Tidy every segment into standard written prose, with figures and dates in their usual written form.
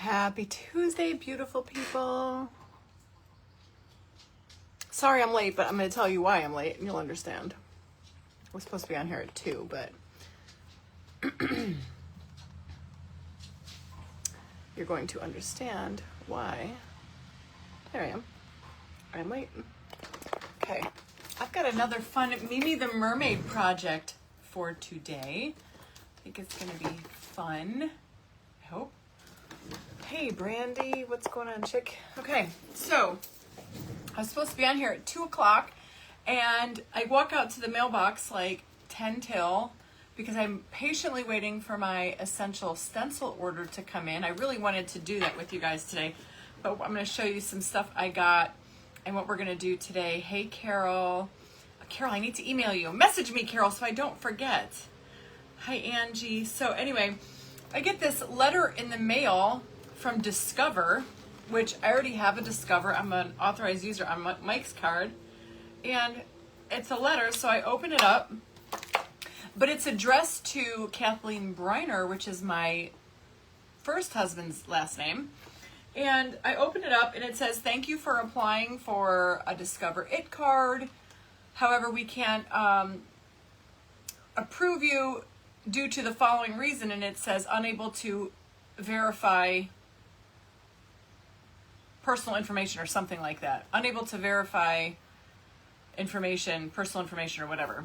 Happy Tuesday, beautiful people. Sorry I'm late, but I'm going to tell you why I'm late and you'll understand. I was supposed to be on here at 2, but you're going to understand why. There I am. I'm late. Okay. I've got another fun Melody the Mermaid project for today. I think it's going to be fun. I hope. Hey, Brandy. What's going on, chick? Okay. So, I was supposed to be on here at 2 o'clock, and I walk out to the mailbox like 10 till because I'm patiently waiting for my essential stencil order to come in. I really wanted to do that with you guys today, but I'm going to show you some stuff I got and what we're going to do today. Hey, Carol. Carol, I need to email you. Message me, Carol, so I don't forget. Hi, Angie. So anyway, I get this letter in the mail from Discover, which I already have a Discover. I'm an authorized user on Mike's card. And it's a letter, so I open it up. But it's addressed to Kathleen Briner, which is my first husband's last name. And I open it up, and it says, thank you for applying for a Discover It card. However, we can't approve you due to the following reason. And it says, unable to verify personal information or something like that. Unable to verify information, personal information or whatever.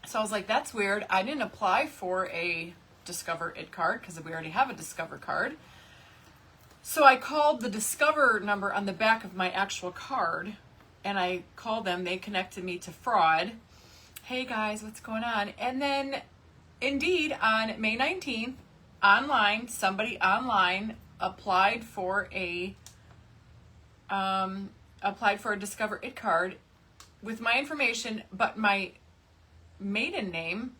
So I was like, that's weird. I didn't apply for a Discover It card because we already have a Discover card. So I called the Discover number on the back of my actual card, and I called them. They connected me to fraud. Hey guys, what's going on? And then indeed on May 19th, online, somebody online applied for a Discover It card with my information, but my maiden name,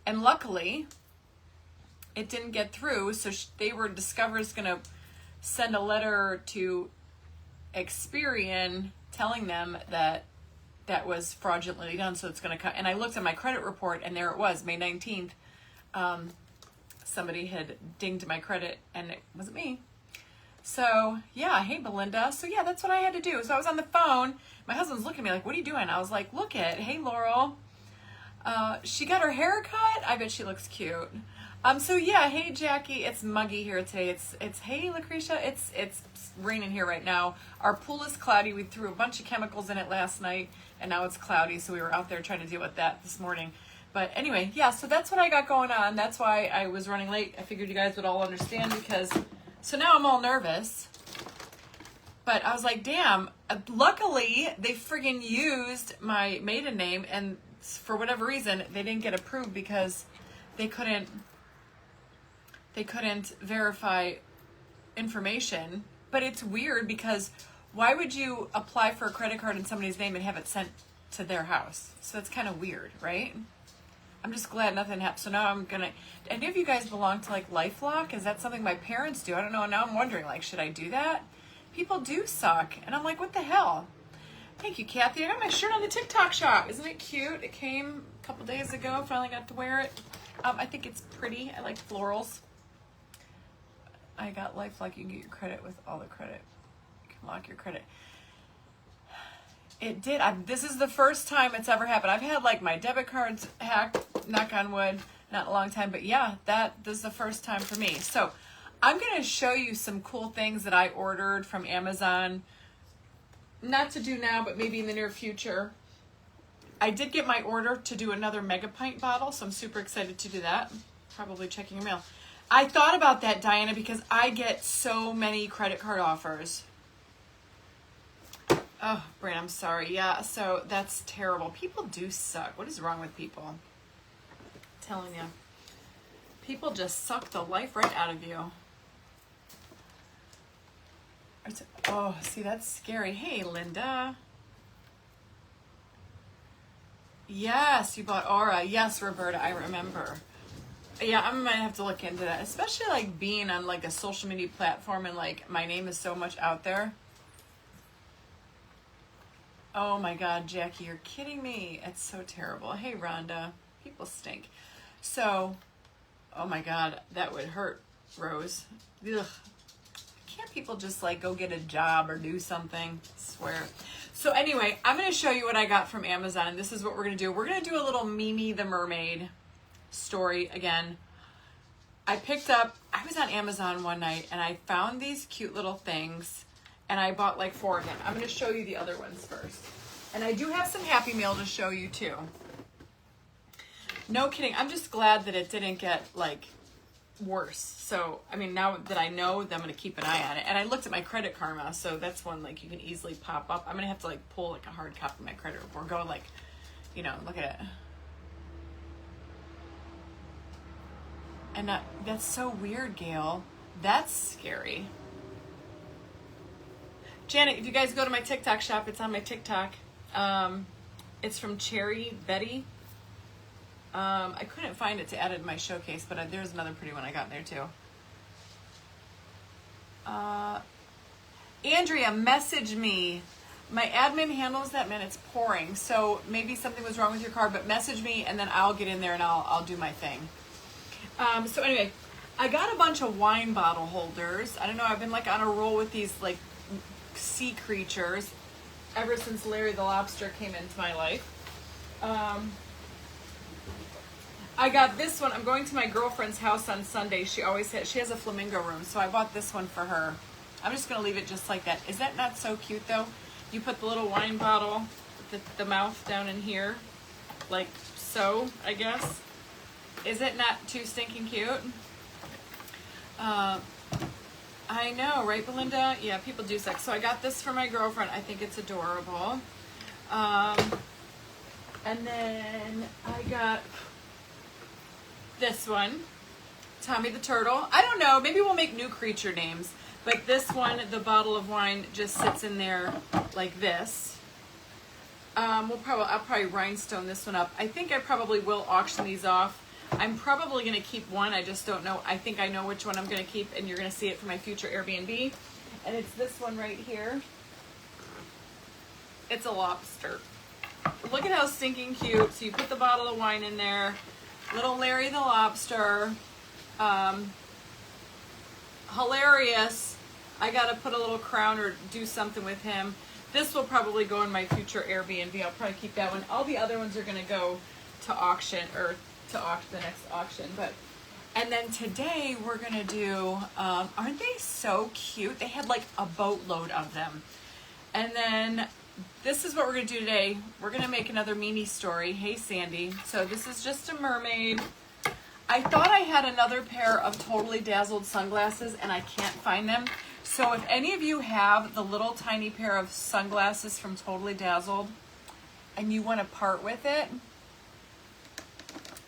and luckily it didn't get through. So Discover's gonna send a letter to Experian telling them that that was fraudulently done. So it's gonna come. And I looked at my credit report, and there it was, May 19th. Somebody had dinged my credit, and it wasn't me. So, yeah, hey, Belinda. So, yeah, that's what I had to do. So I was on the phone. My husband's looking at me like, what are you doing? I was like, look it. Hey, Laurel. She got her hair cut. I bet she looks cute. So, yeah, hey, Jackie. It's muggy here today. It's hey, Lucretia. It's raining here right now. Our pool is cloudy. We threw a bunch of chemicals in it last night, and now it's cloudy. So we were out there trying to deal with that this morning. But anyway, yeah, so that's what I got going on. That's why I was running late. I figured you guys would all understand because... So now I'm all nervous, but I was like, damn, luckily they friggin' used my maiden name, and for whatever reason, they didn't get approved because they couldn't verify information. But it's weird because why would you apply for a credit card in somebody's name and have it sent to their house? So that's kind of weird, right? I'm just glad nothing happened. So now I'm gonna. Any of you guys belong to like LifeLock? Is that something my parents do? I don't know. Now I'm wondering, like, should I do that? People do suck, and I'm like, what the hell? Thank you, Kathy. I got my shirt on the TikTok shop. Isn't it cute? It came a couple days ago. Finally got to wear it. I think it's pretty. I like florals. I got LifeLock. You can get your credit with all the credit. You can lock your credit. It did. This is the first time it's ever happened. I've had like my debit cards hacked, knock on wood, not a long time, but yeah, this is the first time for me. So I'm going to show you some cool things that I ordered from Amazon. Not to do now, but maybe in the near future. I did get my order to do another Mega Pint bottle, so I'm super excited to do that. Probably checking your mail. I thought about that, Diana, because I get so many credit card offers. Oh, Brand, I'm sorry. Yeah, so that's terrible. People do suck. What is wrong with people? I'm telling you. People just suck the life right out of you. Oh, see, that's scary. Hey, Linda. Yes, you bought Aura. Yes, Roberta, I remember. Yeah, I might have to look into that. Especially, like, being on, like, a social media platform and, like, my name is so much out there. Oh my God, Jackie, you're kidding me. It's so terrible. Hey, Rhonda, people stink. So, oh my God, that would hurt, Rose. Ugh. people just like go get a job or do something. I swear. So anyway, I'm going to show you what I got from Amazon, and this is what we're going to do. We're going to do a little Mimi the Mermaid story again. I was on Amazon one night and I found these cute little things and I bought like 4 of them. I'm going to show you the other ones first. And I do have some Happy Mail to show you too. No kidding. I'm just glad that it didn't get like worse. So, I mean, now that I know, then I'm going to keep an eye on it. And I looked at my Credit Karma, so that's one like you can easily pop up. I'm going to have to like pull like a hard copy of my credit report. Go like, you know, look at it. And that's so weird, Gail. That's scary. Janet, if you guys go to my TikTok shop, it's on my TikTok. It's from Cherry Betty. I couldn't find it to add it to my showcase, but there's another pretty one I got in there too. Andrea, message me. My admin handles that, man, it's pouring. So maybe something was wrong with your car, but message me and then I'll get in there and I'll do my thing. So anyway, I got a bunch of wine bottle holders. I don't know, I've been like on a roll with these like sea creatures ever since Larry the Lobster came into my life. I got this one. I'm going to my girlfriend's house on Sunday. She has a flamingo room, so I bought this one for her. I'm just going to leave it just like that. Is that not so cute though? You put the little wine bottle, the mouth down in here, like so, I guess. Is it not too stinking cute? I know, right, Belinda? Yeah, people do sex. So I got this for my girlfriend. I think it's adorable. And then I got this one, Tommy the Turtle. I don't know, maybe we'll make new creature names. But this one, the bottle of wine, just sits in there like this. I'll probably rhinestone this one up. I think I probably will auction these off. I'm probably going to keep one. I just don't know. I think I know which one I'm going to keep, and you're going to see it for my future Airbnb. And it's this one right here. It's a lobster. Look at how stinking cute. So you put the bottle of wine in there. Little Larry the Lobster. Hilarious. I got to put a little crown or do something with him. This will probably go in my future Airbnb. I'll probably keep that one. All the other ones are going to go to auction or to the next auction. And then today we're gonna do aren't they so cute? They had like a boatload of them. And then this is what we're gonna do today. We're gonna make another Mimi story. Hey Sandy. So this is just a mermaid. I thought I had another pair of Totally Dazzled sunglasses and I can't find them. So if any of you have the little tiny pair of sunglasses from Totally Dazzled and you want to part with it,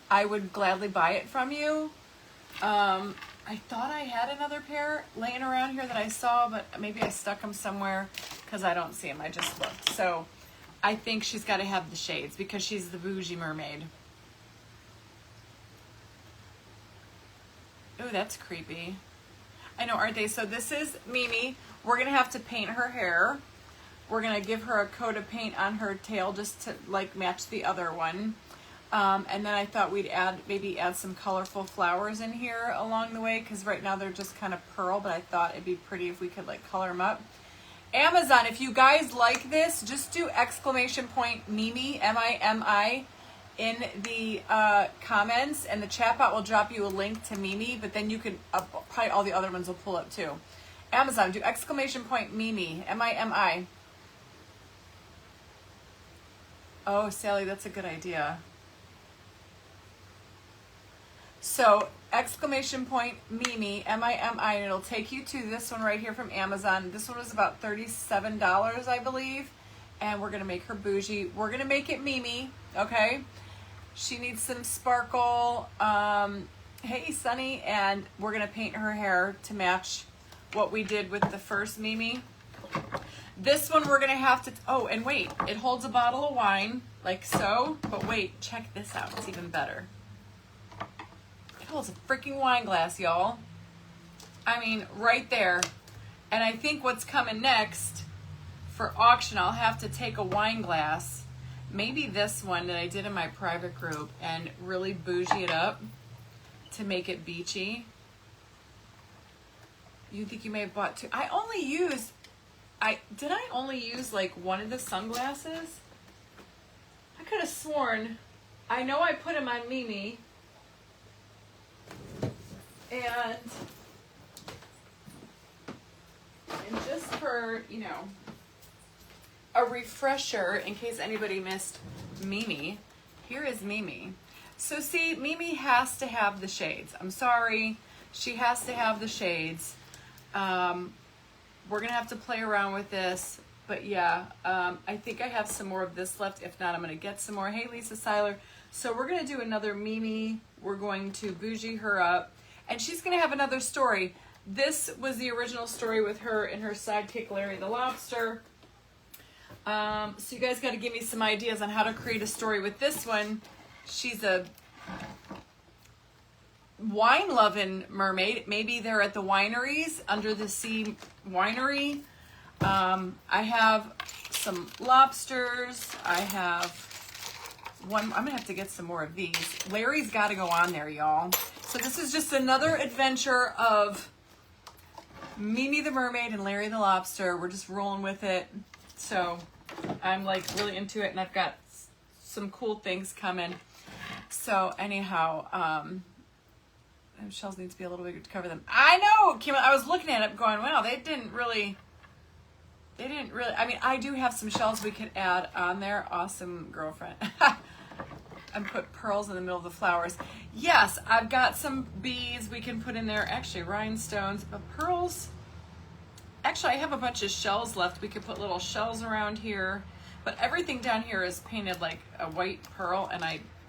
I would gladly buy it from you. I thought I had another pair laying around here that I saw, but maybe I stuck them somewhere because I don't see them. I just looked. So I think she's got to have the shades because she's the Bougie mermaid. Oh, that's creepy. I know, aren't they? So this is Mimi. We're going to have to paint her hair. We're going to give her a coat of paint on her tail just to like match the other one. And then I thought we'd maybe add some colorful flowers in here along the way because right now they're just kind of pearl, but I thought it'd be pretty if we could like color them up. Amazon, if you guys like this, just do !Mimi, M-I-M-I, in the comments, and the chatbot will drop you a link to Mimi, but then you can, probably all the other ones will pull up too. Amazon, do !Mimi, M-I-M-I. Oh, Sally, that's a good idea. So, !Mimi, M-I-M-I, and it'll take you to this one right here from Amazon. This one was about $37, I believe. And we're going to make her bougie. We're going to make it Mimi, okay? She needs some sparkle. Hey, Sunny. And we're going to paint her hair to match what we did with the first Mimi. This one we're going to have to... Oh, and wait. It holds a bottle of wine, like so. But wait, check this out. It's even better. It holds a freaking wine glass, y'all. I mean, right there. And I think what's coming next for auction, I'll have to take a wine glass, maybe this one that I did in my private group, and really bougie it up to make it beachy. You think you may have bought two? Did I only use like one of the sunglasses? I could have sworn. I know I put them on Mimi. And just for, you know, a refresher in case anybody missed Mimi, here is Mimi. So see, Mimi has to have the shades. I'm sorry, she has to have the shades. We're gonna have to play around with this, but yeah, I think I have some more of this left. If not, I'm gonna get some more. Hey, Lisa Seiler. So we're gonna do another Mimi. We're going to bougie her up, and she's gonna have another story. This was the original story with her and her sidekick, Larry the Lobster. So you guys got to give me some ideas on how to create a story with this one. She's a wine-loving mermaid. Maybe they're at the wineries, Under the Sea Winery. I have some lobsters. I have one. I'm going to have to get some more of these. Larry's got to go on there, y'all. So this is just another adventure of Mimi the Mermaid and Larry the Lobster. We're just rolling with it. So I'm like really into it, and I've got some cool things coming. So anyhow, shells need to be a little bigger to cover them. I know, Kim, I was looking at it going, wow, they didn't really, I mean, I do have some shells we could add on there. Awesome, girlfriend. And put pearls in the middle of the flowers. Yes, I've got some beads we can put in there. Actually, rhinestones, but pearls. Actually, I have a bunch of shells left. We could put little shells around here, but everything down here is painted like a white pearl, and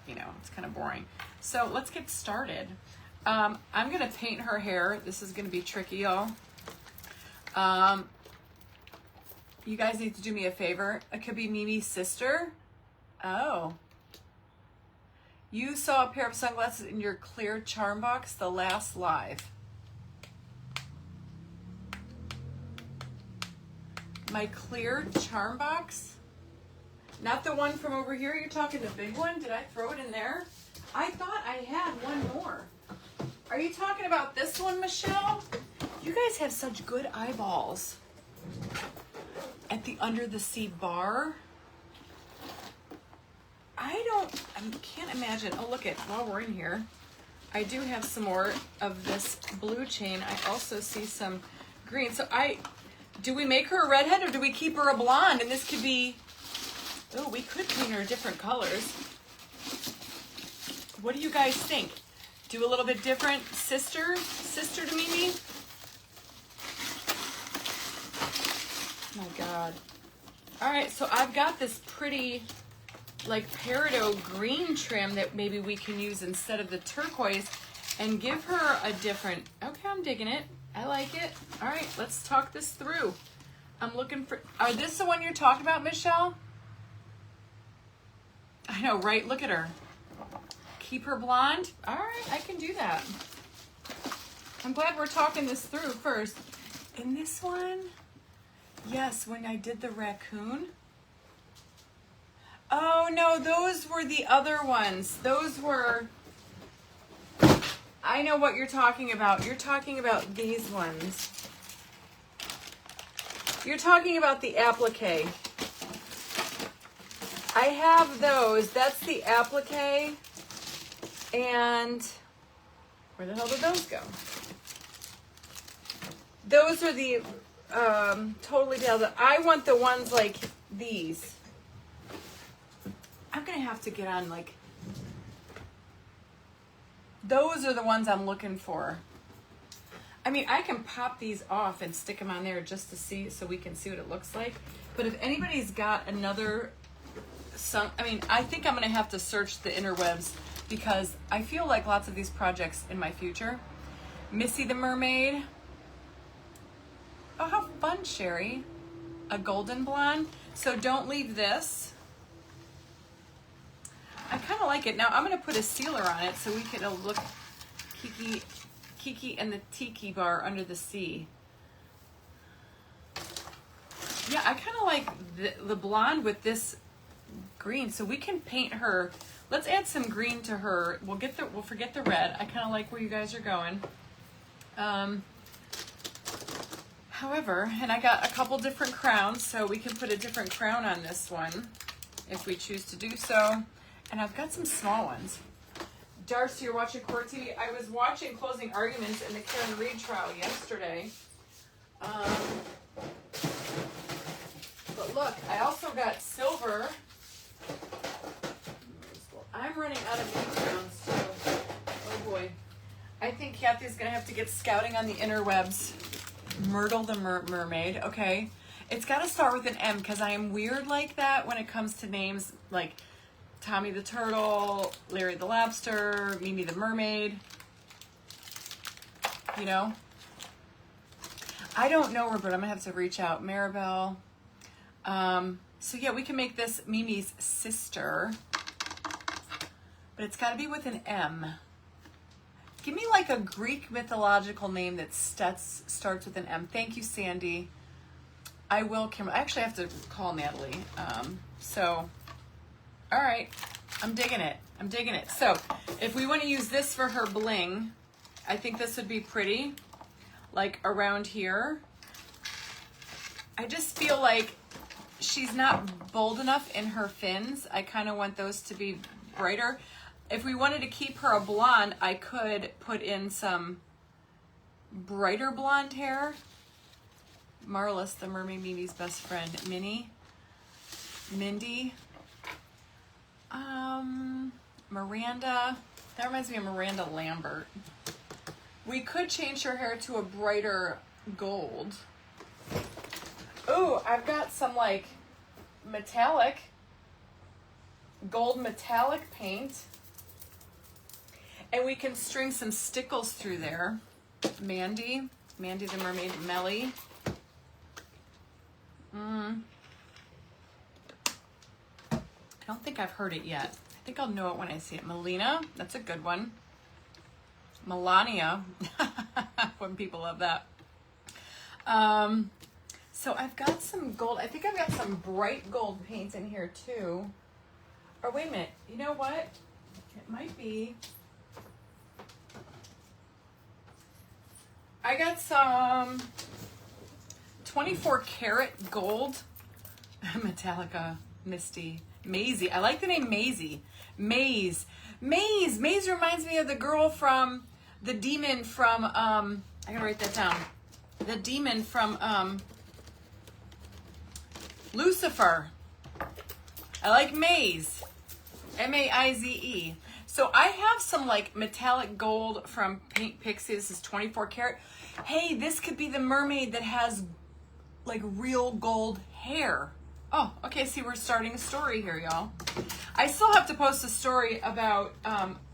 you know, it's kind of boring. So let's get started. I'm gonna paint her hair. This is gonna be tricky, y'all. You guys need to do me a favor. It could be Mimi's sister. Oh. You saw a pair of sunglasses in your clear charm box, the last live. My clear charm box? Not the one from over here? You're talking the big one? Did I throw it in there? I thought I had one more. Are you talking about this one, Michelle? You guys have such good eyeballs. At the Under the Sea bar? I can't imagine. Oh, look while we're in here, I do have some more of this blue chain. I also see some green. So do we make her a redhead or do we keep her a blonde? And this could be, oh, we could paint her different colors. What do you guys think? Do a little bit different? Sister to Mimi? Oh my God. All right, so I've got this pretty like peridot green trim that maybe we can use instead of the turquoise and give her a different, okay, I'm digging it. I like it. All right, let's talk this through. I'm looking for, are this the one you're talking about, Michelle? I know, right? Look at her. Keep her blonde. All right, I can do that. I'm glad we're talking this through first. And this one, yes, when I did the raccoon. Oh no, those were the other ones. Those were, I know what you're talking about. You're talking about these ones. You're talking about the applique. I have those. That's the applique. And where the hell did those go? Those are the totally down. I want the ones like these. I'm gonna have to get on like, those are the ones I'm looking for. I mean, I can pop these off and stick them on there just to see, so we can see what it looks like. But if anybody's got another, I think I'm gonna have to search the interwebs because I feel like lots of these projects in my future. Missy the Mermaid. Oh, how fun, Sherry. A golden blonde. So don't leave this. I kind of like it. Now I'm going to put a sealer on it so we can look Kiki and the Tiki Bar Under the Sea. Yeah, I kind of like the blonde with this green, so we can paint her. Let's add some green to her. We'll forget the red. I kind of like where you guys are going. However, and I got a couple different crowns, so we can put a different crown on this one if we choose to do so. And I've got some small ones. Darcy, you're watching Court TV. I was watching Closing Arguments in the Karen Reed trial yesterday. But look, I also got silver. I'm running out of mini crowns too. Oh boy. I think Kathy's gonna have to get scouting on the interwebs. Myrtle the Mermaid, okay. It's gotta start with an M because I am weird like that when it comes to names like Tommy the Turtle, Larry the Lobster, Mimi the Mermaid. You know? I don't know her, but I'm gonna have to reach out. Maribel. So yeah, we can make this Mimi's sister. But it's gotta be with an M. Give me like a Greek mythological name that starts with an M. Thank you, Sandy. I will, Kim. I actually have to call Natalie. So, all right. I'm digging it. I'm digging it. So, if we want to use this for her bling, I think this would be pretty. Like around here. I just feel like she's not bold enough in her fins. I kind of want those to be brighter. If we wanted to keep her a blonde, I could put in some brighter blonde hair. Marlis, the Mermaid Mimi's best friend. Minnie. Mindy. Miranda. That reminds me of Miranda Lambert. We could change her hair to a brighter gold. Ooh, I've got some like metallic, gold metallic paint. And we can string some stickles through there. Mandy the Mermaid, Melly. I don't think I've heard it yet. I think I'll know it when I see it. Melina, that's a good one. Melania, when people love that. So I've got some gold. I think I've got some bright gold paint in here too. Or wait a minute, you know what? It might be. I got some 24 karat gold. Metallica, Misty, Maisie. I like the name Maisie. Maze reminds me of the girl from the demon from I gotta write that down. The demon from Lucifer. I like Maze. M-A-I-Z-E. So I have some like metallic gold from Pink Pixie. This is 24 karat. Hey, this could be the mermaid that has like real gold hair. Oh, okay, see, we're starting a story here, y'all. I still have to post a story about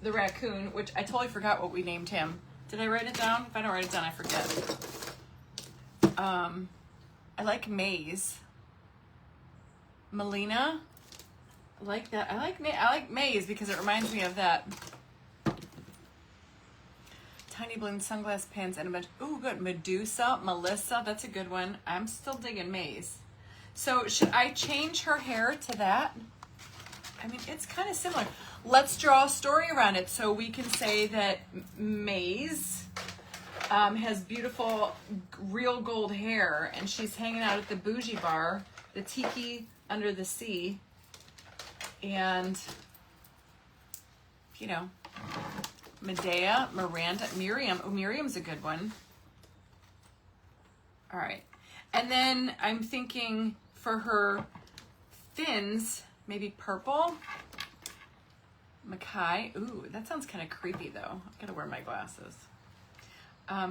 the raccoon, which I totally forgot what we named him. Did I write it down? If I don't write it down, I forget. I like Maze. Melina. I like that. I like Maze because it reminds me of that. Tiny balloon, sunglass pins, and a bunch. Ooh, good. Medusa, Melissa. That's a good one. I'm still digging Maze. So should I change her hair to that? I mean, it's kind of similar. Let's draw a story around it. So we can say that Maze has beautiful real gold hair, and she's hanging out at the Bougie bar, the Tiki under the Sea. And, you know, Medea, Miranda, Miriam. Oh, Miriam's a good one. All right. And then I'm thinking for her fins, maybe purple. Mackay. Ooh, that sounds kind of creepy, though. I gotta wear my glasses.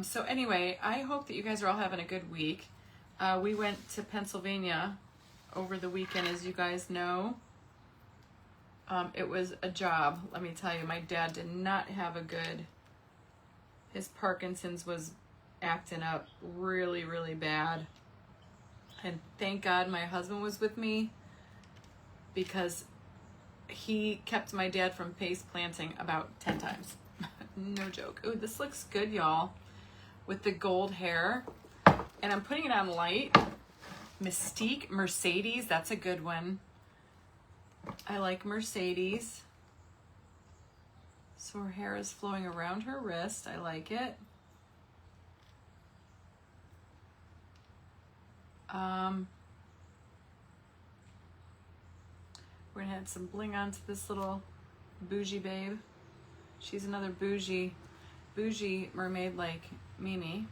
So anyway, I hope that you guys are all having a good week. We went to Pennsylvania over the weekend, as you guys know. It was a job, let me tell you. My dad did not have a good, his Parkinson's was acting up really, really bad. And thank God my husband was with me because he kept my dad from face planting about 10 times. No joke. Ooh, this looks good, y'all, with the gold hair. And I'm putting it on light. Mystique, Mercedes, that's a good one. I like Mercedes. So her hair is flowing around her wrist. I like it. We're gonna add some bling onto this little Bougie babe. She's another bougie mermaid like Mimi.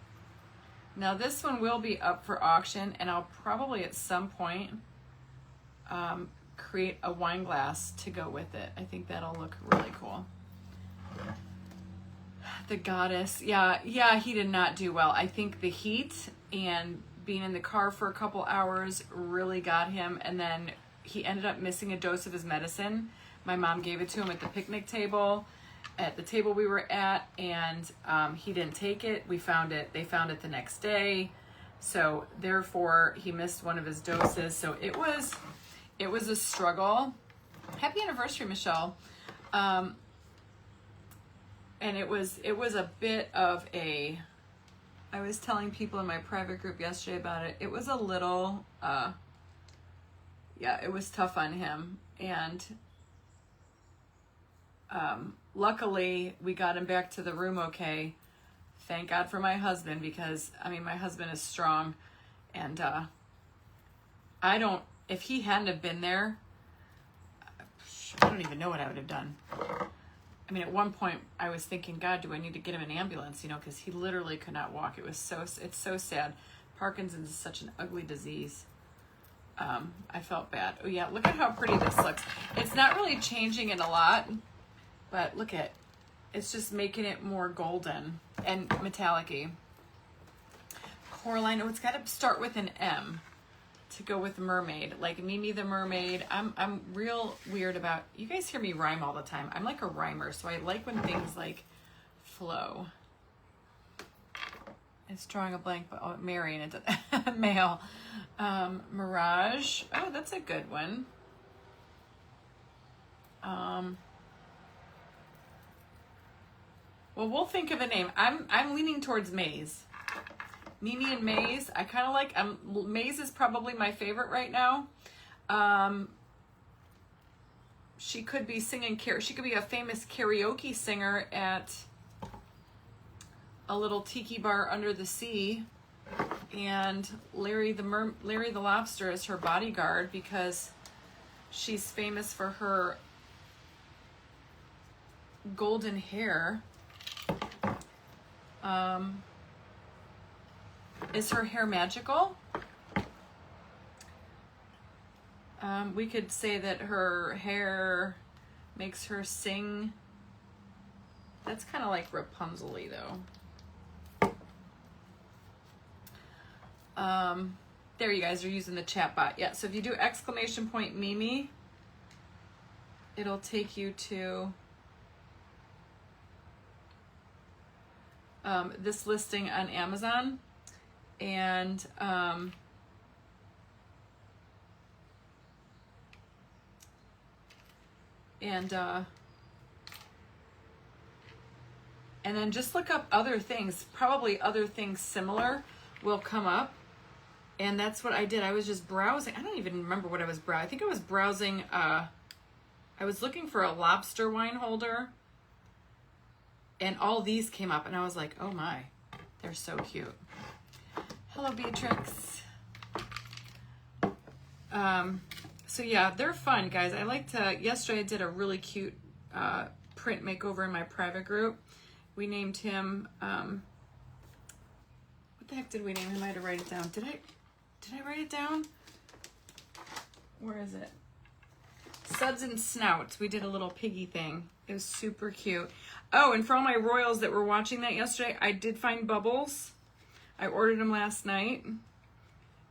Now this one will be up for auction, and I'll probably at some point create a wine glass to go with it. I think that'll look really cool. The goddess, yeah, he did not do well. I think the heat and being in the car for a couple hours really got him, and then he ended up missing a dose of his medicine. My mom gave it to him at the picnic table, at the table we were at, and he didn't take it. They found it the next day, so therefore he missed one of his doses. So it was a struggle. Happy anniversary, Michelle. And it was a bit of a, I was telling people in my private group yesterday about it. It was a little, it was tough on him. And luckily we got him back to the room okay. Thank God for my husband, because I mean, my husband is strong, and if he hadn't have been there, I don't even know what I would have done. I mean, at one point I was thinking, God, do I need to get him an ambulance? You know, because he literally could not walk. It's so sad. Parkinson's is such an ugly disease. I felt bad. Oh yeah, look at how pretty this looks. It's not really changing it a lot, but look at, it's just making it more golden and metallic-y. Coraline, oh, it's got to start with an M to go with mermaid, like Mimi the Mermaid. I'm real weird about, you guys hear me rhyme all the time. I'm like a rhymer, so I like when things like flow. It's drawing a blank, but Marion, it's a male. Mirage, oh, that's a good one. Well, we'll think of a name. I'm leaning towards Maze. Mimi and Maze, I kind of like, Maze is probably my favorite right now. She could be singing, she could be a famous karaoke singer at a little tiki bar under the sea. And Larry the Lobster is her bodyguard, because she's famous for her golden hair. Is her hair magical? We could say that her hair makes her sing. That's kind of like Rapunzel-y though. There, you guys are using the chat bot. Yeah, so if you do exclamation point Mimi, it'll take you to this listing on Amazon. And then just look up other things. Probably other things similar will come up. And that's what I did. I was just browsing. I don't even remember what I was browsing. I think I was browsing, I was looking for a lobster wine holder. And all these came up. And I was like, oh my, they're so cute. Hello, Beatrix. So yeah, they're fun, guys. I like to, yesterday I did a really cute print makeover in my private group. We named him, what the heck did we name him? I had to write it down. Did I write it down? Where is it? Suds and Snouts. We did a little piggy thing. It was super cute. Oh, and for all my royals that were watching that yesterday, I did find bubbles. I ordered them last night,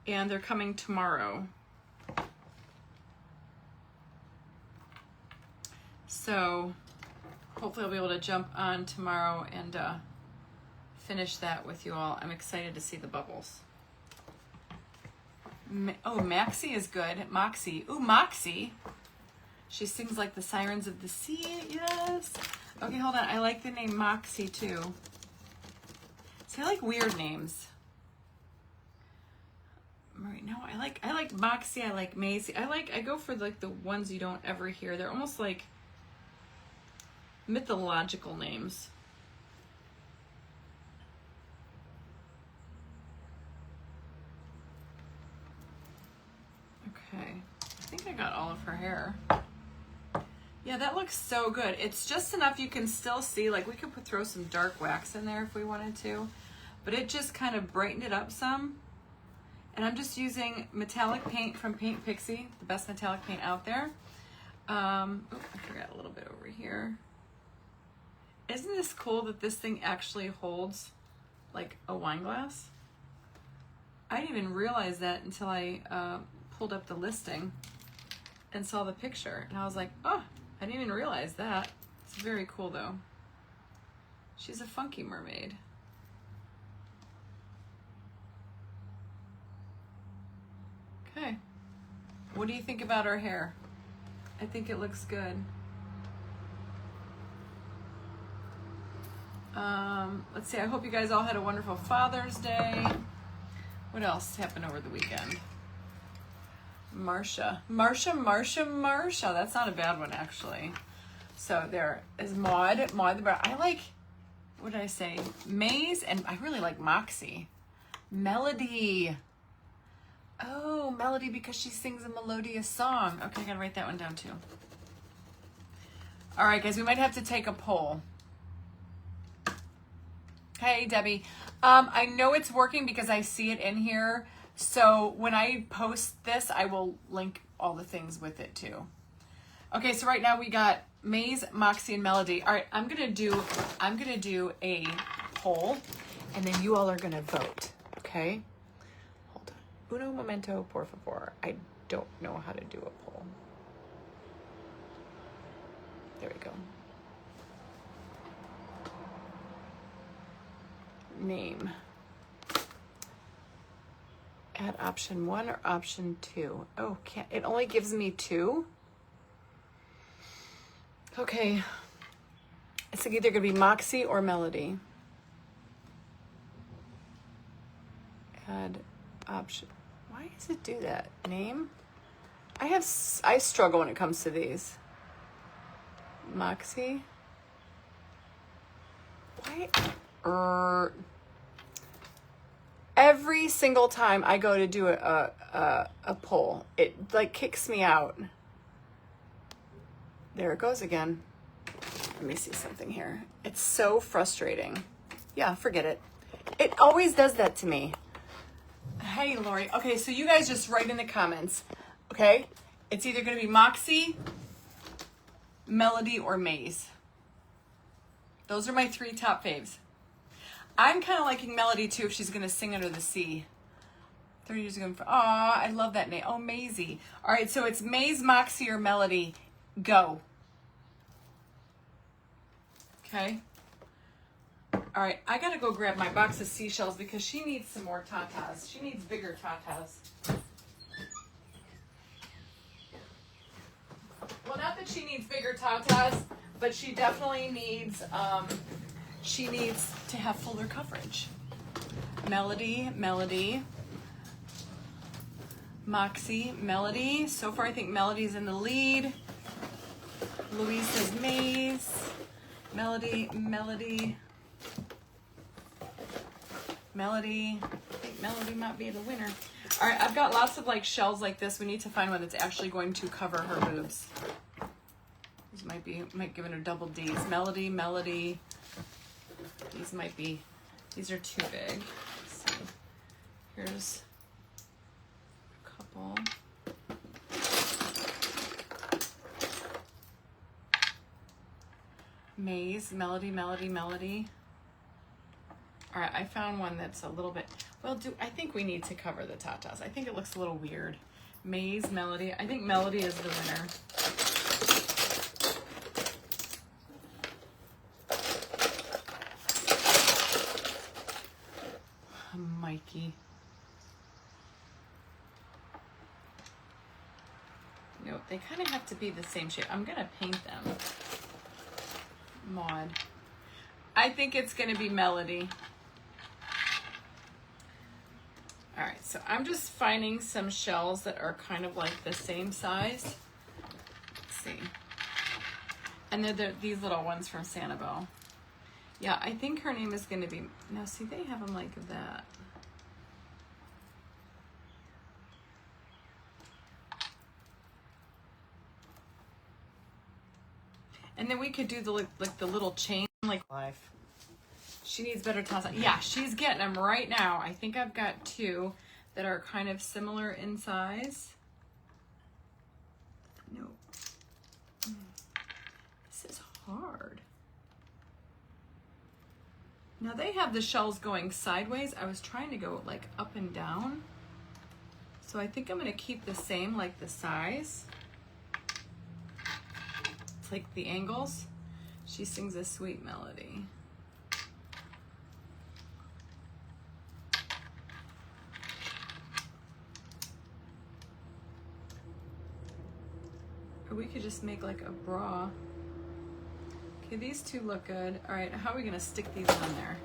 and they're coming tomorrow. So hopefully I'll be able to jump on tomorrow and finish that with you all. I'm excited to see the bubbles. Oh, Maxie is good. Moxie. Ooh, Moxie. She sings like the sirens of the sea. Yes. Okay, hold on. I like the name Moxie too. See, I like weird names. No, I like Moxie. I like Maisie. I go for like the ones you don't ever hear. They're almost like mythological names. Okay, I think I got all of her hair. Yeah, that looks so good. It's just enough you can still see, like we could throw some dark wax in there if we wanted to, but it just kind of brightened it up some. And I'm just using metallic paint from Paint Pixie, the best metallic paint out there. Oh, I forgot a little bit over here. Isn't this cool that this thing actually holds like a wine glass? I didn't even realize that until I pulled up the listing and saw the picture. And I was like, oh, I didn't even realize that. It's very cool though. She's a funky mermaid. Okay. What do you think about her hair? I think it looks good. Let's see, I hope you guys all had a wonderful Father's Day. What else happened over the weekend? Marsha. That's not a bad one, actually. So there is Maud the Bear. I like, what did I say? Maze, and I really like Moxie. Melody. Oh, Melody, because she sings a melodious song. Okay, I gotta write that one down too. All right, guys, we might have to take a poll. Hey, Debbie. I know it's working because I see it in here. So when I post this, I will link all the things with it too. Okay, so right now we got Maze, Moxie, and Melody. All right, I'm gonna do a poll, and then you all are gonna vote. Okay. Hold on. Uno momento, por favor. I don't know how to do a poll. There we go. Name. Add option 1 or option 2. Oh, it only gives me 2? Okay. It's either gonna be Moxie or Melody. Add option. Why does it do that? Name? I struggle when it comes to these. Moxie? Why? Every single time I go to do a poll, it like kicks me out. There it goes again. Let me see something here. It's so frustrating. Yeah, forget it. It always does that to me. Hey, Lori. Okay, so you guys just write in the comments. Okay? It's either going to be Moxie, Melody, or Maze. Those are my 3 top faves. I'm kind of liking Melody too if she's going to sing under the sea. 30 years ago. Aw, I love that name. Oh, Maisie. All right, so it's Maze, Moxie, or Melody. Go. Okay. All right, I got to go grab my box of seashells because she needs some more tatas. She needs bigger tatas. Well, not that she needs bigger tatas, but she definitely needs... she needs to have fuller coverage. Melody, Moxie, Melody. So far, I think Melody's in the lead. Louise says Maze. Melody. I think Melody might be the winner. All right, I've got lots of like shells like this. We need to find one that's actually going to cover her boobs. These might give it a double D's. Melody. These are too big. Let's see. Here's a couple. Maze, Melody. All right, I found one that's a little bit, I think we need to cover the tatas. I think it looks a little weird. Maze, Melody. I think Melody is the winner. Mikey. No, they kind of have to be the same shape. I'm going to paint them. Maud. I think it's going to be Melody. All right, so I'm just finding some shells that are kind of like the same size. Let's see. And they're these little ones from Sanibel. Yeah, I think her name is going to be... Now, see, they have them like that. And then we could do the like the little chain like life. She needs better tassels. Yeah, she's getting them right now. I think I've got two that are kind of similar in size. No. This is hard. Now they have the shells going sideways. I was trying to go like up and down. So I think I'm gonna keep the same, like the size. It's like the angles. She sings a sweet melody. Or we could just make like a bra. Okay, these two look good. All right, how are we gonna stick these on there?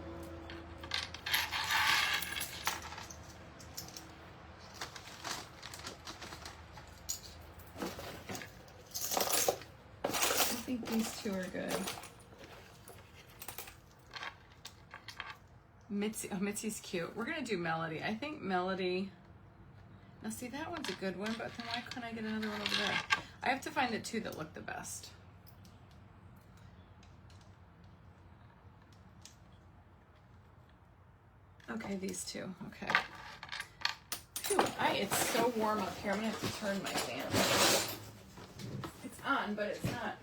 I think these two are good. Mitzi, oh, Mitzi's cute. We're gonna do Melody. I think Melody. Now see, that one's a good one, but then why couldn't I get another one over there? I have to find the two that look the best. Okay, these two. Okay. Phew, it's so warm up here. I'm gonna have to turn my fan. It's on, but it's not.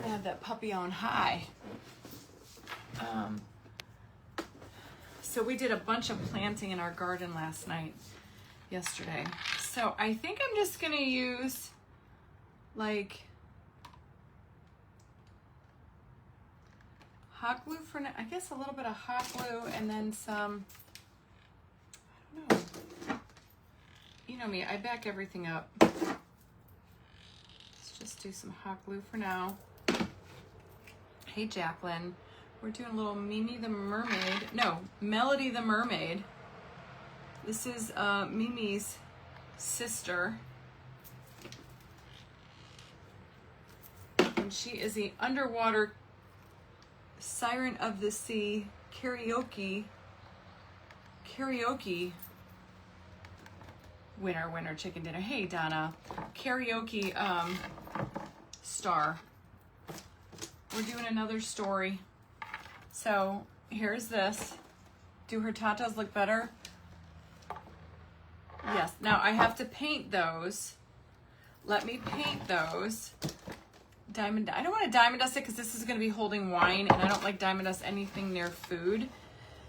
I have that puppy on high. So we did a bunch of planting in our garden yesterday. So I think I'm just gonna use like hot glue for now. I guess a little bit of hot glue and then some, I don't know. You know me, I back everything up. Let's just do some hot glue for now. Hey, Jacqueline. We're doing a little Mimi the Mermaid. No, Melody the Mermaid. This is Mimi's sister. And she is the Underwater Siren of the Sea karaoke winner chicken dinner. Hey, Donna. Karaoke star. We're doing another story. So here's this. Do her tatas look better? Yes. Now I have to paint those. Let me paint those. Diamond. I don't want to diamond dust it because this is going to be holding wine, and I don't like diamond dust anything near food.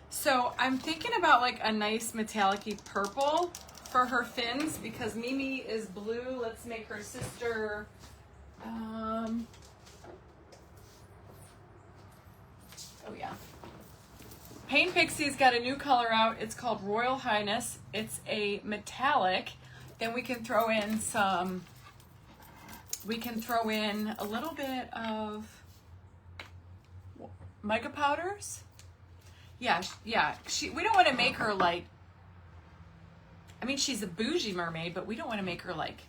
So I'm thinking about like a nice metallic-y purple for her fins because Mimi is blue. Let's make her sister. Oh yeah. Paint Pixie's got a new color out. It's called Royal Highness. It's a metallic. Then we can throw in some, we can throw in a little bit of mica powders. Yeah, yeah. We don't want to make her like, I mean, she's a bougie mermaid, but we don't want to make her like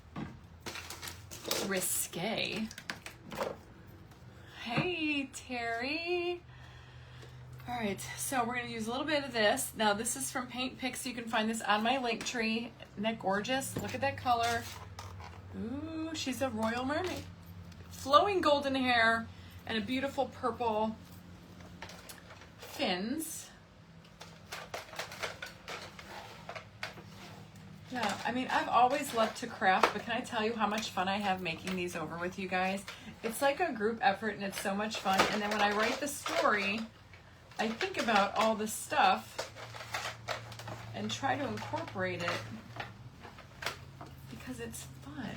risque. Hey, Terry. All right, so we're gonna use a little bit of this. Now this is from Paint Pixie. You can find this on my link tree. Isn't that gorgeous? Look at that color. Ooh, she's a royal mermaid. Flowing golden hair and a beautiful purple fins. Yeah, I mean, I've always loved to craft, but can I tell you how much fun I have making these over with you guys? It's like a group effort and it's so much fun. And then when I write the story, I think about all the stuff and try to incorporate it because it's fun.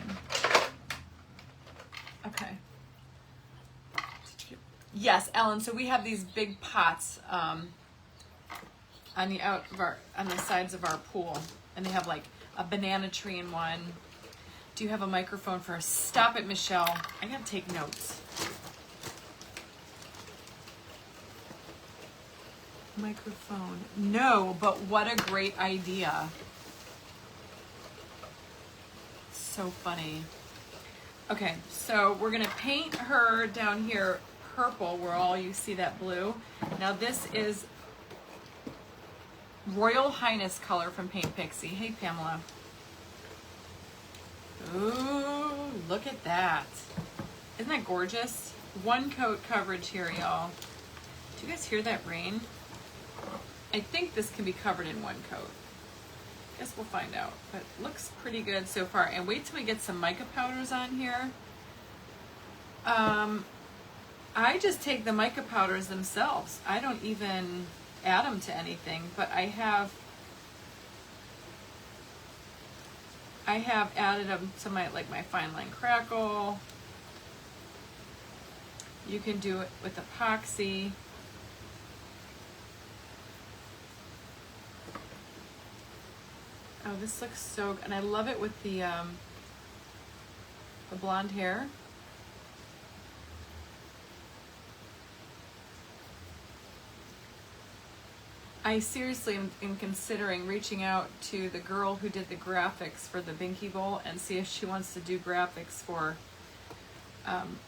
Okay. Yes, Ellen. So we have these big pots on the sides of our pool, and they have like a banana tree in one. Do you have a microphone for us? Stop it, Michelle. I gotta take notes. Microphone. No, but what a great idea. So funny. Okay, so we're gonna paint her down here purple where all you see that blue. Now this is Royal Highness color from Paint Pixie. Hey, Pamela. Ooh, look at that. Isn't that gorgeous? One coat coverage here, y'all. Do you guys hear that rain? I think this can be covered in one coat. Guess we'll find out, but looks pretty good so far. And wait till we get some mica powders on here. I just take the mica powders themselves. I don't even add them to anything, but I have added them to my fine line crackle. You can do it with epoxy. Oh, this looks so good. And I love it with the blonde hair. I seriously am considering reaching out to the girl who did the graphics for the Binky Bowl and see if she wants to do graphics for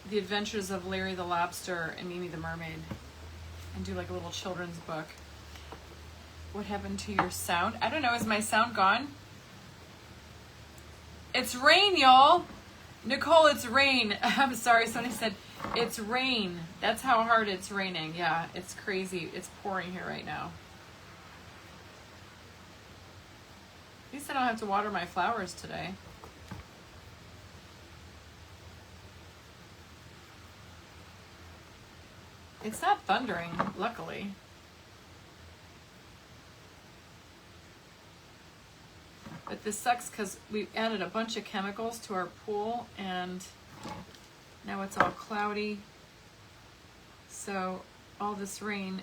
The Adventures of Larry the Lobster and Melody the Mermaid, and do like a little children's book. What happened to your sound? I don't know. Is my sound gone? It's rain, y'all. Nicole, it's rain. I'm sorry. Somebody said it's rain. That's how hard it's raining. Yeah, it's crazy. It's pouring here right now. At least I don't have to water my flowers today. It's not thundering, luckily. But this sucks because we added a bunch of chemicals to our pool and now it's all cloudy. So all this rain,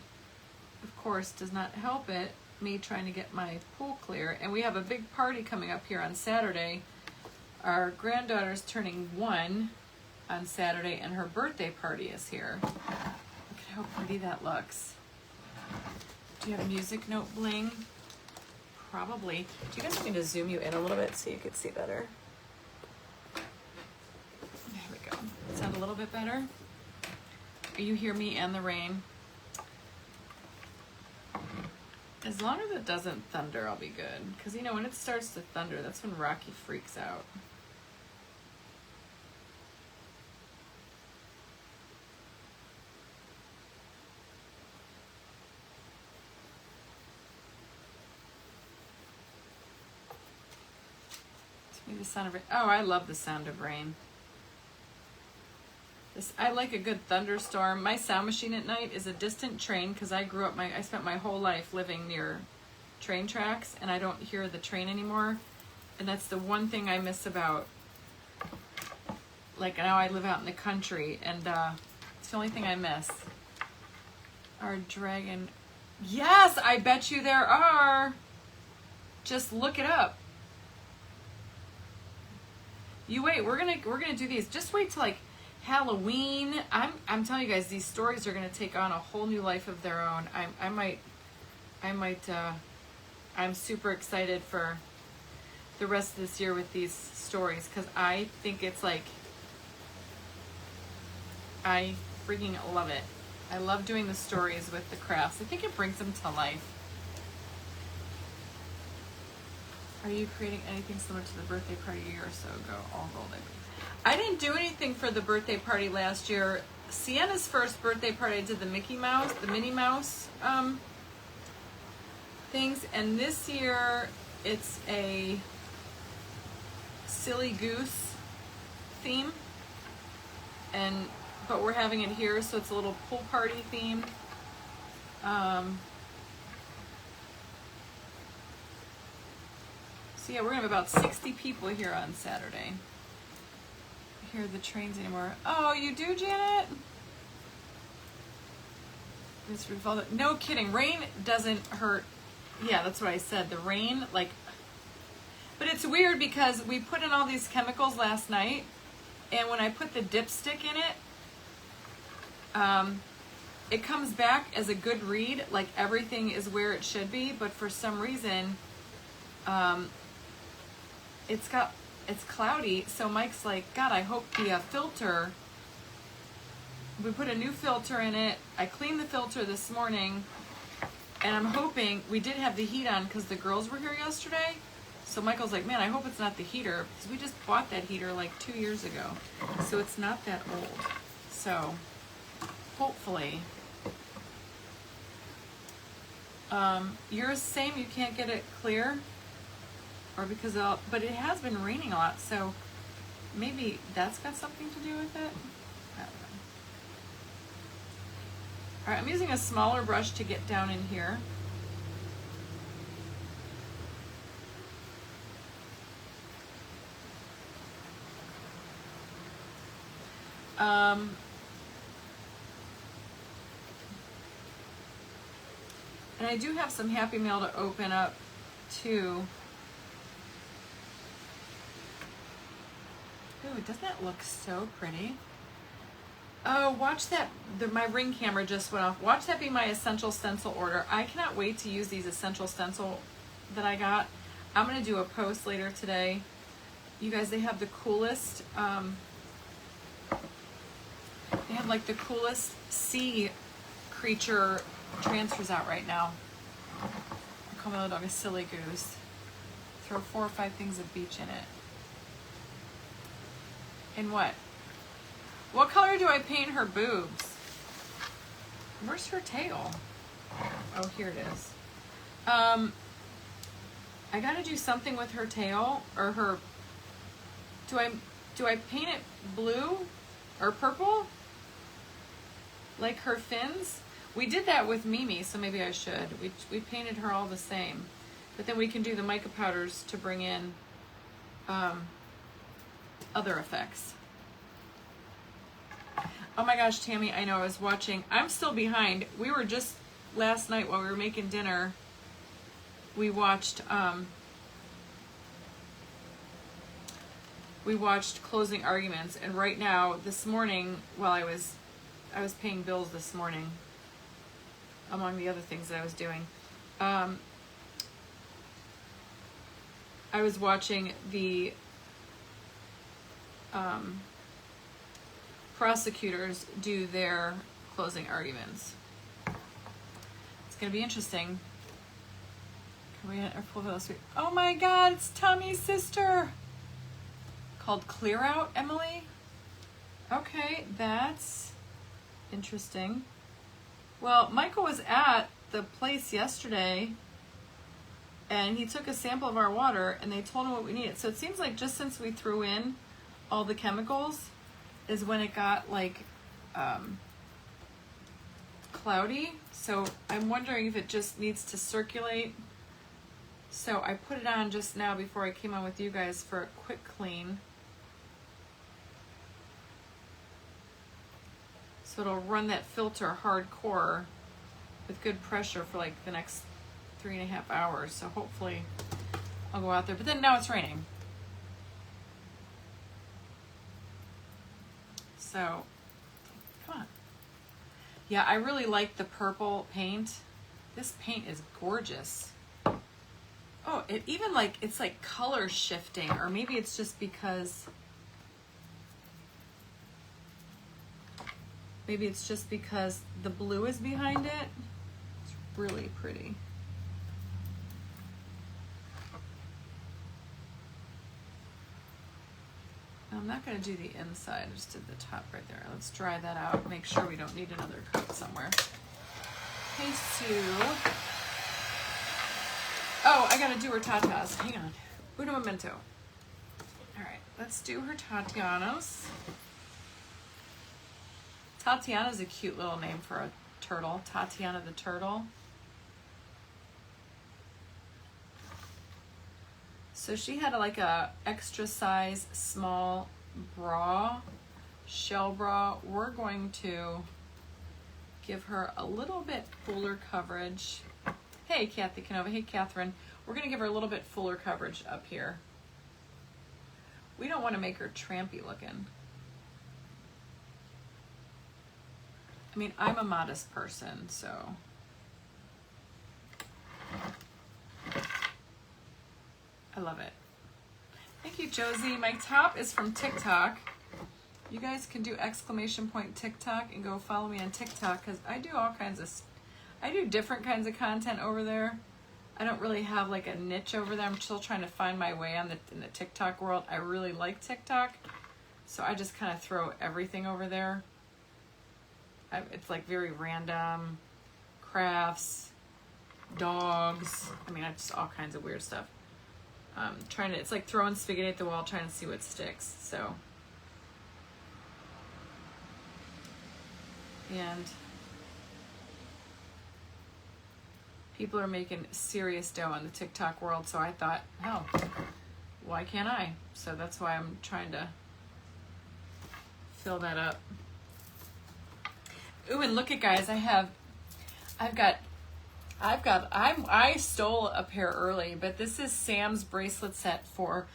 of course, does not help it. Me trying to get my pool clear. And we have a big party coming up here on Saturday. Our granddaughter's turning 1 on Saturday and her birthday party is here. Look at how pretty that looks. Do you have music note bling? Probably. Do you guys want me to zoom you in a little bit so you could see better? There we go. Sound a little bit better? You hear me and the rain? As long as it doesn't thunder, I'll be good. Because, you know, when it starts to thunder, that's when Rocky freaks out. To me, the sound of rain. Oh, I love the sound of rain. I like a good thunderstorm. My sound machine at night is a distant train because I spent my whole life living near train tracks and I don't hear the train anymore. And that's the one thing I miss about, like, now I live out in the country and it's the only thing I miss. Our dragon. Yes, I bet you there are. Just look it up. You wait, we're gonna do these. Just wait till like Halloween. I'm telling you guys, these stories are going to take on a whole new life of their own. I'm super excited for the rest of this year with these stories because I think it's like, I freaking love it. I love doing the stories with the crafts. I think it brings them to life. Are you creating anything similar to the birthday party a year or so ago? All rolled in. I didn't do anything for the birthday party last year. Sienna's first birthday party, I did the Minnie Mouse things, and this year it's a silly goose theme, but we're having it here, so it's a little pool party theme. So yeah, we're gonna have about 60 people here on Saturday. Hear the trains anymore. Oh, you do, Janet? No kidding. Rain doesn't hurt. Yeah, that's what I said. The rain, like, but it's weird because we put in all these chemicals last night, and when I put the dipstick in it, it comes back as a good read, like everything is where it should be, but for some reason, it's cloudy, so Mike's like, God, I hope the filter, we put a new filter in it. I cleaned the filter this morning, and I'm hoping, we did have the heat on because the girls were here yesterday, So Michael's like, man, I hope it's not the heater, because we just bought that heater like 2 years ago. So it's not that old. So hopefully. Yours same, you can't get it clear? Or because but it has been raining a lot, so maybe that's got something to do with it? I don't know. All right, I'm using a smaller brush to get down in here. And I do have some Happy Mail to open up too. Ooh, doesn't that look so pretty? Oh, watch that. My ring camera just went off. Watch that be my essential stencil order. I cannot wait to use these essential stencil that I got. I'm going to do a post later today. You guys, they have the coolest, they have like the coolest sea creature transfers out right now. I call my little dog a silly goose. Throw 4 or 5 things of beach in it. And what? What color do I paint her boobs? Where's her tail? Oh, here it is. I gotta do something with her tail, or her, do I paint it blue or purple? Like her fins? We did that with Mimi, so maybe I should. We painted her all the same. But then we can do the mica powders to bring in other effects. Oh my gosh, Tammy, I know, I was watching. I'm still behind. We were just, last night while we were making dinner, we watched Closing Arguments. And right now, this morning, while I was paying bills this morning, among the other things that I was doing, I was watching the prosecutors do their closing arguments. It's going to be interesting. Oh my God, it's Tommy's sister. Called Clear Out, Emily? Okay, that's interesting. Well, Michael was at the place yesterday and he took a sample of our water and they told him what we needed. So it seems like just since we threw in all the chemicals is when it got like cloudy. So I'm wondering if it just needs to circulate. So I put it on just now before I came on with you guys for a quick clean. So it'll run that filter hardcore with good pressure for like the next 3.5 hours. So hopefully I'll go out there. But then now it's raining. So, come on. Yeah, I really like the purple paint. This paint is gorgeous. Oh, it even like, it's like color shifting, or maybe it's just because, the blue is behind it. It's really pretty. I'm not going to do the inside, I just did the top right there. Let's dry that out, make sure we don't need another coat somewhere. Hey, Sue. Oh, I got to do her tatas. Hang on. Uno momento. All right, let's do her Tatianas. Tatiana's a cute little name for a turtle. Tatiana the turtle. So she had like a extra size small bra, shell bra. We're going to give her a little bit fuller coverage. Hey, Kathy Canova. Hey, Catherine. We're going to give her a little bit fuller coverage up here. We don't want to make her trampy looking. I mean, I'm a modest person, so. I love it. Thank you, Josie. My top is from TikTok. You guys can do ! TikTok and go follow me on TikTok because I do all kinds of, I do different kinds of content over there. I don't really have like a niche over there. I'm still trying to find my way in the TikTok world. I really like TikTok, so I just kind of throw everything over there. It's like very random, crafts, dogs. I mean, I just all kinds of weird stuff. It's like throwing spaghetti at the wall, trying to see what sticks. So, and people are making serious dough in the TikTok world, so I thought, hell, why can't I? So that's why I'm trying to fill that up. Ooh, and look at, guys, I stole a pair early, but this is Sam's bracelet set for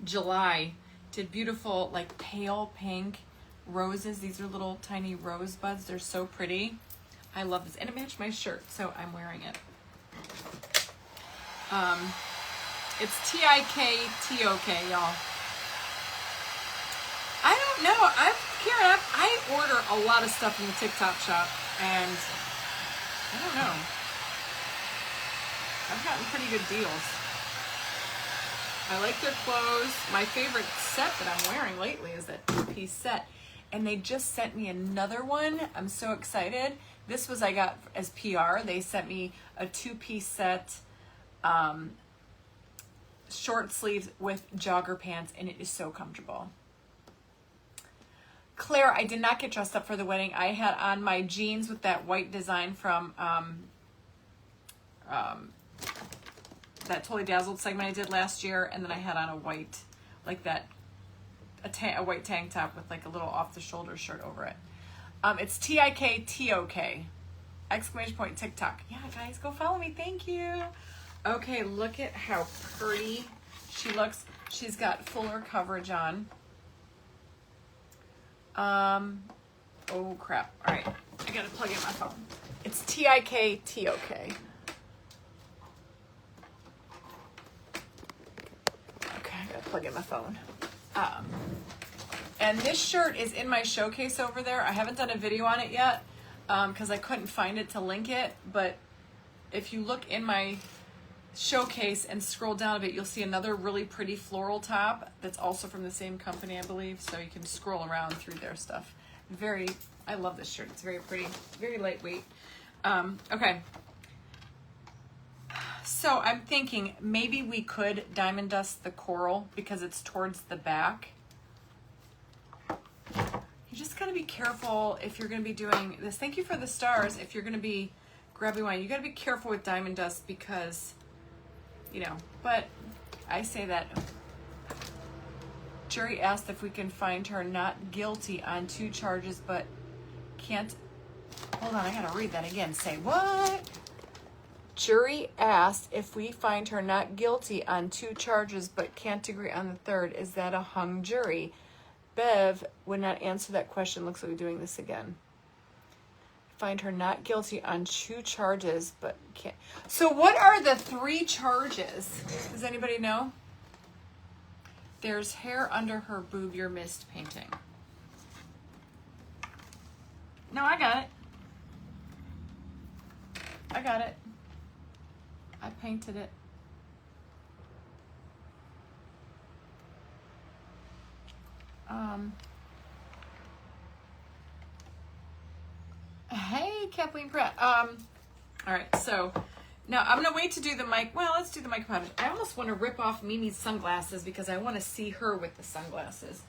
July. Did beautiful, like pale pink roses. These are little tiny rosebuds. They're so pretty. I love this, and it matched my shirt, so I'm wearing it. It's TIKTOK, y'all. I don't know. Karen, I order a lot of stuff in the TikTok shop, and I don't know. I've gotten pretty good deals. I like their clothes. My favorite set that I'm wearing lately is that 2-piece set, and they just sent me another one. I'm so excited. This was I got as PR. They sent me a 2-piece set, short sleeves with jogger pants, and it is so comfortable. Claire, I did not get dressed up for the wedding. I had on my jeans with that white design from that Totally Dazzled segment I did last year, and then I had on a white, like that, a white tank top with like a little off-the-shoulder shirt over it. It's TIKTOK, exclamation point TikTok. Yeah, guys, go follow me. Thank you. Okay, look at how pretty she looks. She's got fuller coverage on. Oh crap. All right, I gotta plug in my phone. It's TIKTOK. Okay, I gotta plug in my phone. And this shirt is in my showcase over there. I haven't done a video on it yet because I couldn't find it to link it. But if you look in my showcase and scroll down a bit, you'll see another really pretty floral top that's also from the same company, I believe. So you can scroll around through their stuff. I love this shirt. It's very pretty, very lightweight. Okay. So I'm thinking maybe we could diamond dust the coral because it's towards the back. You just gotta be careful if you're gonna be doing this. Thank you for the stars. If you're gonna be grabbing wine, you gotta be careful with diamond dust because, you know, but I say that. Jury asked if we can find her not guilty on 2 charges, but can't. Hold on, I gotta read that again. Say what? Jury asked if we find her not guilty on 2 charges, but can't agree on the 3rd. Is that a hung jury? Bev would not answer that question. Looks like we're doing this again. Find her not guilty on 2 charges, but can't. So what are the 3 charges? Does anybody know? There's hair under her boob. You're mist painting. No, I got it. I got it. I painted it. Hey, Kathleen Pratt. All right, so now I'm gonna wait to do the mic. Well, let's do the mic powder. I almost want to rip off Mimi's sunglasses because I want to see her with the sunglasses.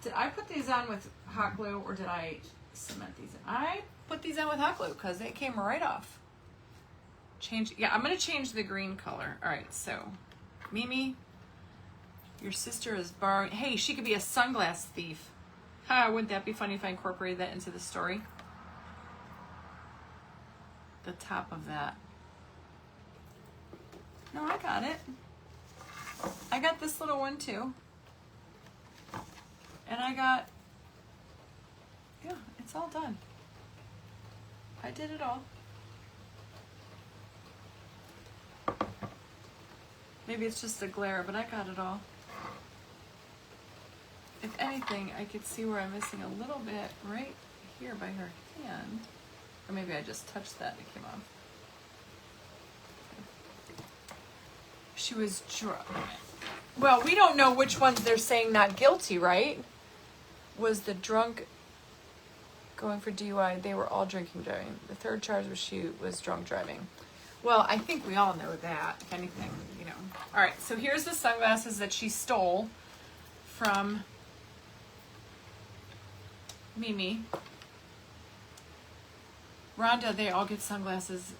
Did I put these on with hot glue or did I cement these in? I put these on with hot glue because they came right off. Yeah, I'm gonna change the green color. All right, so Mimi, your sister is borrowing. Hey, she could be a sunglass thief. Ha, wouldn't that be funny if I incorporated that into the story? The top of that. No, I got it. I got this little one too. And I got, yeah, it's all done. I did it all. Maybe it's just a glare, but I got it all. If anything, I could see where I'm missing a little bit right here by her hand. Or maybe I just touched that and it came off. She was drunk. Well, we don't know which ones they're saying not guilty, right? Was the drunk going for DUI? They were all drinking driving. The third charge was she was drunk driving. Well, I think we all know that, if anything, you know. All right, so here's the sunglasses that she stole from Mimi. Rhonda, they all get sunglasses.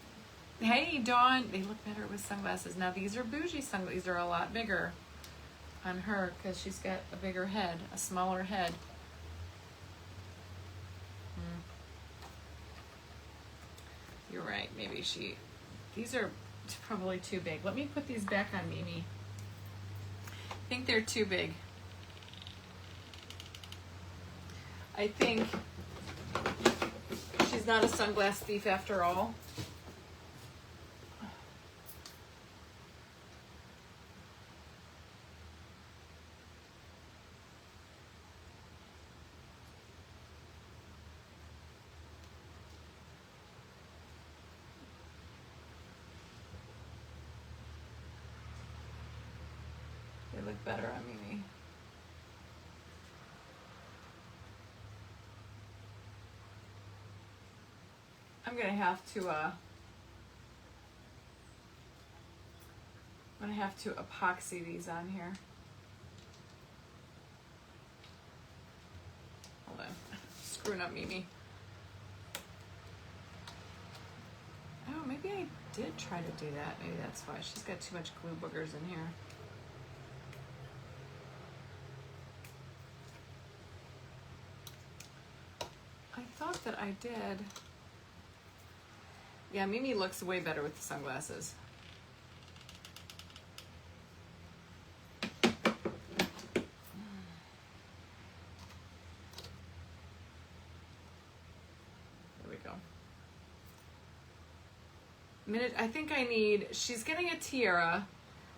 Hey, Dawn, they look better with sunglasses. Now, these are Bougie sunglasses. These are a lot bigger on her because she's got a bigger head, a smaller head. You're right, maybe these are probably too big. Let me put these back on Mimi. I think they're too big. I think she's not a sunglass thief after all. They look better on Mimi. I'm gonna have to epoxy these on here. Hold on, screwing up Mimi. Oh, maybe I did try to do that. Maybe that's why. She's got too much glue boogers in here. I thought that I did. Yeah, Mimi looks way better with the sunglasses. There we go. I think I need, she's getting a tiara,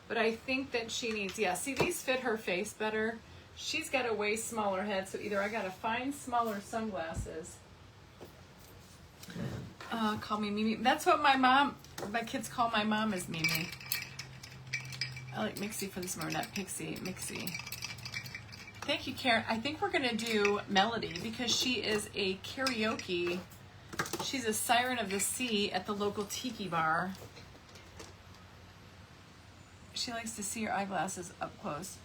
but I think that she needs, yeah, see, these fit her face better. She's got a way smaller head, so either I gotta find smaller sunglasses. Call me Mimi. That's what my kids call my mom is Mimi. I like Mixie for this moment, not Pixie, Mixie. Thank you, Karen. I think we're gonna do Melody because she is a karaoke. She's a siren of the sea at the local tiki bar. She likes to see your eyeglasses up close.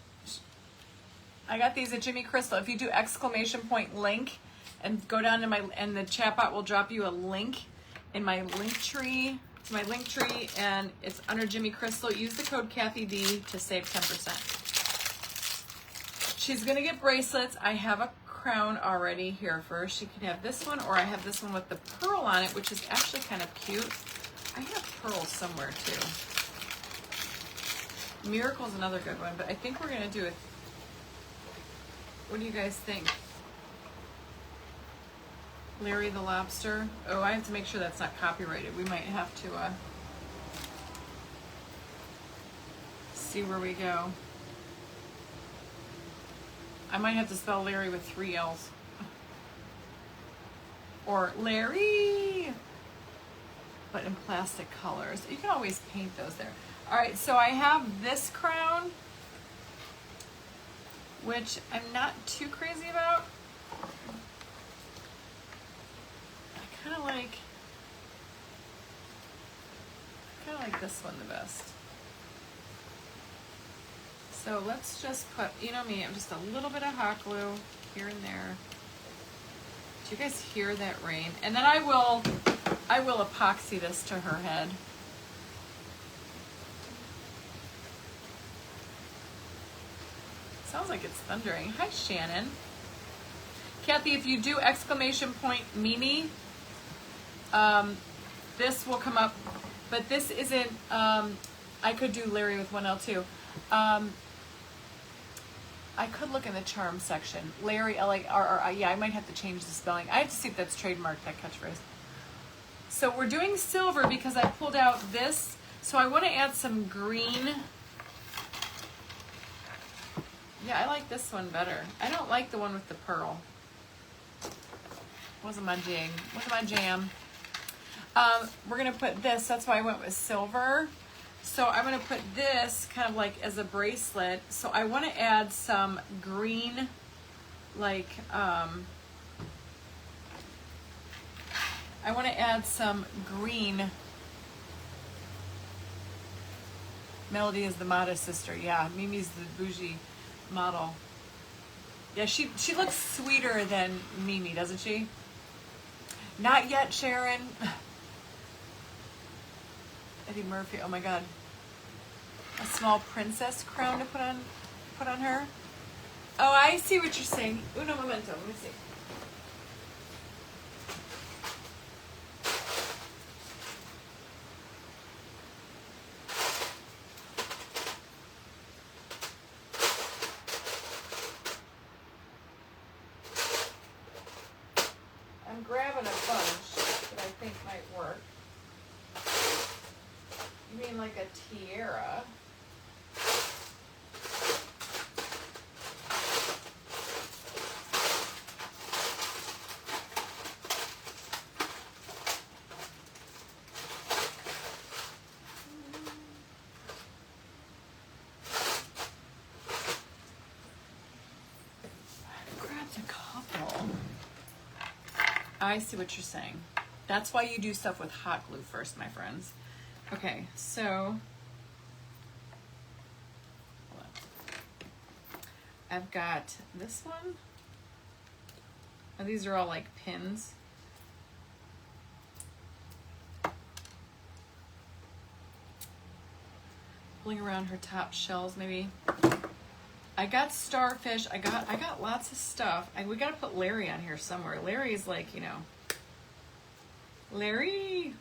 I got these at Jimmy Crystal. If you do !link and go down to and the chatbot will drop you a link in my link tree. It's my link tree and it's under Jimmy Crystal. Use the code Kathy D to save 10%. She's gonna get bracelets. I have a crown already here for her. She can have this one or I have this one with the pearl on it, which is actually kind of cute. I have pearls somewhere too. Miracle's another good one, but I think we're gonna do it. What do you guys think? Larry the Lobster. Oh, I have to make sure that's not copyrighted. We might have to see where we go. I might have to spell Larry with 3 L's. Or Larry, but in plastic colors. You can always paint those there. All right, so I have this crown, which I'm not too crazy about. I kind of like this one the best. So let's just put, you know me, I'm just a little bit of hot glue here and there. Do you guys hear that rain? And then I will epoxy this to her head. Sounds like it's thundering. Hi, Shannon. Kathy, if you do !Mimi, this will come up, but this isn't, I could do Larry with 1 L too. I could look in the charm section. Larry, L-A-R-R-I, yeah, I might have to change the spelling. I have to see if that's trademarked, that catchphrase. So we're doing silver because I pulled out this, so I want to add some green. Yeah, I like this one better. I don't like the one with the pearl. Wasn't my jam. We're gonna put this, that's why I went with silver. So I'm going to put this kind of like as a bracelet. So I want to add some green, like, I want to add some green. Melody is the modest sister. Yeah, Mimi's the bougie model. Yeah, she looks sweeter than Mimi, doesn't she? Not yet, Sharon. Eddie Murphy. Oh my God. A small princess crown to put on her. Oh, I see what you're saying. Uno momento. Let me see. I'm grabbing a bunch that I think might work. You mean like a tiara? I see what you're saying. That's why you do stuff with hot glue first, my friends. Okay, so hold on. I've got this one. Oh, these are all like pins. Pulling around her top shells, maybe. I got starfish. I got lots of stuff. We gotta put Larry on here somewhere. Larry's like, you know, Larry.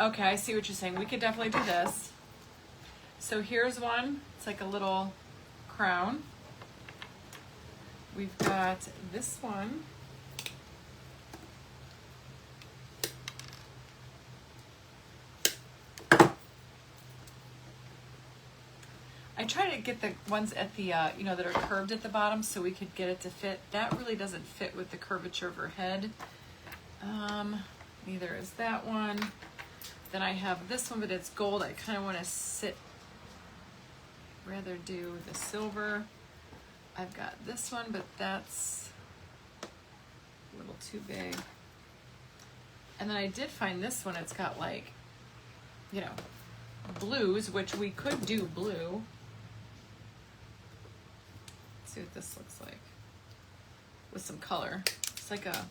Okay, I see what you're saying. We could definitely do this. So here's one. It's like a little crown. We've got this one. I try to get the ones at the, you know, that are curved at the bottom so we could get it to fit. That really doesn't fit with the curvature of her head. Neither is that one. Then I have this one, but it's gold. I kind of want to rather do the silver. I've got this one, but that's a little too big. And then I did find this one. It's got like, you know, blues, which we could do blue. See what this looks like with some color. It's like a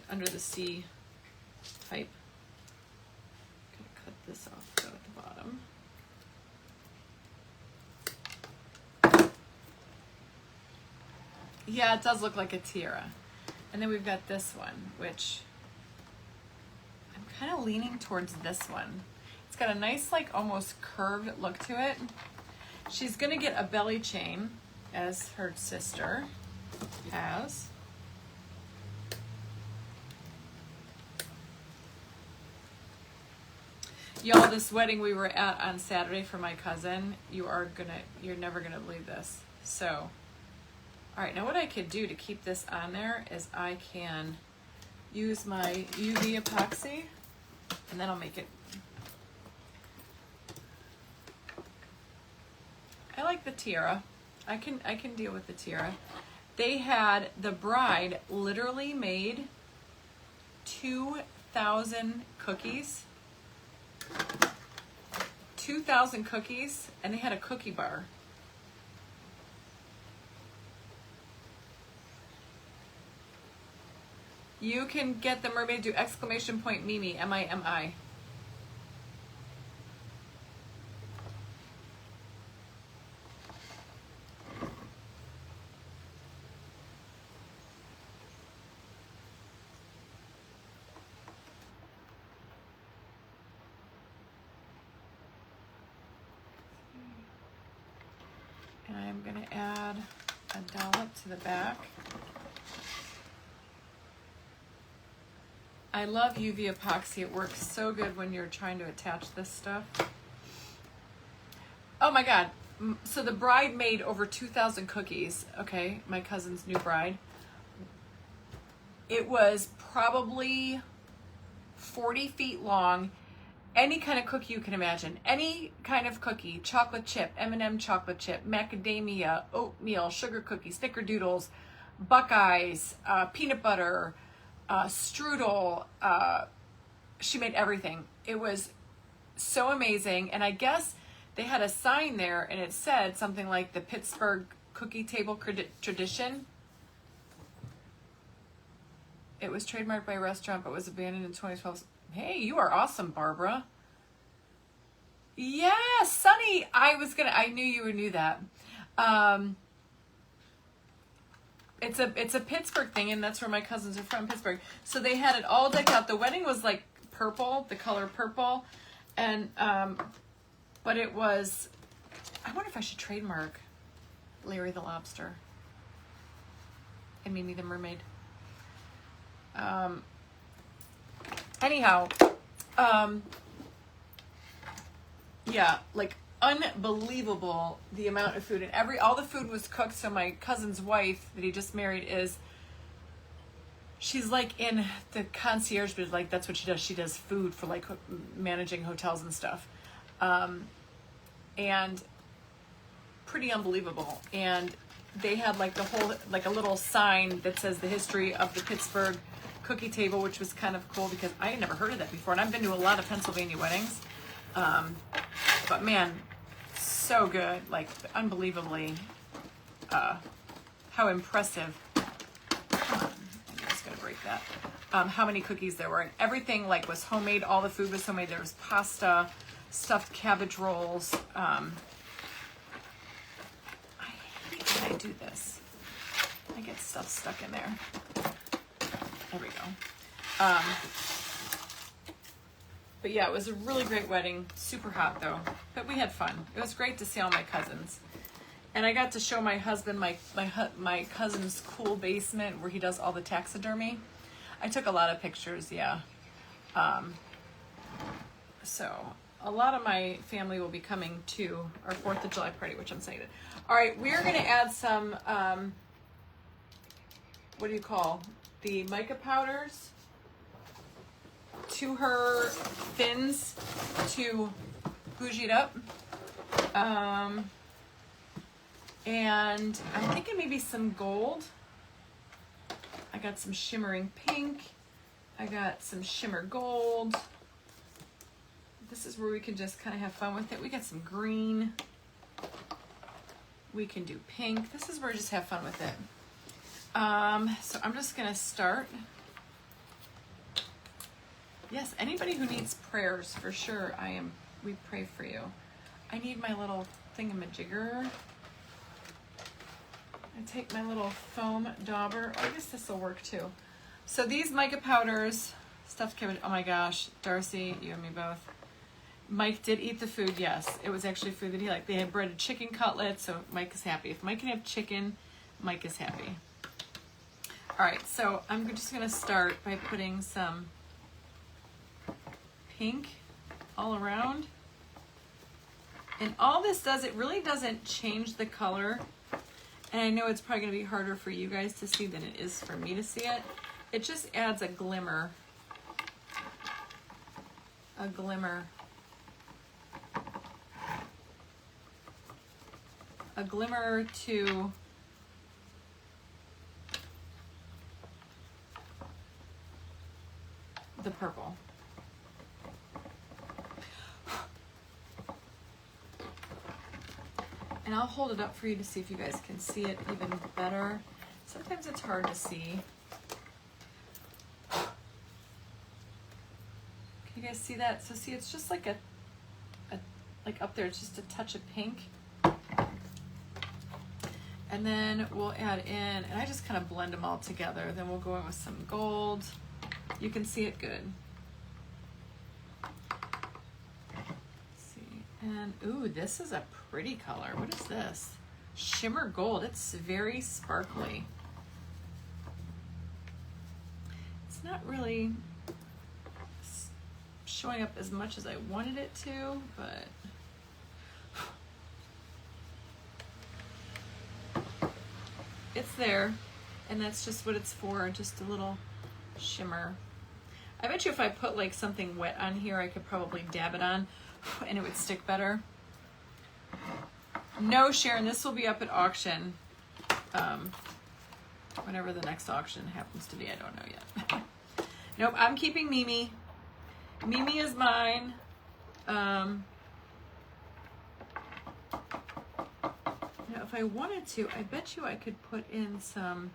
under the sea type. Gotta cut this off though at the bottom. Yeah, it does look like a tiara. And then we've got this one, which I'm kind of leaning towards this one. It's got a nice, like almost curved look to it. She's gonna get a belly chain, as her sister has. Y'all, this wedding we were at on Saturday for my cousin, you're never gonna believe this. So, all right, now what I could do to keep this on there is I can use my UV epoxy, and then I'll make it. I like the tiara. I can deal with the tiara. They had, the bride literally made 2,000 cookies. 2,000 cookies, and they had a cookie bar. You can get the mermaid to exclamation point Mimi, M-I-M-I. And I'm going to add a dollop to the back. I love UV epoxy. It works so good when you're trying to attach this stuff. Oh my God. So the bride made over 2,000 cookies. Okay, my cousin's new bride. It was probably 40 feet long, any kind of cookie you can imagine, any kind of cookie, chocolate chip, M&M chocolate chip, macadamia, oatmeal, sugar cookies, snickerdoodles, Buckeyes, peanut butter, strudel. She made everything. It was so amazing. And I guess they had a sign there and it said something like the Pittsburgh cookie table tradition. It was trademarked by a restaurant but was abandoned in 2012. Hey, you are awesome, Barbara. Yes, Sunny. I knew you knew that. It's a Pittsburgh thing, and that's where my cousins are from, Pittsburgh. So they had it all decked out. The wedding was like purple, the color purple, and but it was. I wonder if I should trademark Larry the Lobster and Mimi the Mermaid. Anyhow, yeah, like unbelievable the amount of food, and all the food was cooked. So my cousin's wife that he just married she's like in the concierge, but like that's what she does. She does food for like managing hotels and stuff, and pretty unbelievable. And they had like a little sign that says the history of the Pittsburgh cookie table, which was kind of cool because I had never heard of that before, and I've been to a lot of Pennsylvania weddings. But man, so good, like unbelievably, how impressive. I'm just gonna break that. How many cookies there were, and everything like was homemade. All the food was homemade. There was pasta, stuffed cabbage rolls. I hate when I do this. I get stuff stuck in there. There we go. But yeah, it was a really great wedding. Super hot though, but we had fun. It was great to see all my cousins, and I got to show my husband my cousin's cool basement where he does all the taxidermy. I took a lot of pictures. Yeah. So a lot of my family will be coming to our 4th of July party, which I'm excited. All right, we're gonna add some. What do you call the mica powders to her fins to bougie it up. And I'm thinking maybe some gold. I got some shimmering pink. I got some shimmer gold. This is where we can just kind of have fun with it. We got some green. We can do pink. This is where we just have fun with it. So I'm just gonna start. Yes, anybody who needs prayers, for sure, we pray for you. I need my little thingamajigger. I take my little foam dauber. Oh, I guess this will work too. So these mica powders, stuffed cabbage, oh my gosh, Darcy, you and me both. Mike did eat the food, yes. It was actually food that he liked. They had breaded chicken cutlets, so Mike is happy. If Mike can have chicken, Mike is happy. All right, so I'm just gonna start by putting some pink all around. And all this does, it really doesn't change the color. And I know it's probably gonna be harder for you guys to see than it is for me to see it. It just adds a glimmer. A glimmer. A glimmer to the purple. And I'll hold it up for you to see if you guys can see it even better. Sometimes it's hard to see. Can you guys see that? So see, it's just like like up there, it's just a touch of pink. And then we'll add in, and I just kind of blend them all together. Then we'll go in with some gold. You can see it good. And ooh, this is a pretty color. What is this? Shimmer gold. It's very sparkly. It's not really showing up as much as I wanted it to, but it's there, and that's just what it's for, just a little shimmer. I bet you if I put like something wet on here, I could probably dab it on and it would stick better. No, Sharon, this will be up at auction. Whenever the next auction happens to be, I don't know yet. Nope, I'm keeping Mimi. Mimi is mine. Now, if I wanted to, I bet you I could put in some.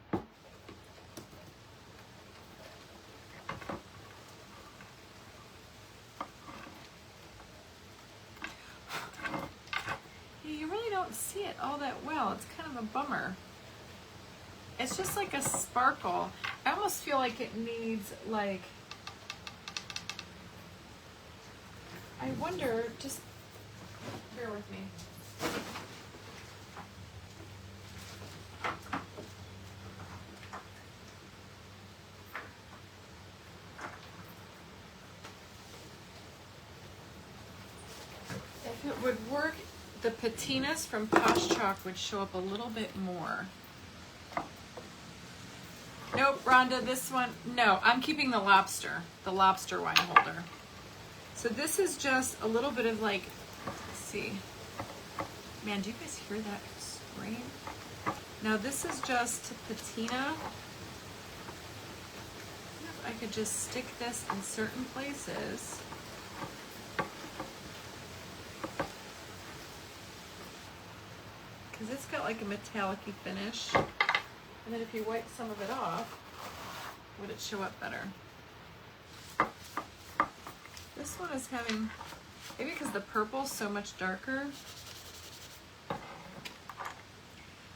You really don't see it all that well. It's kind of a bummer. It's just like a sparkle. I almost feel like it needs like, I wonder, just bear with me. If it would work, the patinas from Posh Chalk would show up a little bit more. Nope, Rhonda, this one, no, I'm keeping the lobster wine holder. So this is just a little bit of like, let's see. Man, do you guys hear that scream? Now this is just patina. If I could just stick this in certain places. Because it's got like a metallic-y finish. And then if you wipe some of it off, would it show up better? This one is having, maybe because the purple's so much darker.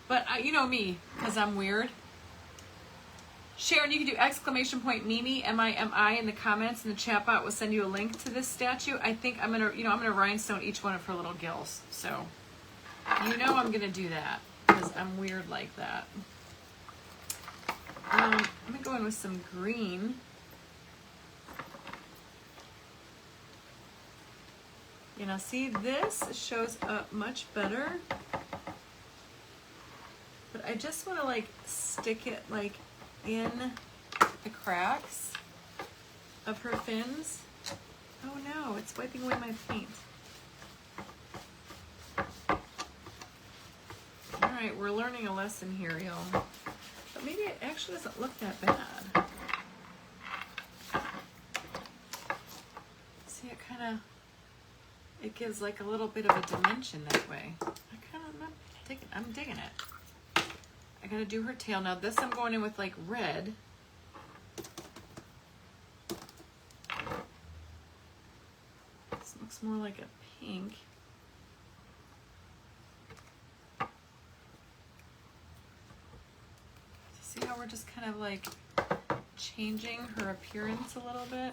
But you know me, because I'm weird. Sharon, you can do exclamation point Mimi, M-I-M-I in the comments, and the chat bot will send you a link to this statue. I think I'm gonna, I'm gonna rhinestone each one of her little gills. So, I'm gonna do that because I'm weird like that. I'm gonna go in with some green. See, this shows up much better. But I just want to like stick it like in the cracks of her fins. Oh no, it's wiping away my paint. All right, we're learning a lesson here, y'all. But maybe it actually doesn't look that bad. See, it gives like a little bit of a dimension that way. I'm digging it. I gotta do her tail. Now this I'm going in with like red. This looks more like a pink. See how we're just kind of like changing her appearance a little bit?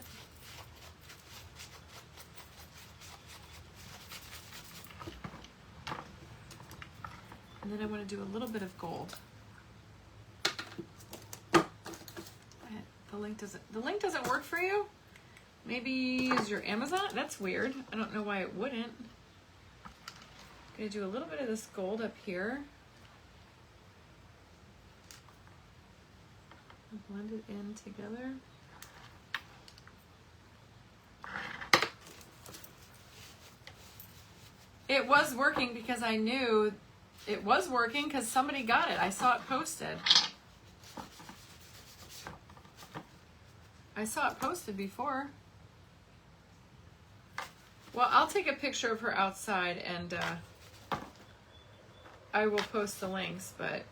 And then I want to do a little bit of gold. The link doesn't work for you? Maybe use your Amazon? That's weird. I don't know why it wouldn't. I'm gonna do a little bit of this gold up here. Blend it in together. It was working because I knew it was working because somebody got it. I saw it posted. I saw it posted before. Well, I'll take a picture of her outside and I will post the links, but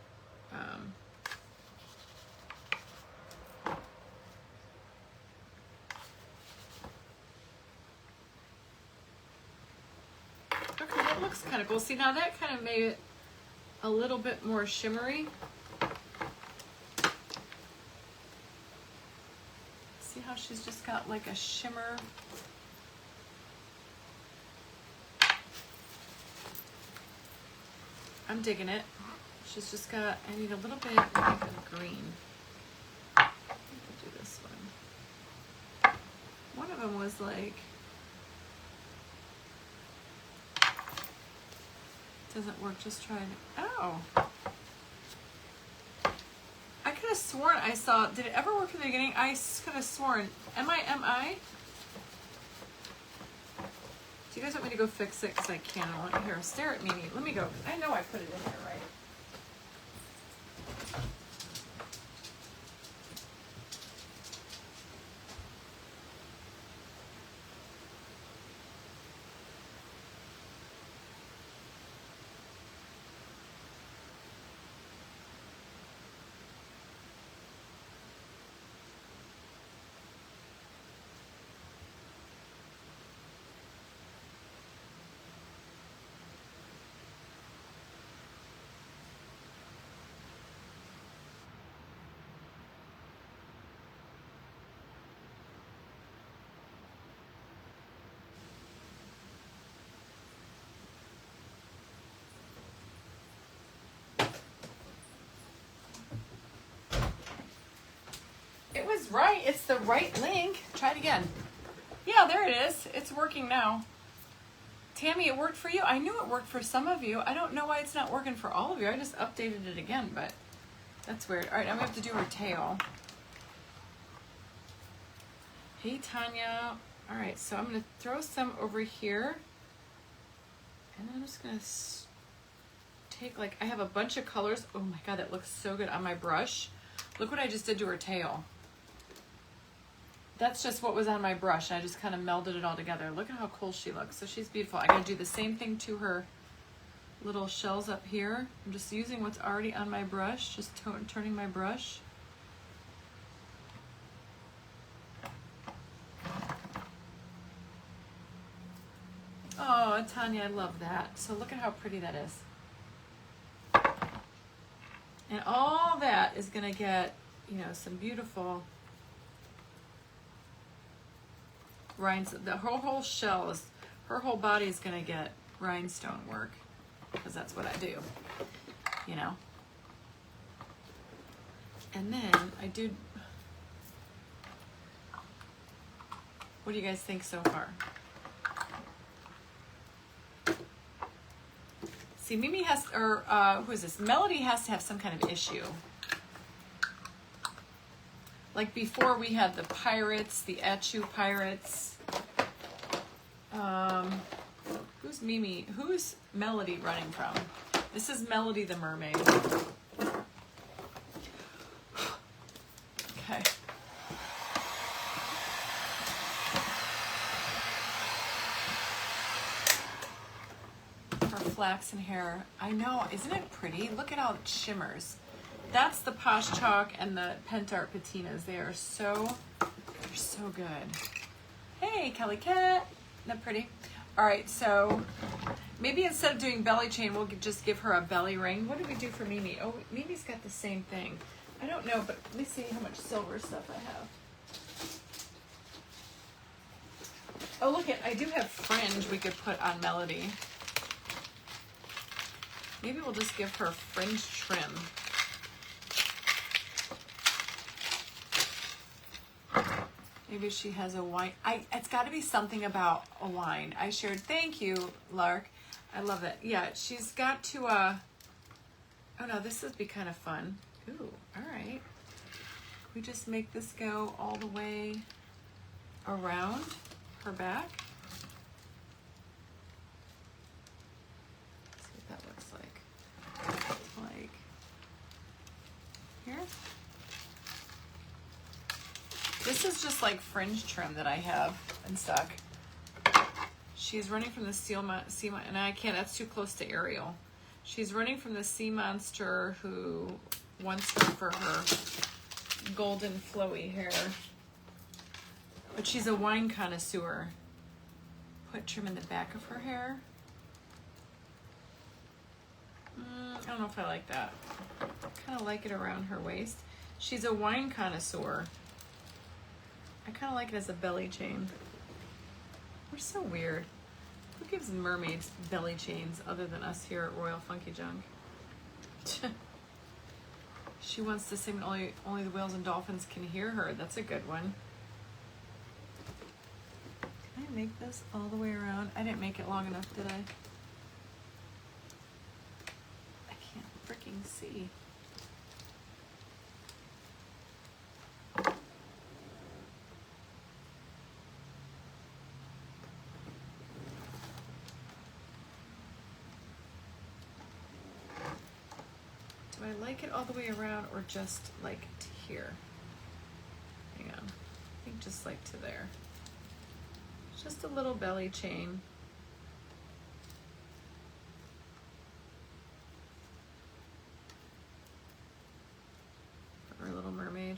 okay, that looks kind of cool. See, now that kind of made it a little bit more shimmery. See how she's just got like a shimmer. I'm digging it. She's just got, I need a little bit like of green. I think I'll do this one. One of them was like, doesn't work, just try it. Oh. I kind could have sworn I saw, did it ever work in the beginning? I could have sworn, M-I-M-I? Do you guys want me to go fix it? Because I can't. I want you here. Stare at Mimi. Let me go. I know I put it in there, right? It was right. It's the right link. Try it again. Yeah, there it is. It's working now. Tammy, it worked for you? I knew it worked for some of you. I don't know why it's not working for all of you. I just updated it again, but that's weird. All right, I'm going to have to do her tail. Hey, Tanya. All right, so I'm going to throw some over here. And I'm just going to take, like, I have a bunch of colors. Oh my God, that looks so good on my brush. Look what I just did to her tail. That's just what was on my brush. I just kind of melded it all together. Look at how cool she looks. So she's beautiful. I gotta do the same thing to her little shells up here. I'm just using what's already on my brush, just turning my brush. Oh, Tanya, I love that. So look at how pretty that is. And all that is gonna get, you know, some beautiful rhinestones. The whole shell is, her whole body is gonna get rhinestone work, because that's what I do, you know. And then I do. What do you guys think so far? See, Mimi has, or who is this? Melody has to have some kind of issue. Like before we had the pirates, the Achu pirates. Who's Mimi? Who's Melody running from? This is Melody the Mermaid. Okay. Her flaxen hair. I know, isn't it pretty? Look at how it shimmers. That's the Posh Chalk and the Pentart Patinas. They are so, they're so good. Hey, Kelly Cat. Isn't that pretty? All right, so maybe instead of doing belly chain, we'll just give her a belly ring. What did we do for Mimi? Oh, Mimi's got the same thing. I don't know, but let me see how much silver stuff I have. Oh, look, I do have fringe we could put on Melody. Maybe we'll just give her fringe trim. Maybe she has a wine. It's got to be something about a wine. I shared. Thank you, Lark. I love it. Yeah, she's got to. Oh no, this would be kind of fun. Ooh, all right. We just make this go all the way around her back. Let's see what that looks like. Like here. This is just like fringe trim that I have in stock. She's running from the sea monster, and I can't, that's too close to Ariel. She's running from the sea monster who wants her for her golden flowy hair. But she's a wine connoisseur. Put trim in the back of her hair. I don't know if I like that. Kind of like it around her waist. She's a wine connoisseur. I kind of like it as a belly chain. We're so weird. Who gives mermaids belly chains other than us here at Royal Funky Junk? She wants to sing only the whales and dolphins can hear her. That's a good one. Can I make this all the way around? I didn't make it long enough, did I? I can't freaking see. Do I like it all the way around or just like to here? Hang on. I think just like to there. Just a little belly chain. For our little mermaid.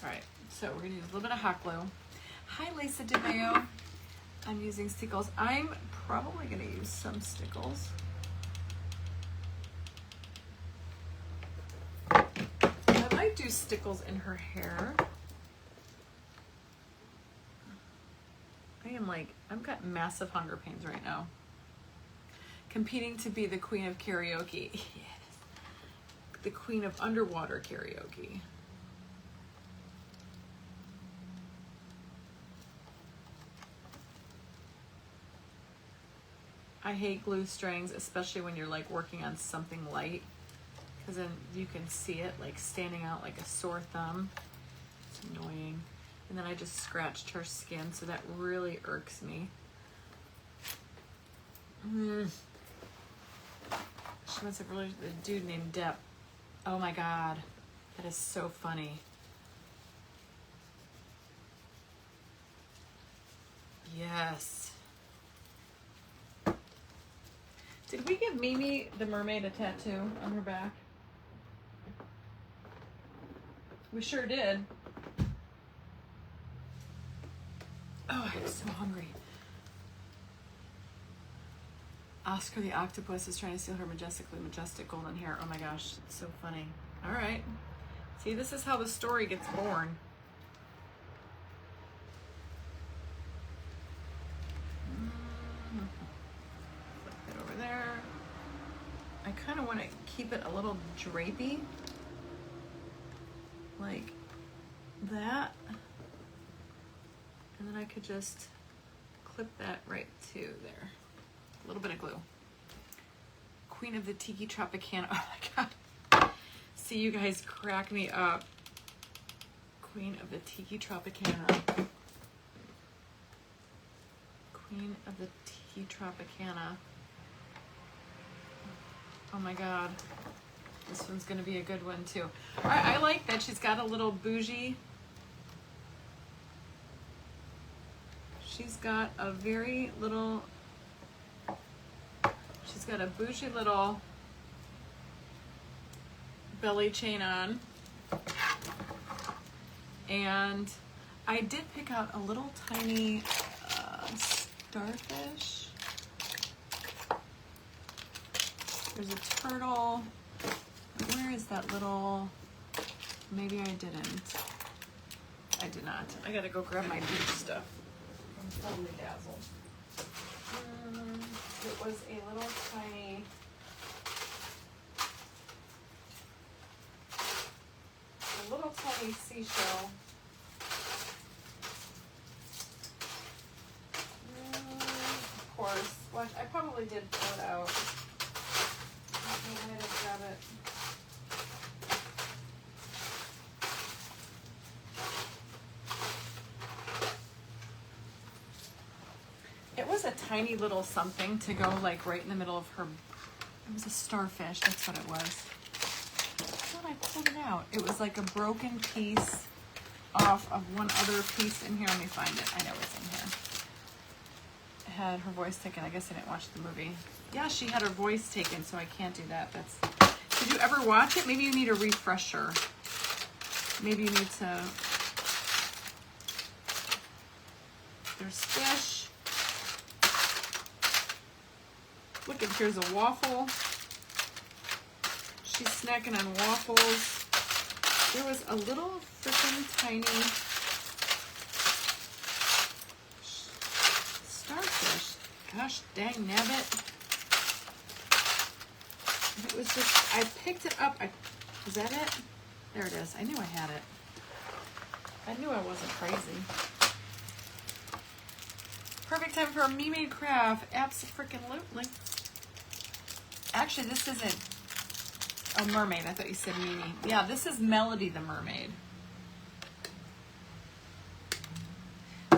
All right, so we're gonna use a little bit of hot glue. Hi, Lisa DeMeo. I'm using stickles. I'm probably gonna use some stickles. I might do stickles in her hair. I've got massive hunger pains right now. Competing to be the queen of karaoke. Yes. The queen of underwater karaoke. I hate glue strings, especially when you're like working on something light, because then you can see it like standing out like a sore thumb. It's annoying. And then I just scratched her skin, so that really irks me. She must have really, a dude named Depp. Oh my God, that is so funny. Yes. Did we give Mimi the mermaid a tattoo on her back? We sure did. Oh, I'm so hungry. Oscar the octopus is trying to steal her majestic golden hair. Oh my gosh, it's so funny. All right. See, this is how the story gets born. Flip it over there. I kind of want to keep it a little drapey. Like that. And then I could just clip that right to there. A little bit of glue. Queen of the Tiki Tropicana. Oh my God. See, you guys crack me up. Queen of the Tiki Tropicana. Queen of the Tiki Tropicana. Oh my God. This one's gonna be a good one too. All right, I like that she's got a little bougie. She's got a very little, she's got a bougie little belly chain on. And I did pick out a little tiny starfish. There's a turtle. Where is that little, maybe I didn't. I did not. I gotta go grab my beach stuff. I'm totally dazzled. It was a little tiny, seashell. Of course. Well, I probably did pull it out. I don't know where to grab it. It was a tiny little something to go like right in the middle of her. It was a starfish, that's what it was. I thought I pulled it out. It was like a broken piece off of one other piece in here. Let me find it. I know it's in here. It had her voice taken. I guess I didn't watch the movie. Yeah, she had her voice taken, so I can't do that. Did you ever watch it? Maybe you need a refresher. Maybe you need to. There's fish. Look, and here's a waffle. She's snacking on waffles. There was a little freaking tiny starfish. Gosh dang nabbit. It was just, I picked it up. Is that it? There it is. I knew I had it. I knew I wasn't crazy. Perfect time for a me-made craft. Abso-freaking-lutely. Actually, this isn't a mermaid. I thought you said Mimi. Yeah, this is Melody the Mermaid.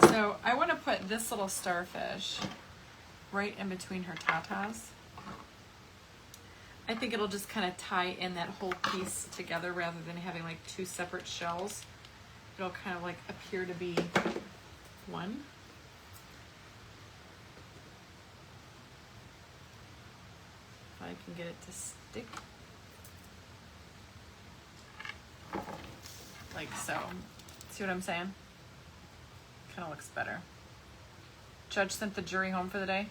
So I want to put this little starfish right in between her tatas. I think it'll just kind of tie in that whole piece together rather than having like two separate shells. It'll kind of like appear to be one. If I can get it to stick. Like so. See what I'm saying? Kind of looks better. Judge sent the jury home for the day.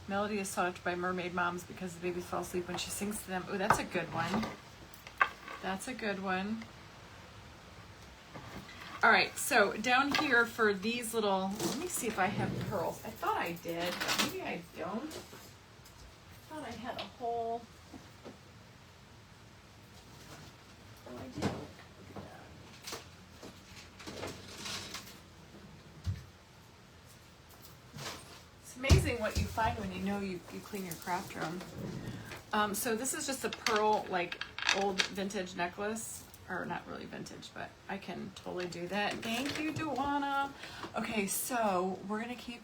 Melody is sought after by mermaid moms because the babies fall asleep when she sings to them. Oh, that's a good one. That's a good one. All right, so down here for these little, let me see if I have pearls. I thought I did, but maybe I don't. I thought I had a whole, oh, I do. Amazing what you find when you know you clean your craft room. So this is just a pearl, like old vintage necklace, or not really vintage, but I can totally do that. Thank you, Duana. Okay, so we're gonna keep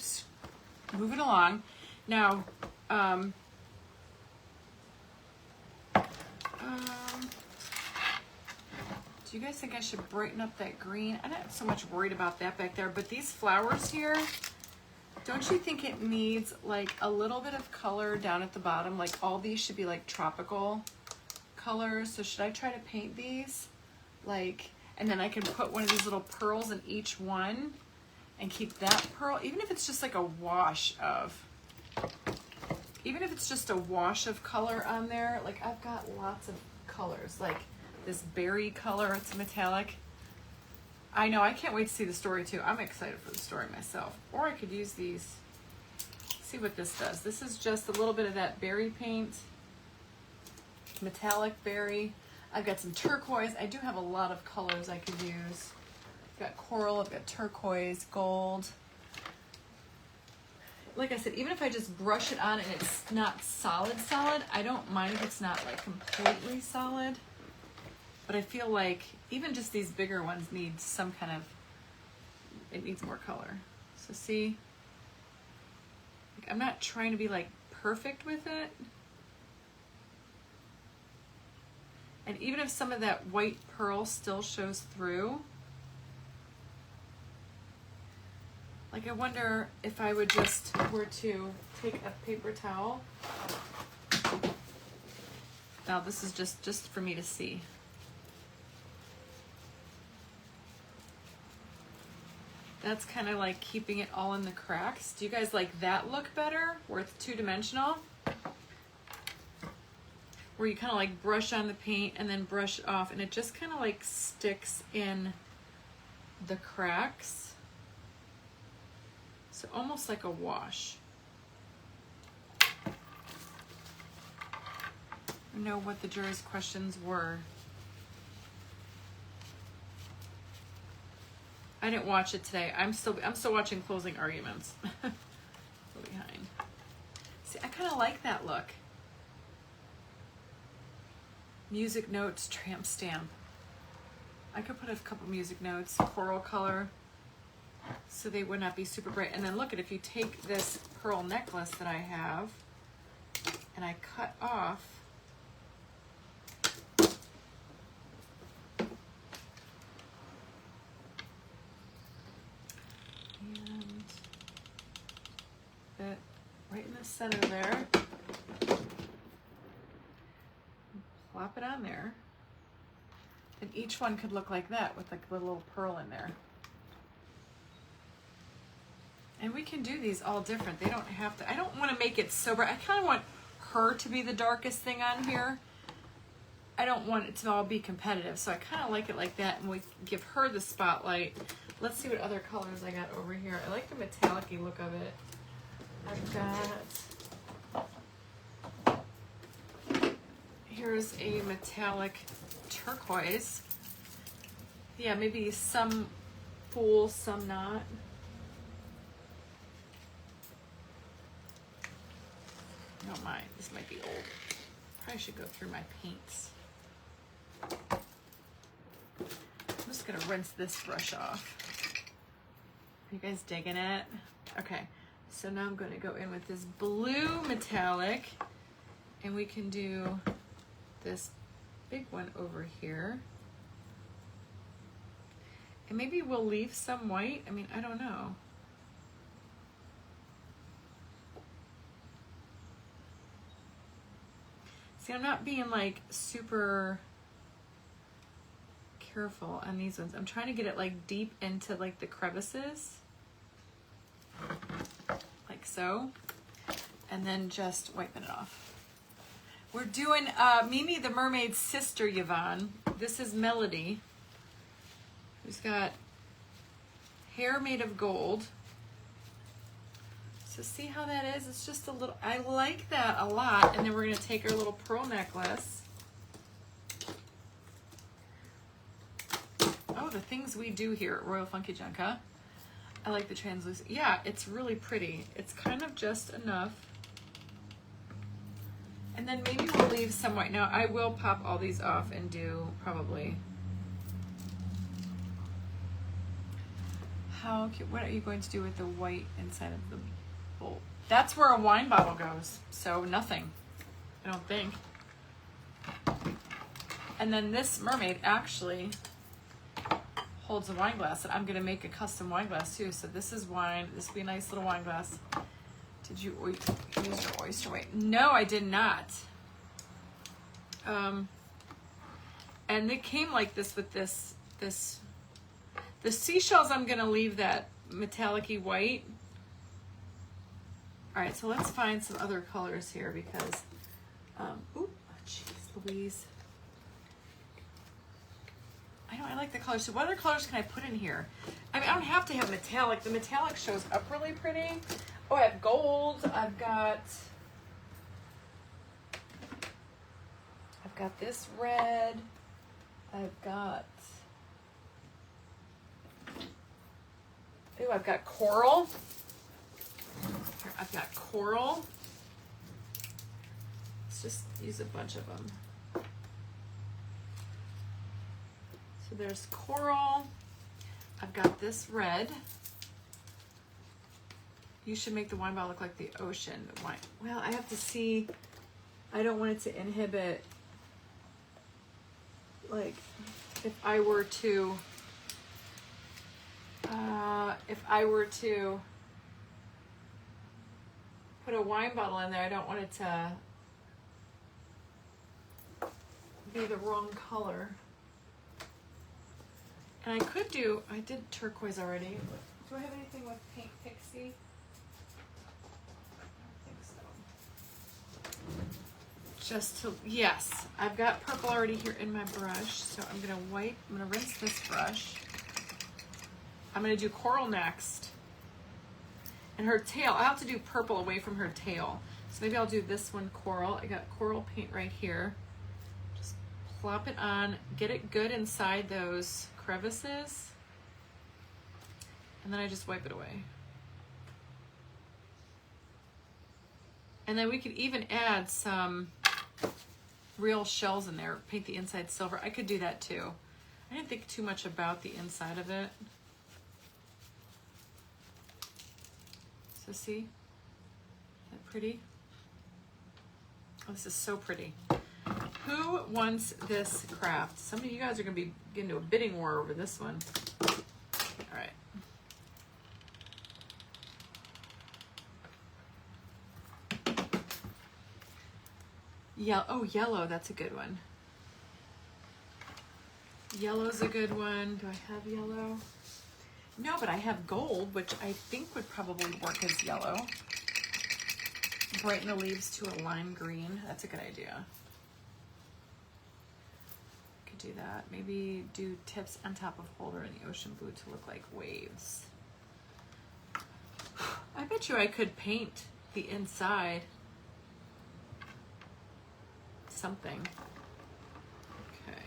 moving along. Now, do you guys think I should brighten up that green? I'm not so much worried about that back there, but these flowers here, don't you think it needs like a little bit of color down at the bottom? Like all these should be like tropical colors. So should I try to paint these? Like, and then I can put one of these little pearls in each one and keep that pearl, even if it's just like a wash of, even if it's just a wash of color on there. Like I've got lots of colors, like this berry color, it's metallic. I know, I can't wait to see the story too. I'm excited for the story myself. Or I could use these, see what this does. This is just a little bit of that berry paint, metallic berry. I've got some turquoise. I do have a lot of colors I could use. I've got coral, I've got turquoise, gold. Like I said, even if I just brush it on and it's not solid, I don't mind if it's not like completely solid. But I feel like even just these bigger ones need some kind of, it needs more color. So see, like I'm not trying to be like perfect with it. And even if some of that white pearl still shows through, like I wonder if I would just were to take a paper towel. Now this is just for me to see. That's kind of like keeping it all in the cracks. Do you guys like that look better, where it's two-dimensional? Where you kind of like brush on the paint and then brush it off, and it just kind of like sticks in the cracks. So almost like a wash. I don't know what the jury's questions were. I didn't watch it today. I'm still watching closing arguments. Behind. See, I kind of like that look. Music notes, tramp stamp. I could put a couple music notes, coral color, so they would not be super bright. And then look at, if you take this pearl necklace that I have and I cut off and that right in the center there, plop it on there, and each one could look like that with like a little pearl in there. And we can do these all different. They don't have to, I don't want to make it so bright. I kind of want her to be the darkest thing on here. I don't want it to all be competitive, so I kind of like it like that, and we give her the spotlight. Let's see what other colors I got over here. I like the metallic-y look of it. I've got, here's a metallic turquoise. Yeah, maybe some full, some not. I don't mind, this might be old. Probably should go through my paints. I'm just gonna rinse this brush off. Are you guys digging it? Okay, so now I'm gonna go in with this blue metallic. And we can do this big one over here. And maybe we'll leave some white. I mean, I don't know. See, I'm not being like super careful on these ones. I'm trying to get it like deep into like the crevices. Like so. And then just wiping it off. We're doing Mimi the Mermaid's sister, Yvonne. This is Melody, who's got hair made of gold. So see how that is? It's just a little, I like that a lot. And then we're gonna take our little pearl necklace. Oh, the things we do here at Royal Funky Junk, huh? I like the translucent. Yeah, it's really pretty. It's kind of just enough. And then maybe we'll leave some white. Now I will pop all these off and do probably. How cute. What are you going to do with the white inside of the bowl? That's where a wine bottle goes. So nothing, I don't think. And then this mermaid actually holds a wine glass, and I'm gonna make a custom wine glass too. So this is wine. This will be a nice little wine glass. Did you use your oyster weight? No, I did not. And it came like this with this. The seashells, I'm gonna leave that metallic-y white. All right, so let's find some other colors here because, ooh, jeez, Louise. I like the colors. So what other colors can I put in here? I mean, I don't have to have metallic. The metallic shows up really pretty. Oh, I have gold. I've got this red. I've got coral. Here, I've got coral. Let's just use a bunch of them. So there's coral. I've got this red. You should make the wine bottle look like the ocean. Wine. Well, I have to see. I don't want it to inhibit. Like, if I were to put a wine bottle in there, I don't want it to be the wrong color. And I did turquoise already. Do I have anything with Paint Pixie? Yes, I've got purple already here in my brush, so I'm gonna rinse this brush. I'm gonna do coral next. And her tail, I'll have to do purple away from her tail. So maybe I'll do this one coral. I got coral paint right here. Just plop it on, get it good inside those crevices. And then I just wipe it away. And then we could even add some real shells in there, paint the inside silver. I could do that too. I didn't think too much about the inside of it. So see, isn't that pretty? Oh, this is so pretty. Who wants this craft? Some of you guys are gonna be getting into a bidding war over this one. All right. Yeah, oh, yellow, that's a good one. Yellow's a good one. Do I have yellow? No, but I have gold, which I think would probably work as yellow. Brighten the leaves to a lime green. That's a good idea. Could do that. Maybe do tips on top of holder in the ocean blue to look like waves. I bet you I could paint the inside something. Okay.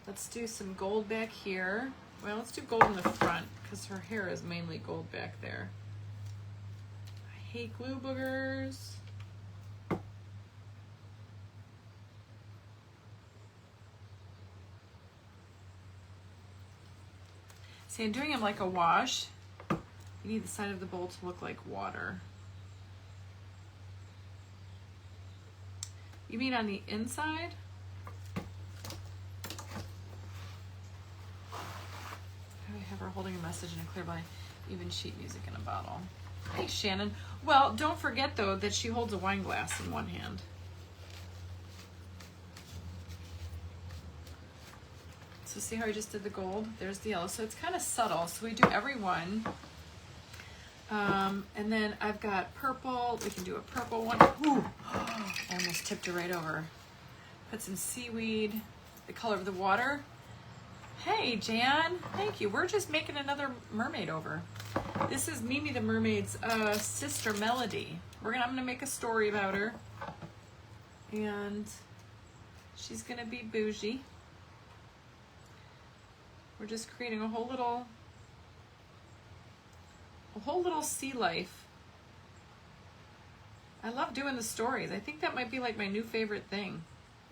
Let's do some gold back here. Well, let's do gold in the front because her hair is mainly gold back there. I hate glue boogers. See, I'm doing them like a wash. You need the side of the bowl to look like water. You mean on the inside? I have her holding a message in a clear by even sheet music in a bottle. Hey, Shannon. Well, don't forget, though, that she holds a wine glass in one hand. So see how I just did the gold? There's the yellow. So it's kind of subtle. So we do every one. And then I've got purple. We can do a purple one. Ooh, I almost tipped it right over. Put some seaweed, the color of the water. Hey, Jan, thank you. We're just making another mermaid over. This is Mimi the Mermaid's sister, Melody. I'm gonna make a story about her. And she's gonna be Bougie. We're just creating a whole little sea life. I love doing the stories. I think that might be like my new favorite thing.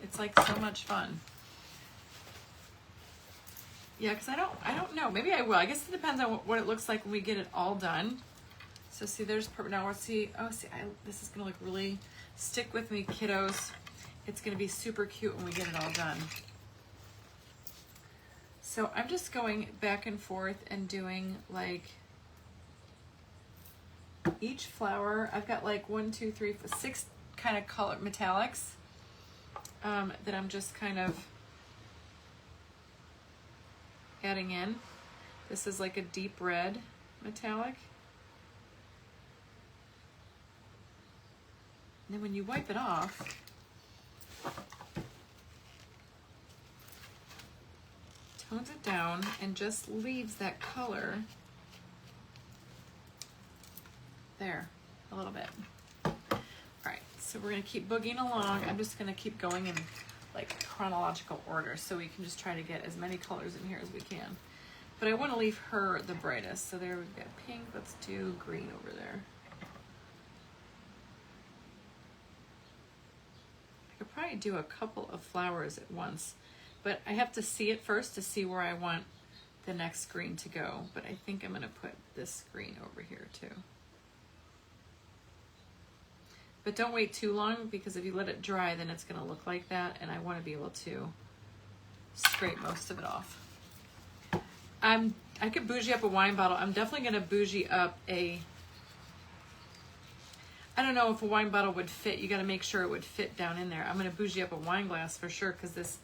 It's like so much fun. Yeah, because I don't know. Maybe I will. I guess it depends on what it looks like when we get it all done. So see, there's now. Let's see. Oh, see, this is gonna look really. Stick with me, kiddos. It's gonna be super cute when we get it all done. So I'm just going back and forth and doing like each flower. I've got like 1, 2, 3, 4, 6 kind of color metallics that I'm just kind of adding in. This is like a deep red metallic. And then when you wipe it off, tones it down and just leaves that color there a little bit. All right, so we're gonna keep boogieing along. I'm just gonna keep going in like chronological order so we can just try to get as many colors in here as we can. But I want to leave her the brightest. So there we've got pink. Let's do green over there. I could probably do a couple of flowers at once, but I have to see it first to see where I want the next green to go. But I think I'm going to put this green over here too. But don't wait too long, because if you let it dry, then it's going to look like that, and I want to be able to scrape most of it off. I could bougie up a wine bottle. I'm definitely going to bougie up I don't know if a wine bottle would fit. You got to make sure it would fit down in there. I'm going to bougie up a wine glass for sure, because this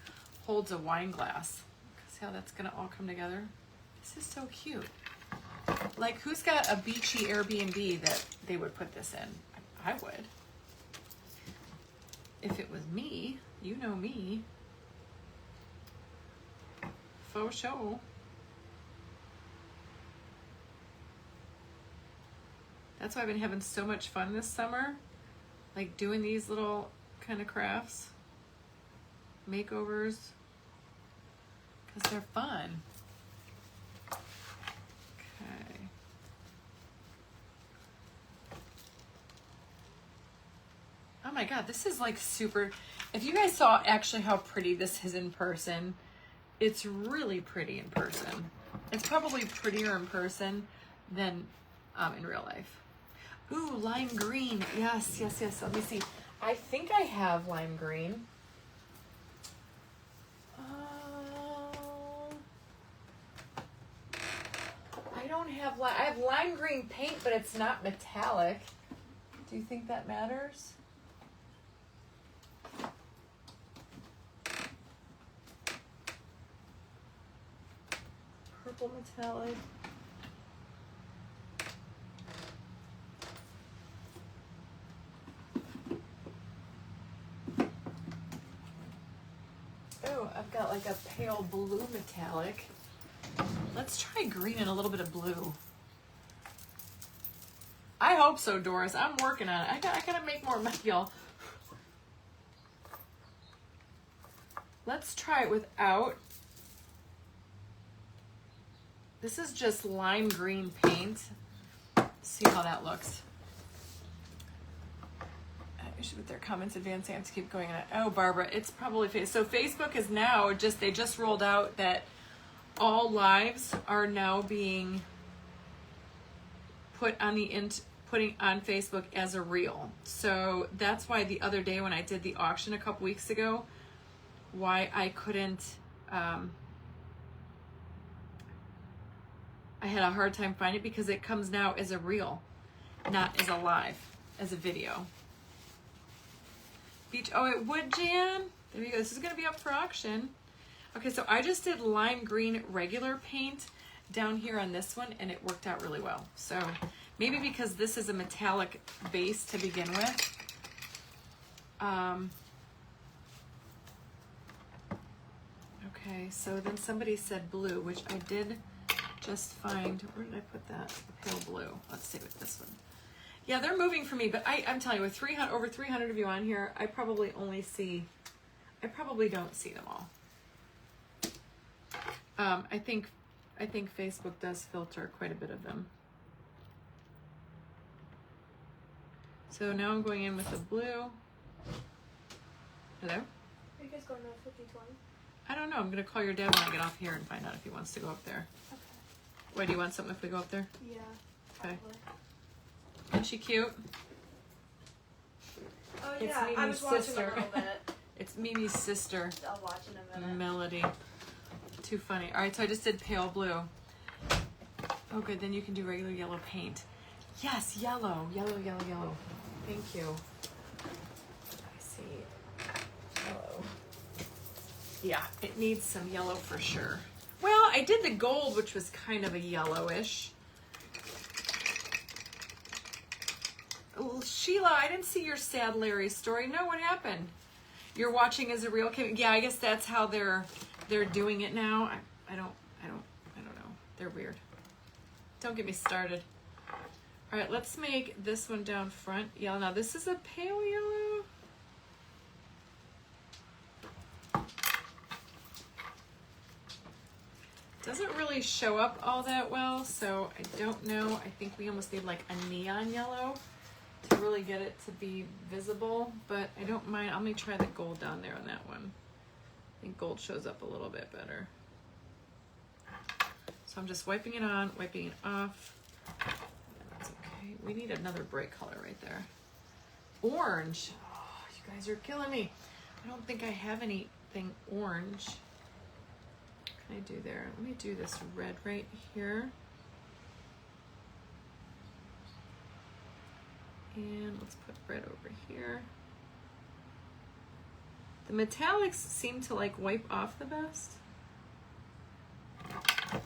holds a wine glass. See how that's going to all come together? This is so cute. Like, who's got a beachy Airbnb that they would put this in? I would. If it was me, you know me. Faux show. That's why I've been having so much fun this summer. Like doing these little kind of crafts. Makeovers. Because they're fun. Okay. Oh my God, this is like super. If you guys saw actually how pretty this is in person, it's really pretty in person. It's probably prettier in person than in real life. Ooh, lime green. Yes, yes, yes. Let me see. I think I have lime green. I don't have lime. I have lime green paint, but it's not metallic. Do you think that matters? Purple metallic. Oh, I've got like a pale blue metallic. Let's try green and a little bit of blue. I hope so, Doris. I'm working on it. I gotta make more y'all. Let's try it without. This is just lime green paint. See how that looks. I should put their comments advancing. I have to keep going on it. Oh, Barbara, it's probably Facebook. So Facebook is now they just rolled out that all lives are now being put putting on Facebook as a reel. So that's why the other day when I did the auction a couple weeks ago, why I couldn't, I had a hard time finding it because it comes now as a reel, not as a live, as a video. Beach, oh, it would, Jan. There you go. This is going to be up for auction. Okay, so I just did lime green regular paint down here on this one, and it worked out really well. So maybe because this is a metallic base to begin with. Okay, so then somebody said blue, which I did just find. Where did I put that? Pale blue. Let's see with this one. Yeah, they're moving for me, but I'm telling you, with over 300 of you on here, I probably don't see them all. I think Facebook does filter quite a bit of them. So now I'm going in with the blue. Hello? Are you guys going to 50-20? I don't know. I'm going to call your dad when I get off here and find out if he wants to go up there. Okay. Why, do you want something if we go up there? Yeah. Okay. Probably. Isn't she cute? Oh It's yeah, I Mimi's was watching sister. a little bit. It's Mimi's sister, I'll watch in a minute. Melody. Too funny. All right, so I just did pale blue. Oh, good. Then you can do regular yellow paint. Yes, yellow. Yellow, yellow, yellow. Thank you. I see. Yellow. Yeah, it needs some yellow for sure. Well, I did the gold, which was kind of a yellowish. Oh, Sheila, I didn't see your sad Larry story. No, what happened? You're watching as a real kid. Yeah, I guess that's how they're doing it now. I don't know. They're weird. Don't get me started. All right, let's make this one down front yellow. Now this is a pale yellow. Doesn't really show up all that well, so I don't know. I think we almost need like a neon yellow to really get it to be visible, but I don't mind. Let me try the gold down there on that one. I think gold shows up a little bit better. So I'm just wiping it on, wiping it off. That's okay. We need another bright color right there. Orange. Oh, you guys are killing me. I don't think I have anything orange. What can I do there? Let me do this red right here. And let's put red over here. The metallics seem to like wipe off the best. I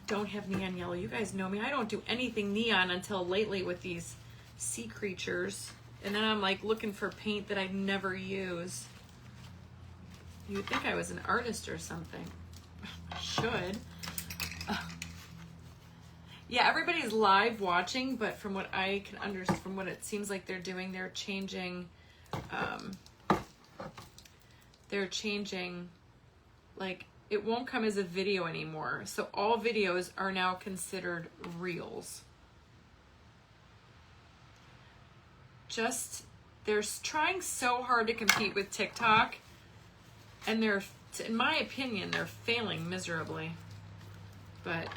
don't have neon yellow. You guys know me. I don't do anything neon until lately with these sea creatures. And then I'm like looking for paint that I never use. You would think I was an artist or something. I should. Yeah, everybody's live watching, but from what I can understand, from what it seems like they're doing, they're changing, like, it won't come as a video anymore. So all videos are now considered reels. They're trying so hard to compete with TikTok, and they're, in my opinion, they're failing miserably. But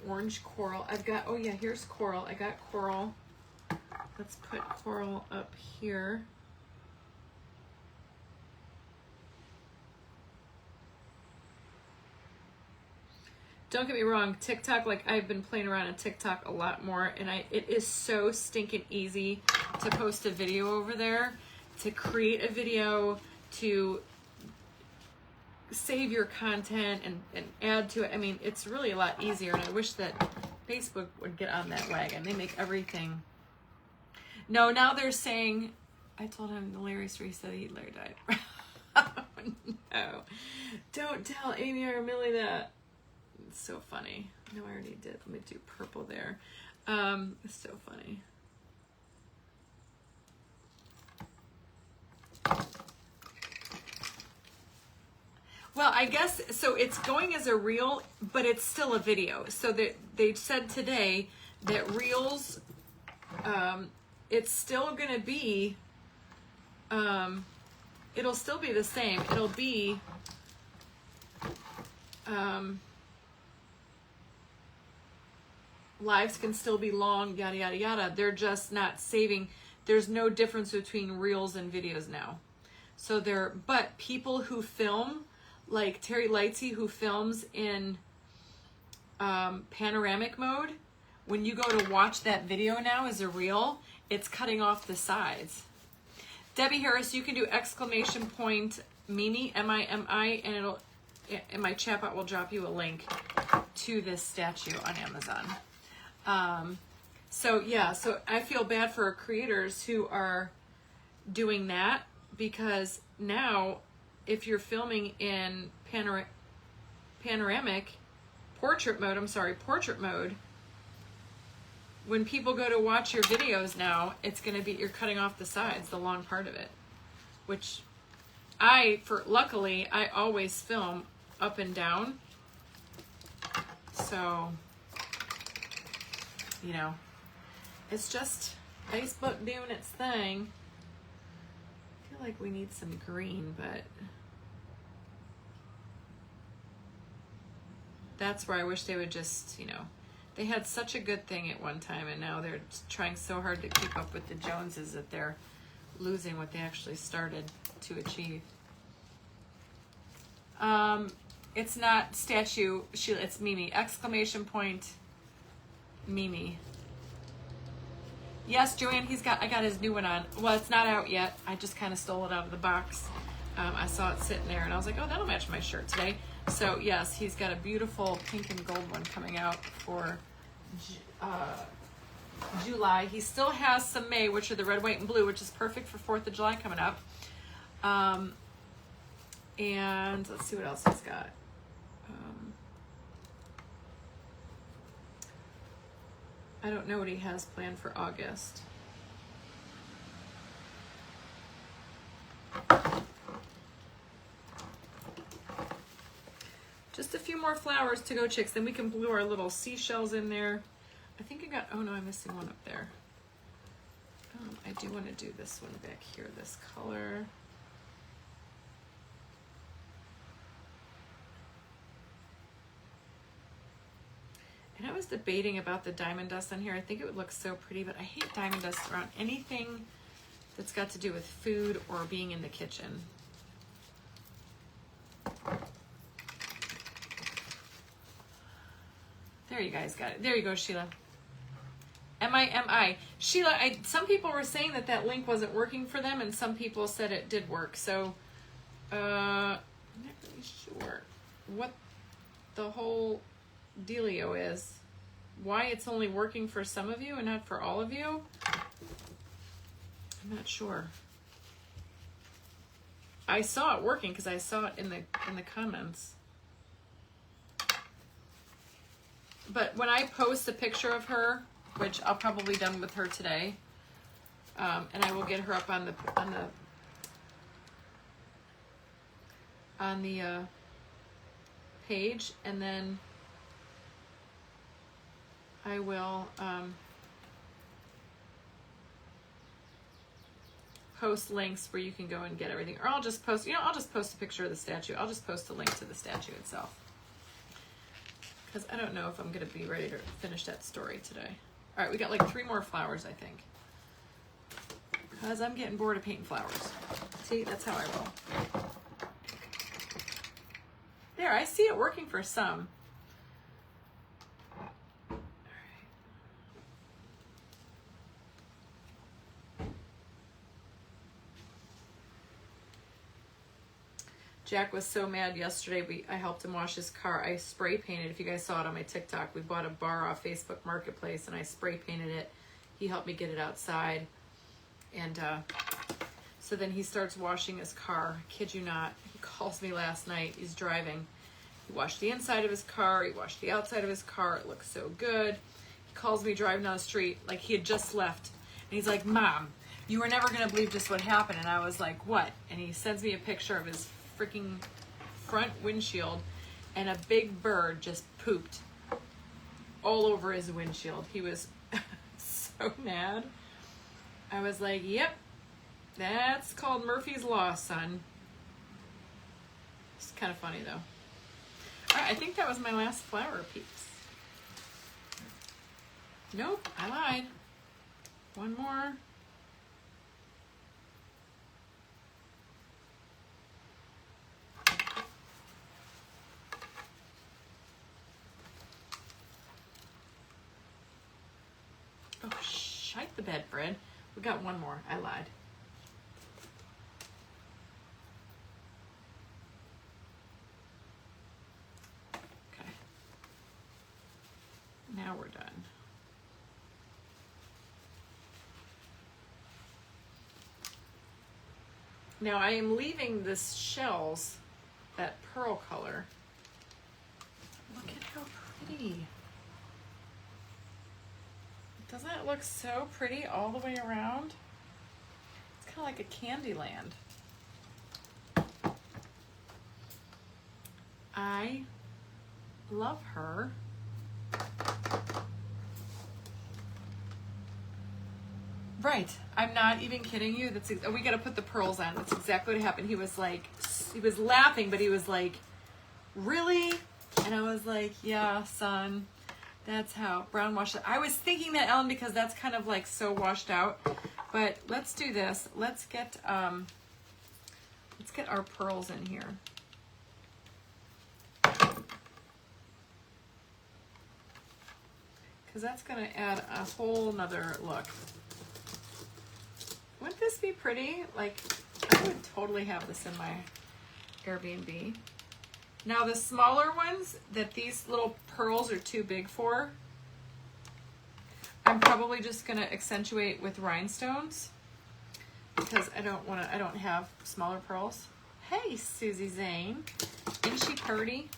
orange coral. I've got, oh yeah, here's coral. I got coral. Let's put coral up here. Don't get me wrong, TikTok, like I've been playing around on TikTok a lot more, and it is so stinking easy to post a video over there, to create a video, to save your content and add to it. I mean, it's really a lot easier, and I wish that Facebook would get on that wagon. They make everything. No, now they're saying, I told him the Larry story, said Larry died. Oh, no. Don't tell Amy or Millie that. It's so funny. No, I already did. Let me do purple there. It's so funny. Well, I guess, so it's going as a reel, but it's still a video. So they said today that reels, it's still going to be, it'll still be the same. It'll be, lives can still be long, yada, yada, yada. They're just not saving. There's no difference between reels and videos now. So but people who film, like Terry Lightsey, who films in panoramic mode, when you go to watch that video now as a reel, it's cutting off the sides. Debbie Harris, you can do exclamation point Mimi, M-I-M-I, and it'll, in my chat bot will drop you a link to this statue on Amazon. So yeah, so I feel bad for creators who are doing that, because now if you're filming in portrait mode, when people go to watch your videos now, it's going to be, you're cutting off the sides, the long part of it, which luckily I always film up and down. So, you know, it's just Facebook doing its thing. I feel like we need some green, but that's where I wish they would just, you know, they had such a good thing at one time, and now they're trying so hard to keep up with the Joneses that they're losing what they actually started to achieve. It's not statue, it's Mimi. Exclamation point, Mimi. Yes, Joanne, I got his new one on. Well, it's not out yet. I just kind of stole it out of the box. I saw it sitting there, and I was like, oh, that'll match my shirt today. So, yes, he's got a beautiful pink and gold one coming out for July. He still has some May, which are the red, white, and blue, which is perfect for 4th of July coming up. And let's see what else he's got. I don't know what he has planned for August. Just a few more flowers to go, chicks. Then we can glue our little seashells in there. I think I got, oh no, I'm missing one up there. I do want to do this one back here, this color. And I was debating about the diamond dust on here. I think it would look so pretty, but I hate diamond dust around anything that's got to do with food or being in the kitchen. There you guys got it. There you go, Sheila. M-I-M-I. Sheila, some people were saying that link wasn't working for them, and some people said it did work. So, I'm not really sure what the whole dealio is. Why it's only working for some of you and not for all of you? I'm not sure. I saw it working because I saw it in the comments. But when I post a picture of her, which I'll probably done with her today, and I will get her up on the page, and then I will post links where you can go and get everything. Or I'll just post, I'll just post a picture of the statue. I'll just post a link to the statue itself. Because I don't know if I'm going to be ready to finish that story today. All right, we got like 3 more flowers, I think. Because I'm getting bored of painting flowers. See, that's how I roll. There, I see it working for some. Jack was so mad yesterday. I helped him wash his car. I spray painted. If you guys saw it on my TikTok, we bought a bar off Facebook Marketplace, and I spray painted it. He helped me get it outside. And so then he starts washing his car. Kid you not. He calls me last night. He's driving. He washed the inside of his car. He washed the outside of his car. It looks so good. He calls me driving down the street like he had just left. And he's like, Mom, you were never going to believe just what happened. And I was like, what? And he sends me a picture of his freaking front windshield, and a big bird just pooped all over his windshield. He was so mad. I was like, yep, that's called Murphy's Law, son. It's kind of funny though. All right, I think that was my last flower piece. Nope, I lied. One more. Oh, shite the bed, Fred. We got one more. I lied. Okay. Now we're done. Now I am leaving this shells, that pearl color. Look at how pretty. Doesn't it look so pretty all the way around? It's kind of like a candy land. I love her. Right, I'm not even kidding you. That's we got to put the pearls on. That's exactly what happened. He was like, he was laughing, but he was like, really? And I was like, yeah, son, that's how brown wash. I was thinking that, Ellen, because that's kind of like so washed out. But let's do this. Let's get our pearls in here. Because that's gonna add a whole nother look. Wouldn't this be pretty? Like, I would totally have this in my Airbnb. Now the smaller ones that these little pearls are too big for, I'm probably just gonna accentuate with rhinestones because I don't have smaller pearls. Hey, Susie Zane, isn't she pretty?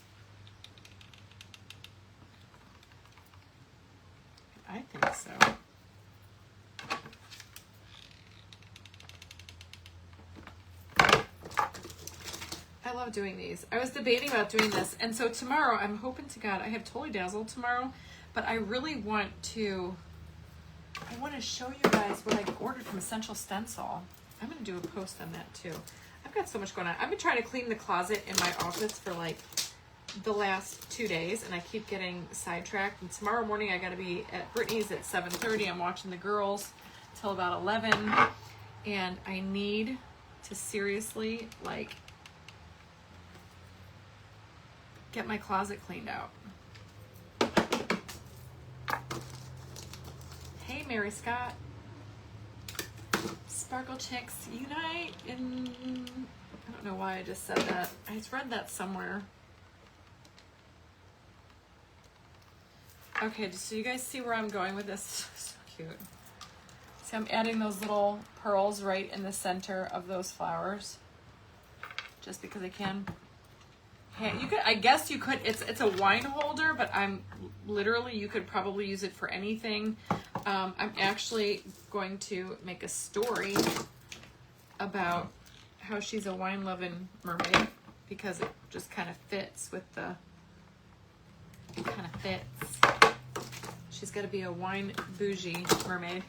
I think so. I love doing these. I was debating about doing this, and so tomorrow I'm hoping to God I have Totally Dazzled tomorrow, but I really want to show you guys what I ordered from Essential Stencil. I'm gonna do a post on that too. I've got so much going on. I've been trying to clean the closet in my office for like the last 2 days, and I keep getting sidetracked. And tomorrow morning I gotta be at Brittany's at 7:30. I'm watching the girls till about 11, and I need to seriously like get my closet cleaned out. Hey, Mary Scott. Sparkle Chicks Unite in... I don't know why I just said that. I just read that somewhere. Okay, so you guys see where I'm going with this? So cute. See, I'm adding those little pearls right in the center of those flowers. Just because I can. Hey, you could, I guess you could, it's a wine holder, but you could probably use it for anything. I'm actually going to make a story about how she's a wine-loving mermaid because it just kind of fits with it kind of fits. She's got to be a wine bougie mermaid.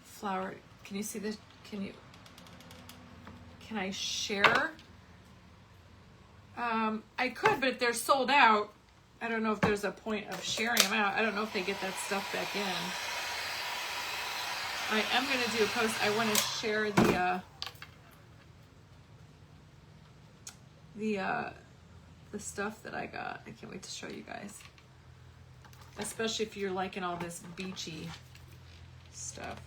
Flower, can you see this? Can I share? I could, but if they're sold out, I don't know if there's a point of sharing them out. I don't know if they get that stuff back in. I am going to do a post. I want to share the stuff that I got. I can't wait to show you guys. Especially if you're liking all this beachy stuff.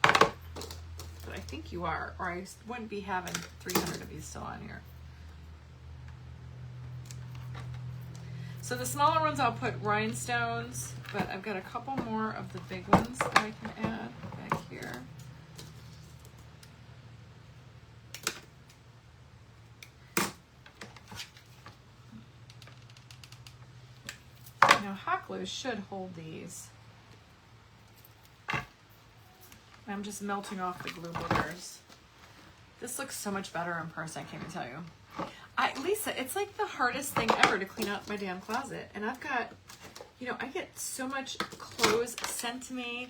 But I think you are, or I wouldn't be having 300 of these still on here. So the smaller ones I'll put rhinestones, but I've got a couple more of the big ones that I can add back here. Now hot glue should hold these. I'm just melting off the glue boogers. This looks so much better in person, I can't even tell you. Lisa, it's like the hardest thing ever to clean out my damn closet. And I've got, I get so much clothes sent to me,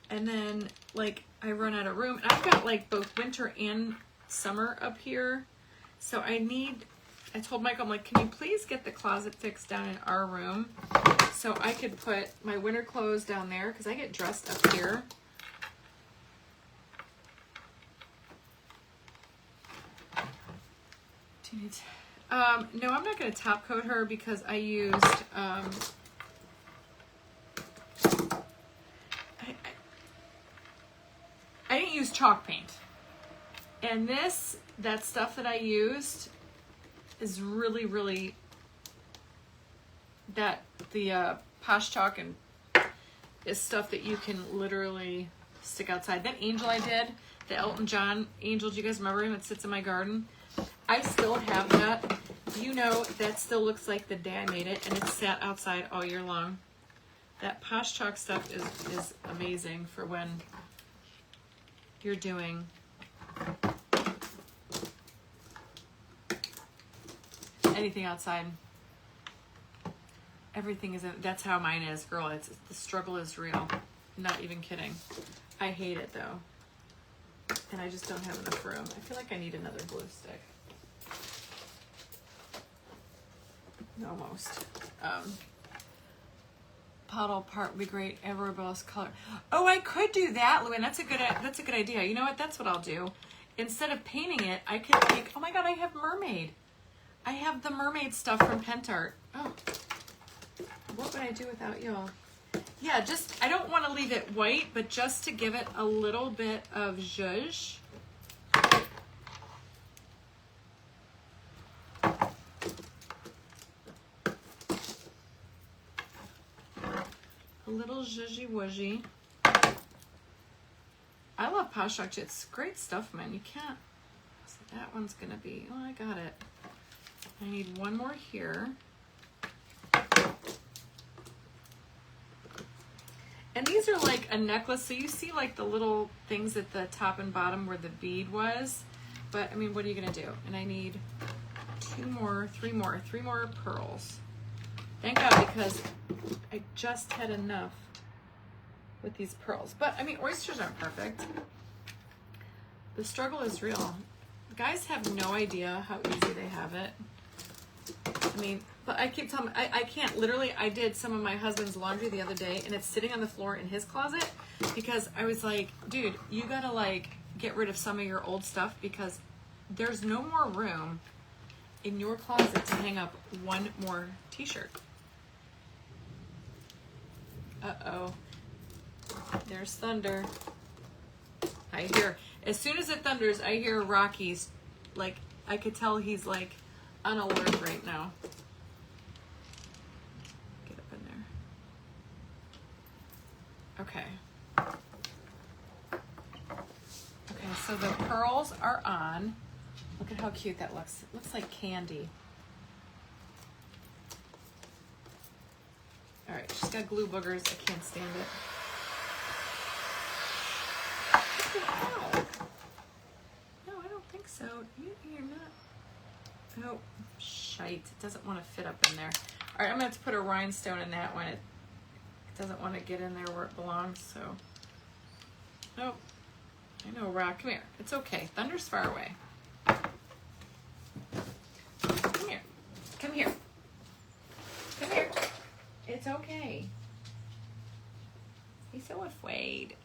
and then like I run out of room. And I've got like both winter and summer up here. So I need I told Michael, I'm like, can you please get the closet fixed down in our room so I could put my winter clothes down there because I get dressed up here. No, I'm not going to top coat her because I used I didn't use chalk paint. And that stuff that I used is really, really, the Posh Chalk and is stuff that you can literally stick outside. That angel I did, the Elton John angel, do you guys remember him? It sits in my garden. I still have that. You know, that still looks like the day I made it, and it's sat outside all year long. That Posh Chalk stuff is amazing for when you're doing anything outside. Everything is that's how mine is, girl. The struggle is real. I'm not even kidding. I hate it though. And I just don't have enough room. I feel like I need another glue stick. Almost. Puddle part would be great. Ever-boss color. Oh, I could do that, Lou, and that's a good idea. You know what? That's what I'll do. Instead of painting it, I could take. Oh my God, I have mermaid. I have the mermaid stuff from Pentart. Oh, what would I do without y'all? Yeah, just I don't want to leave it white, but just to give it a little bit of zhuzh. A little zhuzhy wuzhy. I love Posh Chalk. It's great stuff, man. You can't. So that one's gonna be. Oh, I got it. I need one more here. And these are like a necklace. So you see like the little things at the top and bottom where the bead was. But I mean, what are you gonna do? And I need three more pearls. Thank God, because I just had enough with these pearls. But I mean, oysters aren't perfect. The struggle is real. Guys have no idea how easy they have it. I mean, but I keep telling I can't. Literally, I did some of my husband's laundry the other day, and it's sitting on the floor in his closet because I was like, dude, you gotta like get rid of some of your old stuff because there's no more room in your closet to hang up one more t-shirt. Uh-oh. There's thunder. I hear, as soon as it thunders, I hear Rocky's, like, I could tell he's like on alert right now. Get up in there. Okay. Okay, so the pearls are on. Look at how cute that looks. It looks like candy. All right, she's got glue boogers. I can't stand it. What the hell? No, I don't think so. You're not. Oh, shite. It doesn't want to fit up in there. All right, I'm going to have to put a rhinestone in that one. It doesn't want to get in there where it belongs, so. Nope. I know, Rock. Come here. It's okay. Thunder's far away. Come here. Come here. Come here. It's okay. He's so afraid.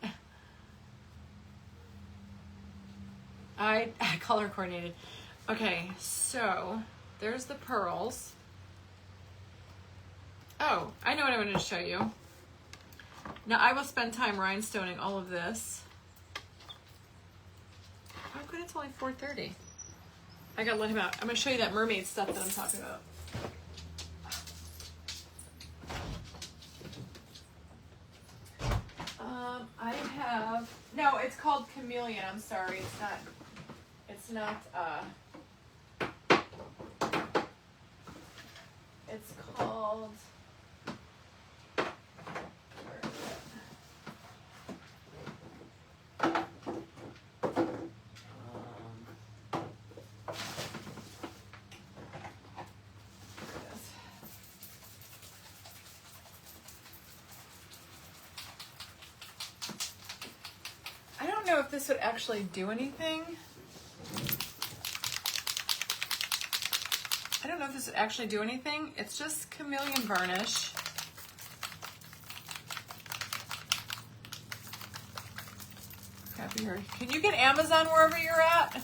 I color coordinated. Okay, so there's the pearls. Oh, I know what I wanted to show you. Now I will spend time rhinestoning all of this. Oh good, it's only 4:30. I gotta let him out. I'm gonna show you that mermaid stuff that I'm talking about. I have, no, it's called Chameleon. I'm sorry, it's not, it's called, where is it? I don't know if this would actually do anything. I don't know if this would actually do anything. It's just chameleon varnish. Copy her. Can you get Amazon wherever you're at?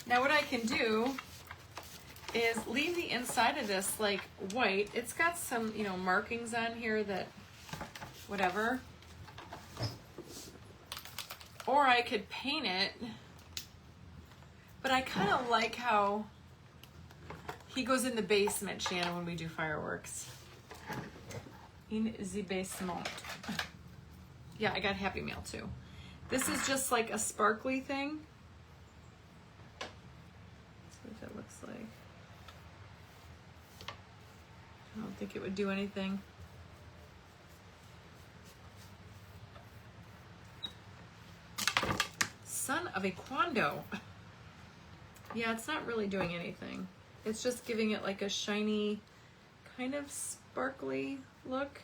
Now what I can do is leave the inside of this like white. It's got some, you know, markings on here that whatever. Or I could paint it. But I kind of like how he goes in the basement, Shannon, when we do fireworks. In the basement. Yeah, I got Happy Meal too. This is just like a sparkly thing. Let's see what that looks like. I don't think it would do anything. Son of a Quando. Yeah, it's not really doing anything. It's just giving it like a shiny, kind of sparkly look.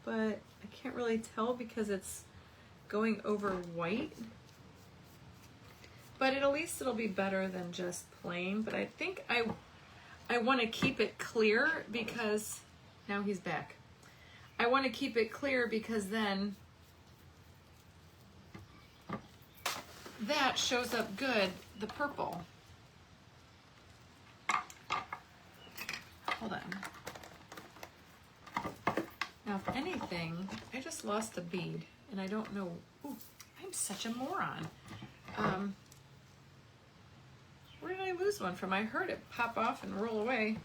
But I can't really tell because it's going over white. But at least it'll be better than just plain. But I think I want to keep it clear because now he's back. I want to keep it clear because then that shows up good, the purple. Hold on. Now, if anything, I just lost a bead, and I don't know. Ooh, I'm such a moron. Where did I lose one from? I heard it pop off and roll away.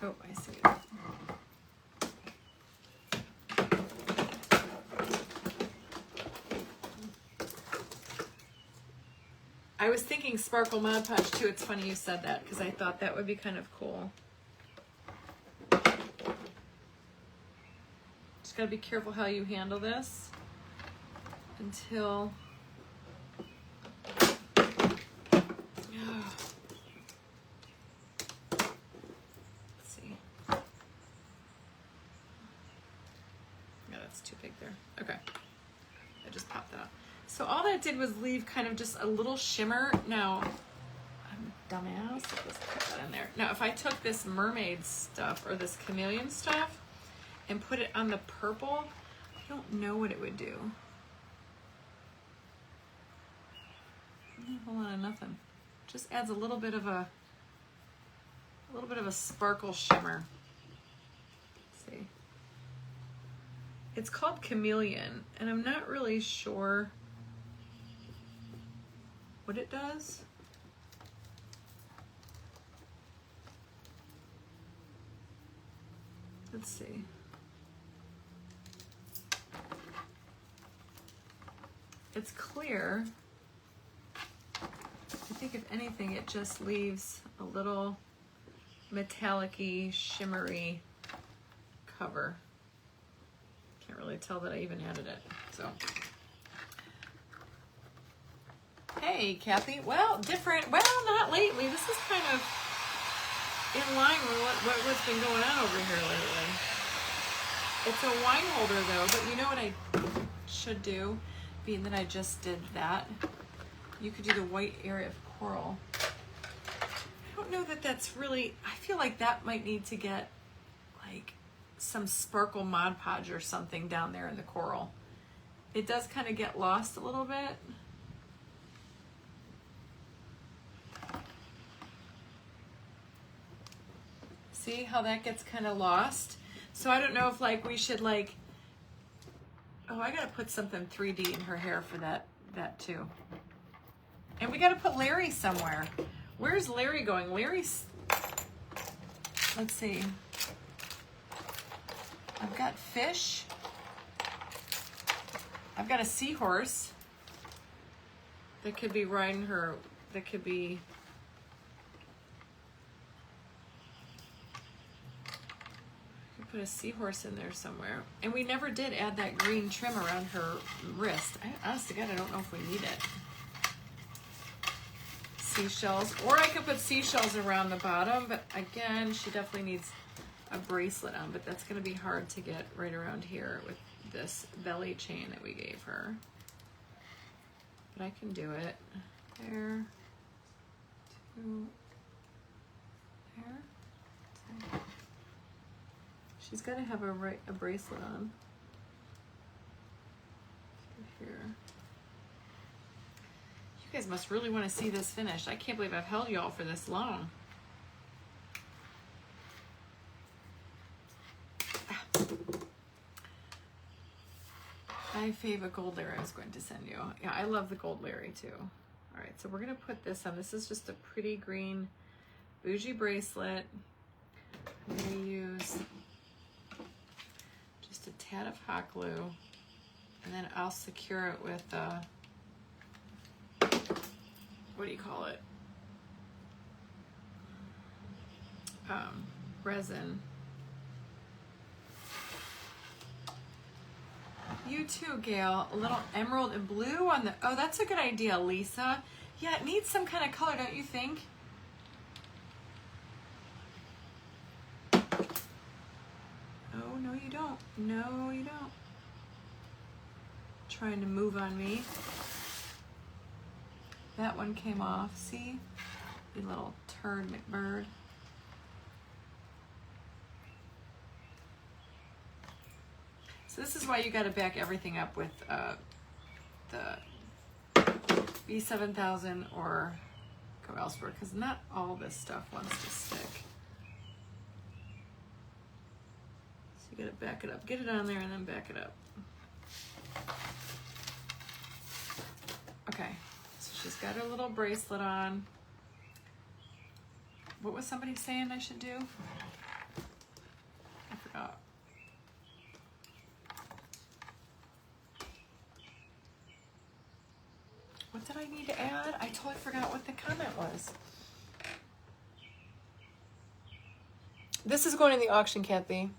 Oh, I see it. I was thinking Sparkle Mod Podge too. It's funny you said that because I thought that would be kind of cool. Just gotta be careful how you handle this until. Let's see. Yeah, that's too big there. Okay. I just popped that out. So all that did was leave kind of just a little shimmer. Now, I'm a dumbass. Let's put that in there. Now, if I took this mermaid stuff or this chameleon stuff and put it on the purple, I don't know what it would do. A whole lot of nothing. Just adds a little bit of a sparkle shimmer. Let's see. It's called Chameleon, and I'm not really sure what it does. Let's see. It's clear. I think if anything, it just leaves a little metallic-y, shimmery cover. Can't really tell that I even added it, so. Hey, Kathy. Well, different. Well, not lately. This is kind of in line with what's been going on over here lately. It's a wine holder, though, but you know what I should do? Being that I just did that, you could do the white area of coral. I don't know that that's really, I feel like that might need to get like some sparkle Mod Podge or something down there in the coral. It does kind of get lost a little bit. See how that gets kind of lost? So I don't know if like we should like, oh, I gotta put something 3D in her hair for that too. And we gotta put Larry somewhere. Where's Larry going? Larry's, let's see. I've got fish. I've got a seahorse that could be riding her, that could be, put a seahorse in there somewhere. And we never did add that green trim around her wrist. Honest to God, I don't know if we need it. Seashells. Or I could put seashells around the bottom, but again, she definitely needs a bracelet on, but that's going to be hard to get right around here with this belly chain that we gave her. But I can do it. There, two, there. She's got to have a bracelet on. Here. You guys must really want to see this finished. I can't believe I've held y'all for this long. I fave a gold Larry I was going to send you. Yeah, I love the gold Larry too. All right, so we're gonna put this on. This is just a pretty green Bougie bracelet. I'm gonna use just a tad of hot glue, and then I'll secure it with what do you call it? Resin. You too, Gail. A little emerald and blue on the... Oh, that's a good idea, Lisa. Yeah, it needs some kind of color, don't you think? Oh, no, you don't. No, you don't. Trying to move on me. That one came off. See? You little turd McBird. So this is why you got to back everything up with the B7000 or go elsewhere, because not all this stuff wants to stick. So you got to back it up. Get it on there and then back it up. Okay, so she's got her little bracelet on. What was somebody saying I should do? I forgot. What did I need to add? I totally forgot what the comment was. This is going in the auction, Kathy.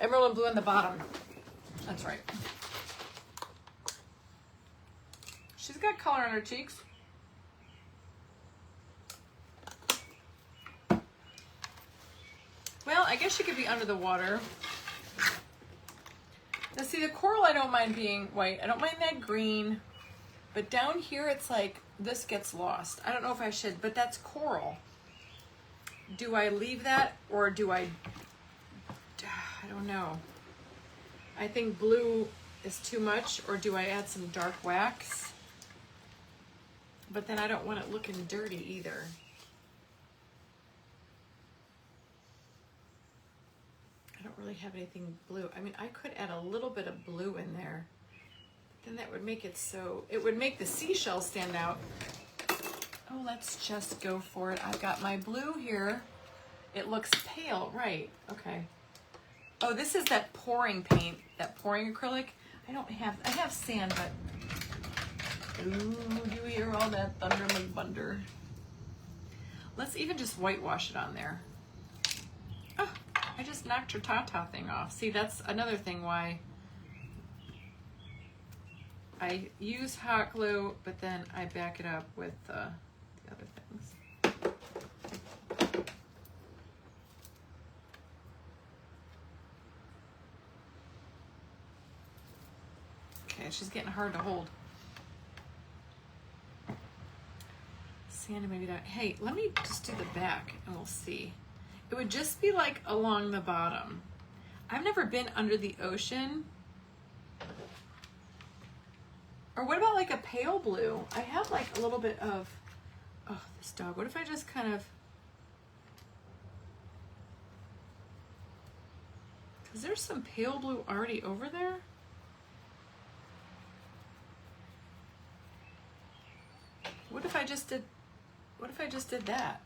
Emerald and blue on the bottom. That's right. She's got color on her cheeks. Well, I guess she could be under the water. Now see, the coral I don't mind being white. I don't mind that green. But down here it's like, this gets lost. I don't know if I should, but that's coral. Do I leave that or do I don't know. I think blue is too much, or do I add some dark wax? But then I don't want it looking dirty either. I don't really have anything blue. I mean, I could add a little bit of blue in there. Then that would make it so, it would make the seashell stand out. Oh, let's just go for it. I've got my blue here. It looks pale, right? Okay. Oh, this is that pouring paint, that pouring acrylic. I have sand, but ooh, do we hear all that thunder McBunder? Let's even just whitewash it on there. Oh, I just knocked her ta-ta thing off. See, that's another thing why I use hot glue, but then I back it up with the other things. Okay, she's getting hard to hold. Sand maybe that. Hey, let me just do the back and we'll see. It would just be like along the bottom. I've never been under the ocean. Or what about like a pale blue? I have like a little bit of, oh, this dog. What if I just kind of, because there's some pale blue already over there. What if I just did that?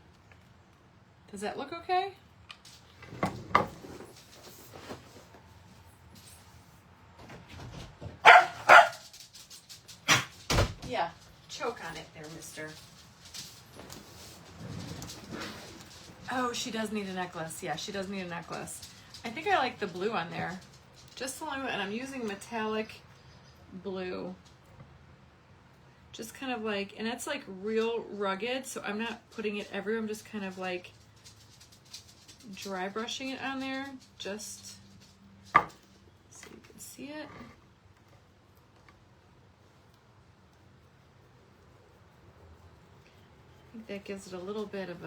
Does that look okay? Yeah, choke on it there, mister. Oh, she does need a necklace. Yeah, she does need a necklace. I think I like the blue on there. Just a little bit, and I'm using metallic blue. Just kind of like, and it's like real rugged, so I'm not putting it everywhere. I'm just kind of like dry brushing it on there, just so you can see it. I think that gives it a little bit of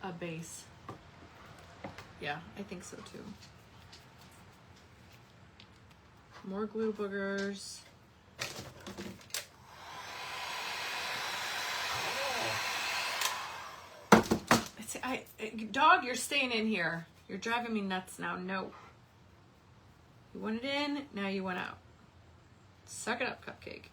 a base. Yeah, I think so too. More glue boogers. Dog, you're staying in here. You're driving me nuts now. No. You wanted in, now you want out. Suck it up, Cupcake.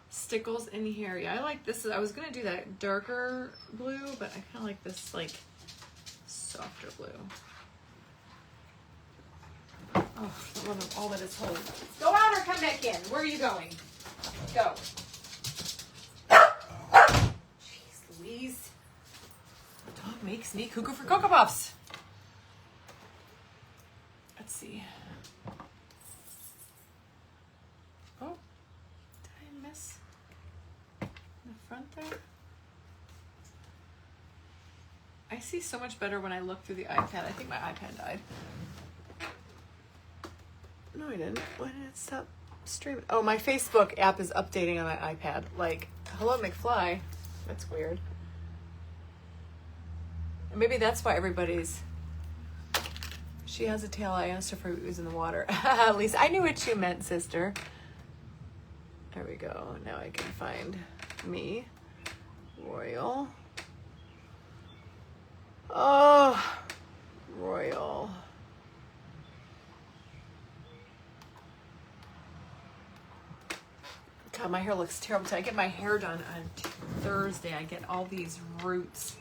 Stickles in here. Yeah, I like this. I was gonna do that darker blue, but I kind of like this like softer blue. Oh, I love all that is holding. Go out or come back in. Where are you going? Go. Jeez Louise. The dog makes me cuckoo for Cocoa Puffs. Let's see. Oh, did I miss the front there? I see so much better when I look through the iPad. I think my iPad died. No, I didn't. Why did it stop streaming? Oh, my Facebook app is updating on my iPad. Like, hello, McFly. That's weird. And maybe that's why everybody's... She has a tail. I asked her if it was in the water. At least I knew what you meant, sister. There we go. Now I can find me. Royal. Oh, Royal. God, my hair looks terrible. So I get my hair done on Thursday. I get all these roots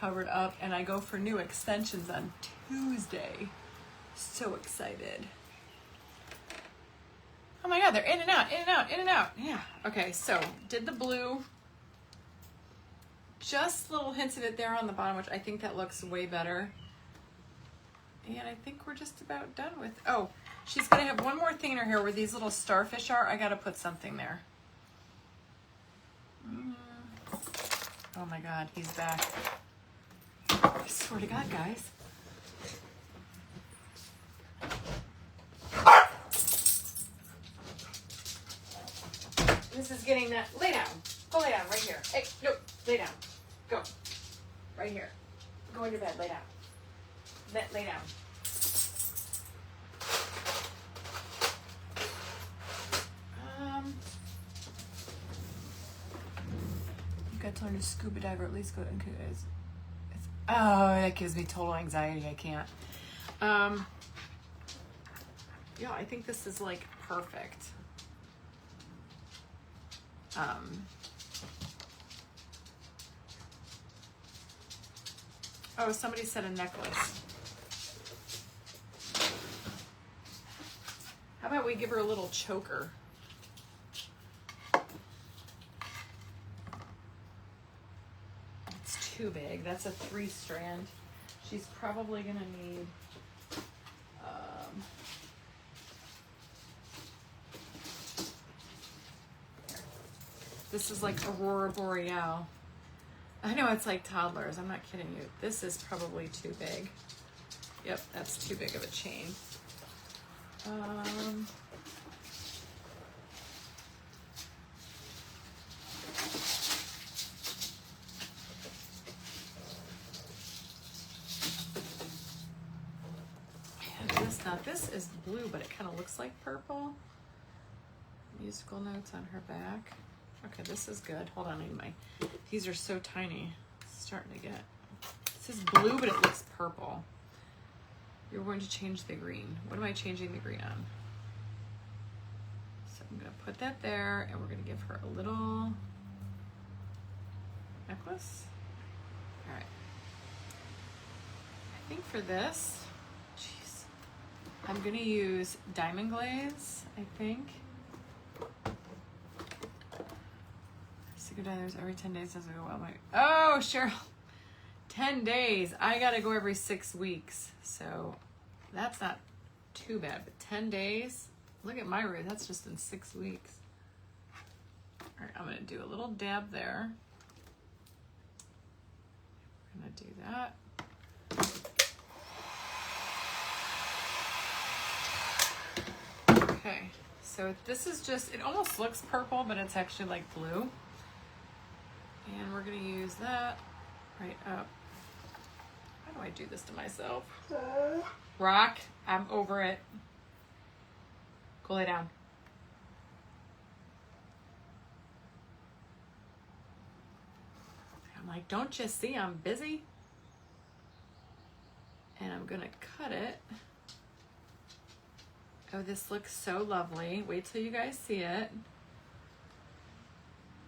covered up, and I go for new extensions on Tuesday. So excited. Oh my God, they're in and out, in and out, in and out. Yeah. Okay, so did the blue. Just little hints of it there on the bottom, which I think that looks way better. And I think we're just about done with, oh, she's gonna have one more thing in her hair where these little starfish are. I gotta put something there. Oh my God, he's back. I swear to God, guys. This is getting that, lay down. Go lay down right here. Hey, no, lay down. Go. Right here. Go in your bed, lay down. Lay down. You've got to learn to scuba dive or at least go and oh, that gives me total anxiety. I can't. Yeah, I think this is like perfect. Oh, somebody said a necklace. How about we give her a little choker? It's too big. That's a 3-strand. She's probably gonna need this is like Aurora Boreal. I know it's like toddlers. I'm not kidding you. This is probably too big. Yep, that's too big of a chain. And this is blue, but it kind of looks like purple. Musical notes on her back. Okay, this is good. Hold on, I need these are so tiny. It's starting to get, this is blue, but it looks purple. You're going to change the green. What am I changing the green on? So I'm gonna put that there, and we're gonna give her a little necklace. All right. I think for this, jeez, I'm gonna use diamond glaze, I think. Dives every 10 days doesn't go well. Oh, Cheryl, 10 days. I gotta go every 6 weeks, so that's not too bad. But 10 days, Look at my root. That's just in 6 weeks. All right, I'm going to do a little dab there. I'm going to do that. Okay, so this is just, it almost looks purple, but it's actually like blue. And we're going to use that right up. How do I do this to myself? Rock, I'm over it. Go lay down. I'm like, don't you see I'm busy? And I'm gonna cut it. Oh, this looks so lovely. Wait till you guys see it.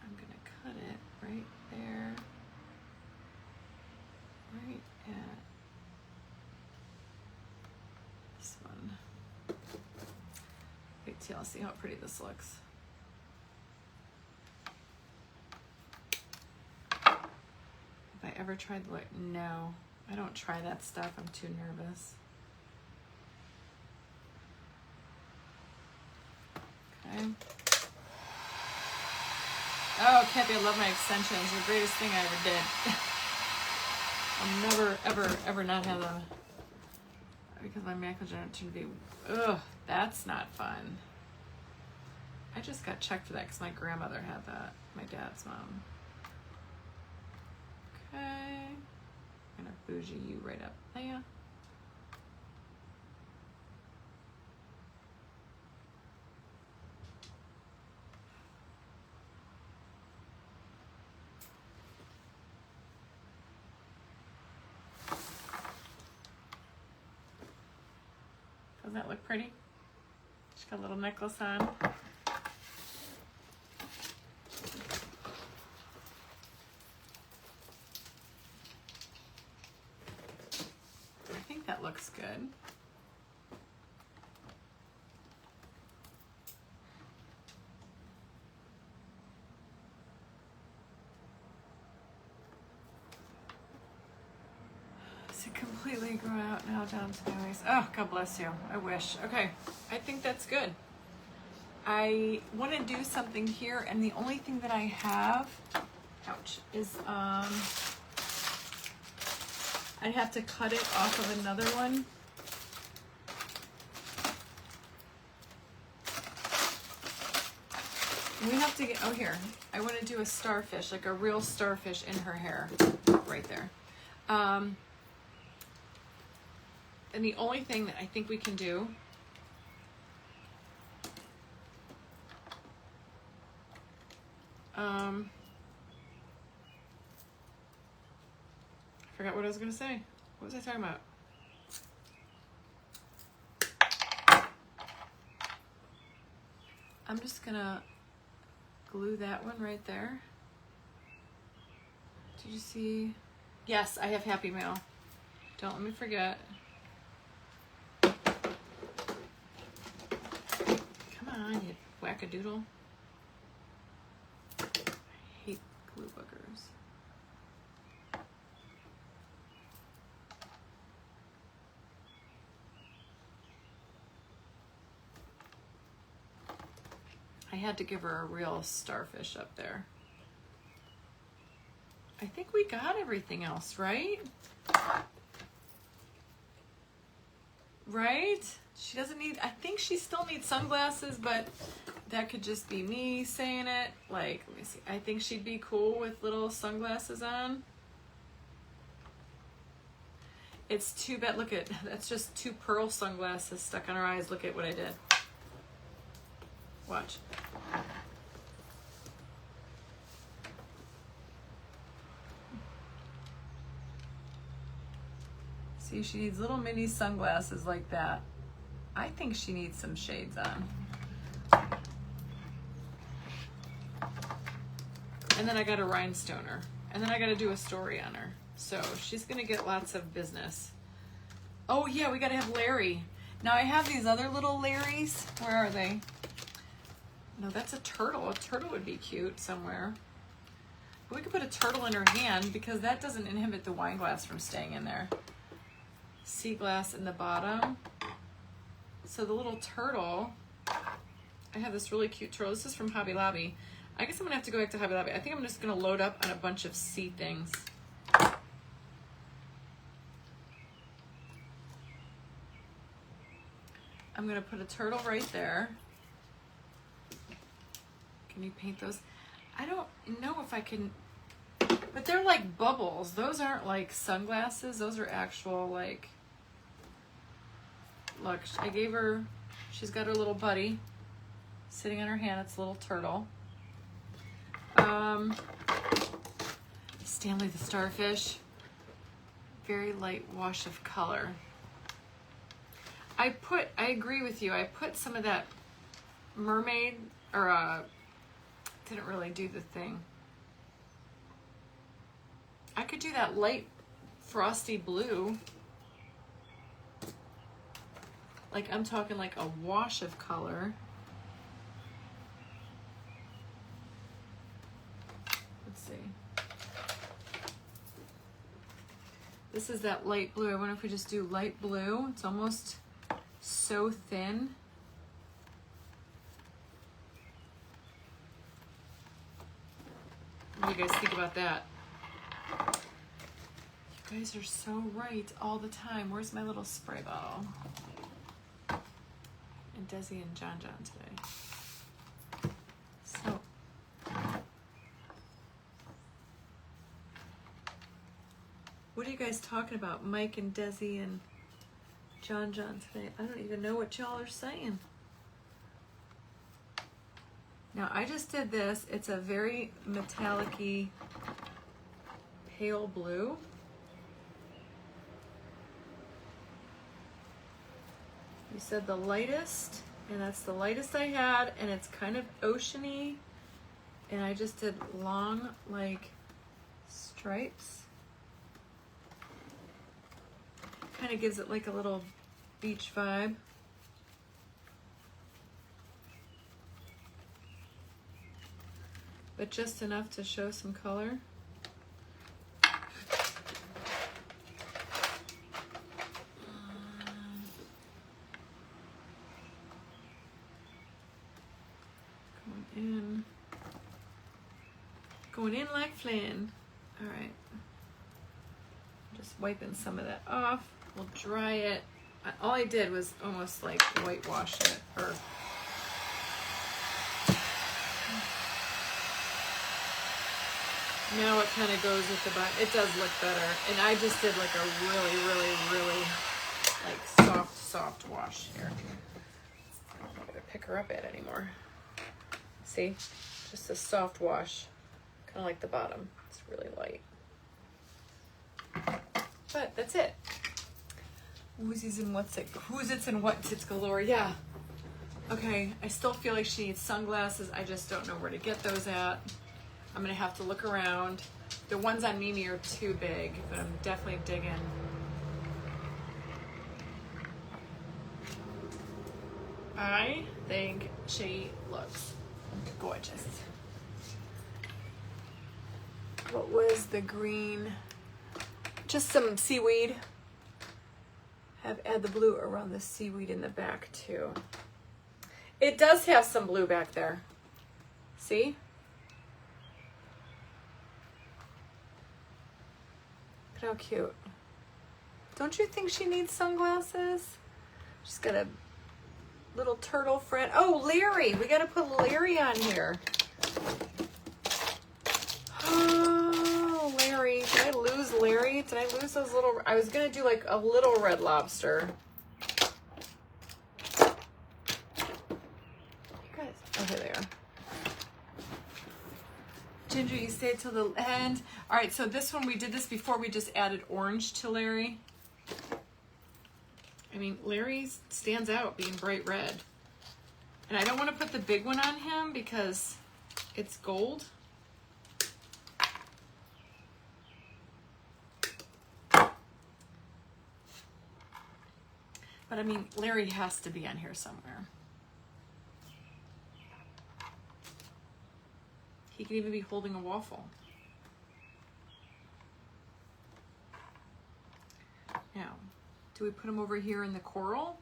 I'm gonna cut it right there. Right at this one. Wait till I'll see how pretty this looks. Have I ever tried the, no, I don't try that stuff. I'm too nervous. Okay. Oh, Kathy, I love my extensions. They're the greatest thing I ever did. I'll never, ever, ever not have them. Because my macular degenerative, ugh, that's not fun. I just got checked for that because my grandmother had that, my dad's mom. Okay, I'm gonna bougie you right up there. Doesn't that look pretty? She's got a little necklace on. I think that looks good. Does it completely grow out now down to my waist? Oh, God bless you. I wish. Okay, I think that's good. I want to do something here, and the only thing that I have, ouch, is I have to cut it off of another one. We have to get, oh here, I want to do a starfish, like a real starfish in her hair, right there. And the only thing that I think we can do I forgot what I was going to say. What was I talking about? I'm just going to glue that one right there. Did you see? Yes, I have Happy Mail. Don't let me forget. Come on, you wackadoodle. I hate glue boogers. I had to give her a real starfish up there. I think we got everything else, right? Right? She doesn't need, I think she still needs sunglasses, but that could just be me saying it. Like, let me see. I think she'd be cool with little sunglasses on. It's too bad. Look at, that's just 2 pearl sunglasses stuck on her eyes. Look at what I did. Watch. See, she needs little mini sunglasses like that. I think she needs some shades on. And then I got a rhinestone her. And then I got to do a story on her. So she's going to get lots of business. Oh yeah, we got to have Larry. Now I have these other little Larrys. Where are they? No, that's a turtle. A turtle would be cute somewhere. But we could put a turtle in her hand because that doesn't inhibit the wine glass from staying in there. Sea glass in the bottom. So the little turtle I have this really cute turtle. This is from Hobby Lobby. I guess I'm gonna have to go back to Hobby Lobby. I think I'm just gonna load up on a bunch of sea things. I'm gonna put a turtle right there. Can you paint those? I don't know if I can, but they're like bubbles. Those aren't like sunglasses. Those are actual like, look, I gave her, she's got her little buddy sitting on her hand. It's a little turtle. Stanley the starfish. Very light wash of color. I agree with you. I put some of that mermaid, or didn't really do the thing. I could do that light frosty blue. Like I'm talking like a wash of color. Let's see. This is that light blue. I wonder if we just do light blue. It's almost so thin. What do you guys think about that? You guys are so right all the time. Where's my little spray bottle? And Desi and John today. So. What are you guys talking about? Mike and Desi and John today. I don't even know what y'all are saying. Now I just did this. It's a very metallic-y pale blue. You said the lightest, and that's the lightest I had, and it's kind of oceany. And I just did long like stripes. Kind of gives it like a little beach vibe. But just enough to show some color. Going in like Flynn. All right. Just wiping some of that off. We'll dry it. All I did was almost like whitewash it, or now it kind of goes with the bottom. It does look better. And I just did like a really like soft wash here. I'm not gonna pick her up at anymore. See, just a soft wash, kind of like the bottom. It's really light. But that's it. Whoosies and what's it? Who's-its and what's-its galore. Yeah. Okay, I still feel like she needs sunglasses. I just don't know where to get those at. I'm gonna have to look around. The ones on Mimi are too big, but I'm definitely digging. I think she looks gorgeous. What was the green? Just some seaweed. Add the blue around the seaweed in the back too. It does have some blue back there. See? Look how cute. Don't you think she needs sunglasses? She's got a little turtle friend. Oh, Larry. We got to put Larry on here. Oh, Larry. Did I lose Larry? Did I lose those little... I was going to do like a little red lobster. You guys... Oh, here they are. Ginger, you stayed till the end. All right, so this one, we did this before. We just added orange to Larry. I mean, Larry stands out being bright red. And I don't want to put the big one on him because it's gold. But I mean, Larry has to be on here somewhere. He could even be holding a waffle. Now, do we put him over here in the coral?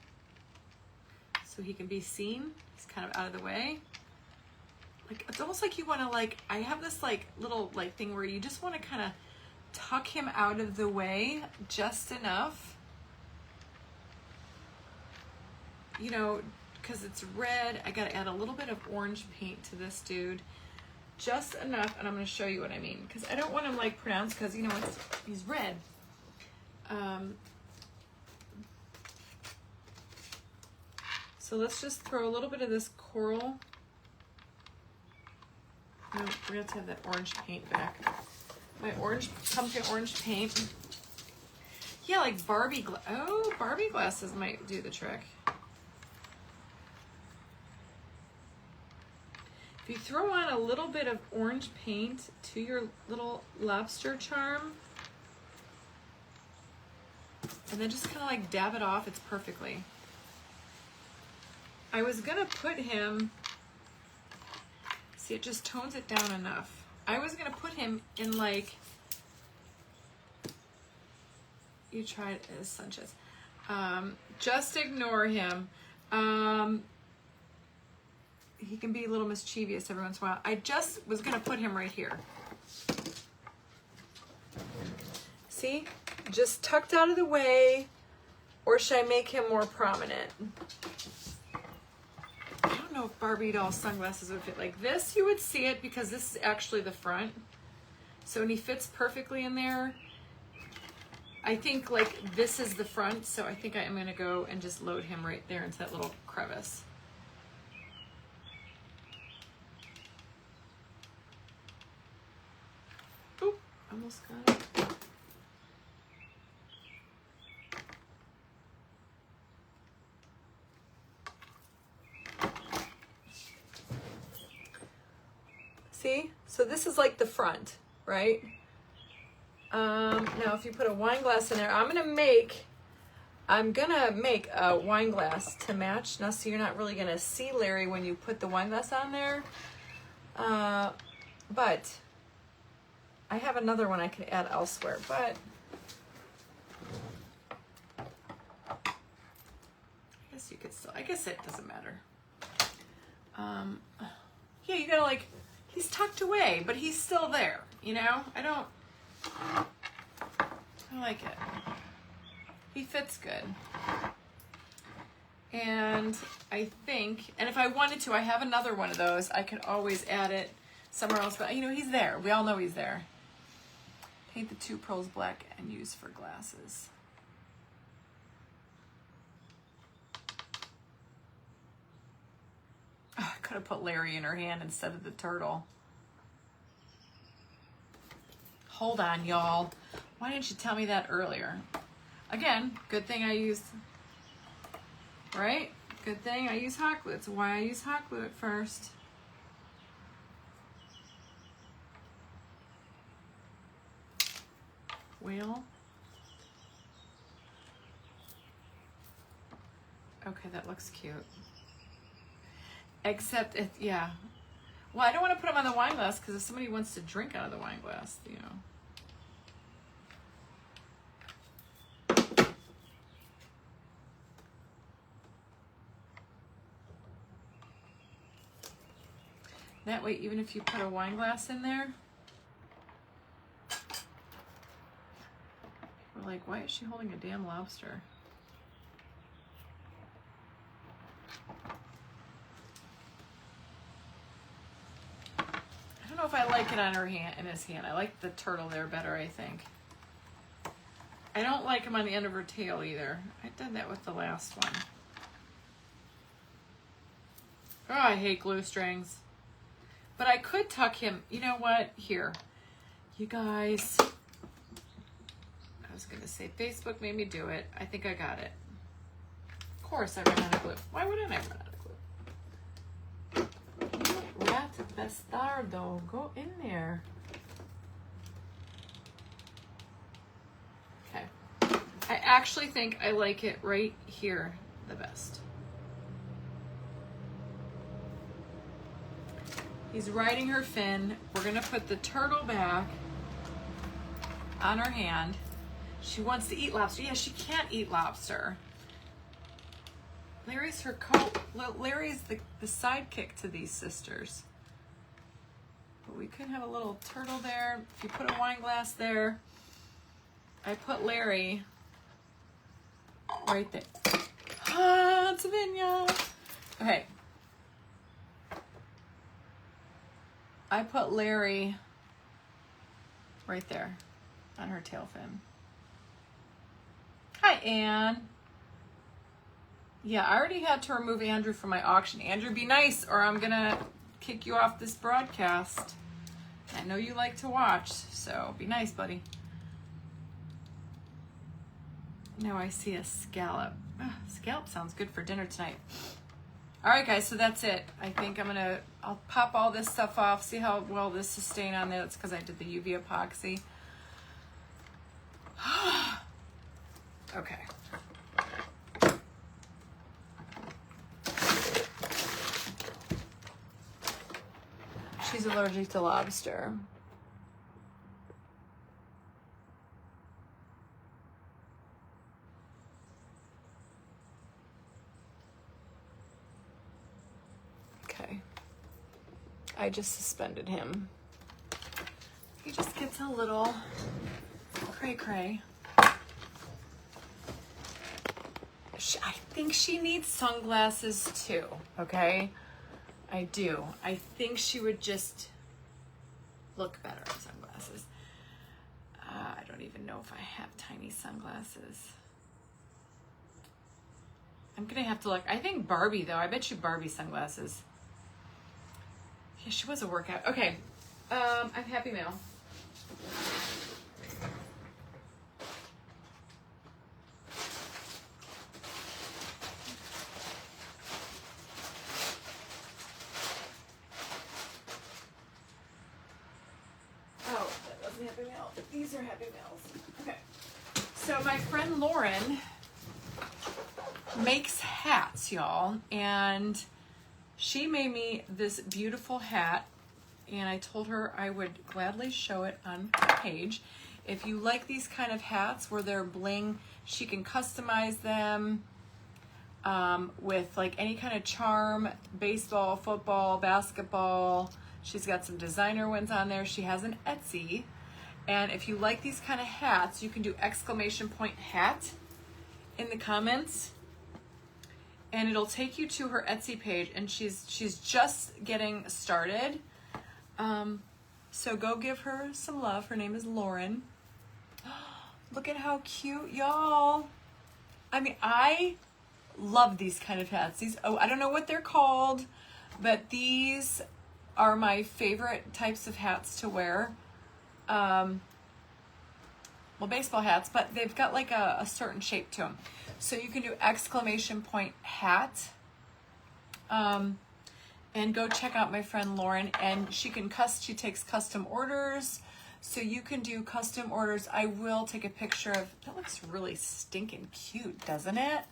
So so he can be seen. He's kind of out of the way. Like, it's almost like you want to, like, I have this like little like thing where you just want to kind of tuck him out of the way just enough, you know, because it's red. I got to add a little bit of orange paint to this dude, just enough, and I'm going to show you what I mean, because I don't want him like pronounced, because you know he's red. So let's just throw a little bit of this coral. No, we're going to have that orange paint back. My pumpkin orange paint. Yeah, like Barbie glasses might do the trick. If you throw on a little bit of orange paint to your little lobster charm, and then just kind of like dab it off, it's perfectly. I was gonna put him, see, it just tones it down enough. I was gonna put him in like, you tried as Sanchez. Just ignore him. He can be a little mischievous every once in a while. I just was gonna put him right here. See, just tucked out of the way, or should I make him more prominent? I don't know if Barbie doll sunglasses would fit like this. You would see it because this is actually the front. So when he fits perfectly in there, I think like this is the front. So I think I am gonna go and just load him right there into that little crevice. Oop, almost got it. See? So this is like the front, right? Now if you put a wine glass in there, I'm gonna make a wine glass to match. Now see, you're not really gonna see Larry when you put the wine glass on there. But I have another one I can add elsewhere, but I guess you could still, I guess it doesn't matter. Yeah, you gotta like, he's tucked away, but he's still there, you know? I like it. He fits good. And I think, and if I wanted to, I have another one of those. I could always add it somewhere else, but you know, he's there. We all know he's there. Paint the two pearls black and use for glasses. Oh, I could have put Larry in her hand instead of the turtle. Hold on, y'all. Why didn't you tell me that earlier? Again, good thing I used, right? Good thing I use hot glue. That's why I use hot glue at first. Whale. Okay, that looks cute. Except, yeah. Well, I don't want to put them on the wine glass because if somebody wants to drink out of the wine glass, you know. That way, even if you put a wine glass in there, we're like, why is she holding a damn lobster? I don't know if I like it on her hand, in his hand. I like the turtle there better, I think. I don't like him on the end of her tail either. I did that with the last one. Oh, I hate glue strings. But I could tuck him, you know what? Here, you guys, I was gonna say Facebook made me do it. I think I got it. Of course I ran out of glue. Why wouldn't I run out of glue? Rat bastardo, go in there. Okay, I actually think I like it right here the best. He's riding her fin. We're gonna put the turtle back on her hand. She wants to eat lobster. Yeah, she can't eat lobster. Larry's Larry's the sidekick to these sisters. But we could have a little turtle there. If you put a wine glass there, I put Larry right there. Ah, it's a vineyard. Okay. I put Larry right there on her tail fin. Hi, Anne. Yeah, I already had to remove Andrew from my auction. Andrew, be nice or I'm gonna kick you off this broadcast. I know you like to watch, so be nice, buddy. Now I see a scallop. Scallop sounds good for dinner tonight. All right, guys, so that's it. I think I'll pop all this stuff off, see how well this is staying on there. That's because I did the UV epoxy. Okay. She's allergic to lobster. Okay. I just suspended him. He just gets a little cray-cray. I think she needs sunglasses too, okay? I do. I think she would just look better in sunglasses. I don't even know if I have tiny sunglasses. I'm gonna have to look. I think Barbie though. I bet you Barbie sunglasses. Yeah, she was a workout. Okay, I have Happy Mail. Happy Mail. These are Happy Mails. Okay. So my friend Lauren makes hats, y'all, and she made me this beautiful hat, and I told her I would gladly show it on her page. If you like these kind of hats where they're bling, she can customize them with like any kind of charm, baseball, football, basketball. She's got some designer ones on there. She has an Etsy. And if you like these kind of hats, you can do ! hat in the comments. And it'll take you to her Etsy page. And she's just getting started. So go give her some love. Her name is Lauren. Look at how cute, y'all. I mean, I love these kind of hats. I don't know what they're called, but these are my favorite types of hats to wear. Well, baseball hats, but they've got like a certain shape to them. So you can do ! hat. And go check out my friend Lauren, and she takes custom orders. So you can do custom orders. I will take a picture of, that looks really stinking cute, doesn't it?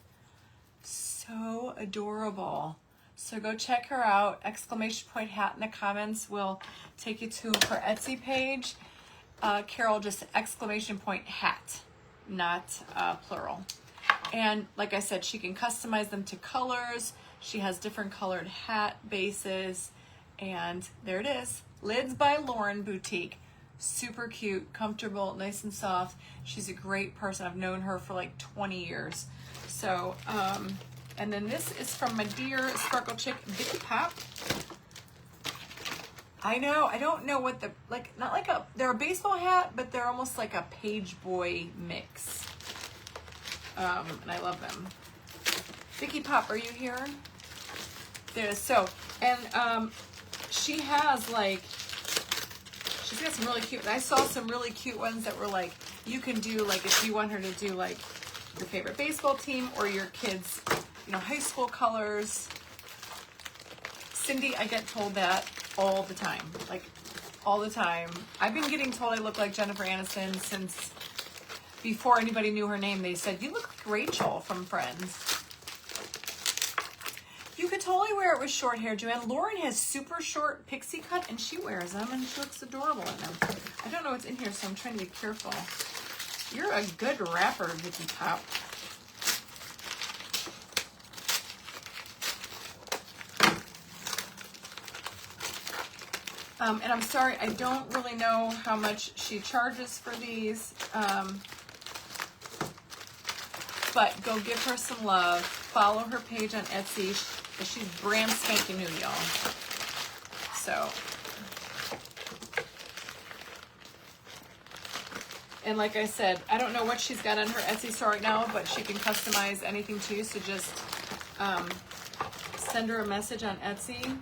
So adorable. So go check her out. ! hat in the comments will take you to her Etsy page. Carol, just ! hat, not plural. And like I said, she can customize them to colors. She has different colored hat bases. And there it is. Lids by Lauren Boutique. Super cute, comfortable, nice and soft. She's a great person. I've known her for like 20 years. So, and then this is from my dear Sparkle Chick Vicky Pop. I know, I don't know what they're a baseball hat, but they're almost like a page boy mix. And I love them. Vicky Pop, are you here? There, so, and she's got some really cute, I saw some really cute ones that were like, you can do like, if you want her to do like your favorite baseball team or your kids, high school colors. Cindy, I get told that all the time, like all the time. I've been getting told I look like Jennifer Aniston since before anybody knew her name. They said, you look like Rachel from Friends. You could totally wear it with short hair, Joanne. Lauren has super short pixie cut, and she wears them, and she looks adorable in them. I don't know what's in here, so I'm trying to be careful. You're a good rapper, Vicky Pop. And I'm sorry, I don't really know how much she charges for these. But go give her some love. Follow her page on Etsy. She's brand spanking new, y'all. So. And like I said, I don't know what she's got on her Etsy store right now, but she can customize anything to you. So just send her a message on Etsy.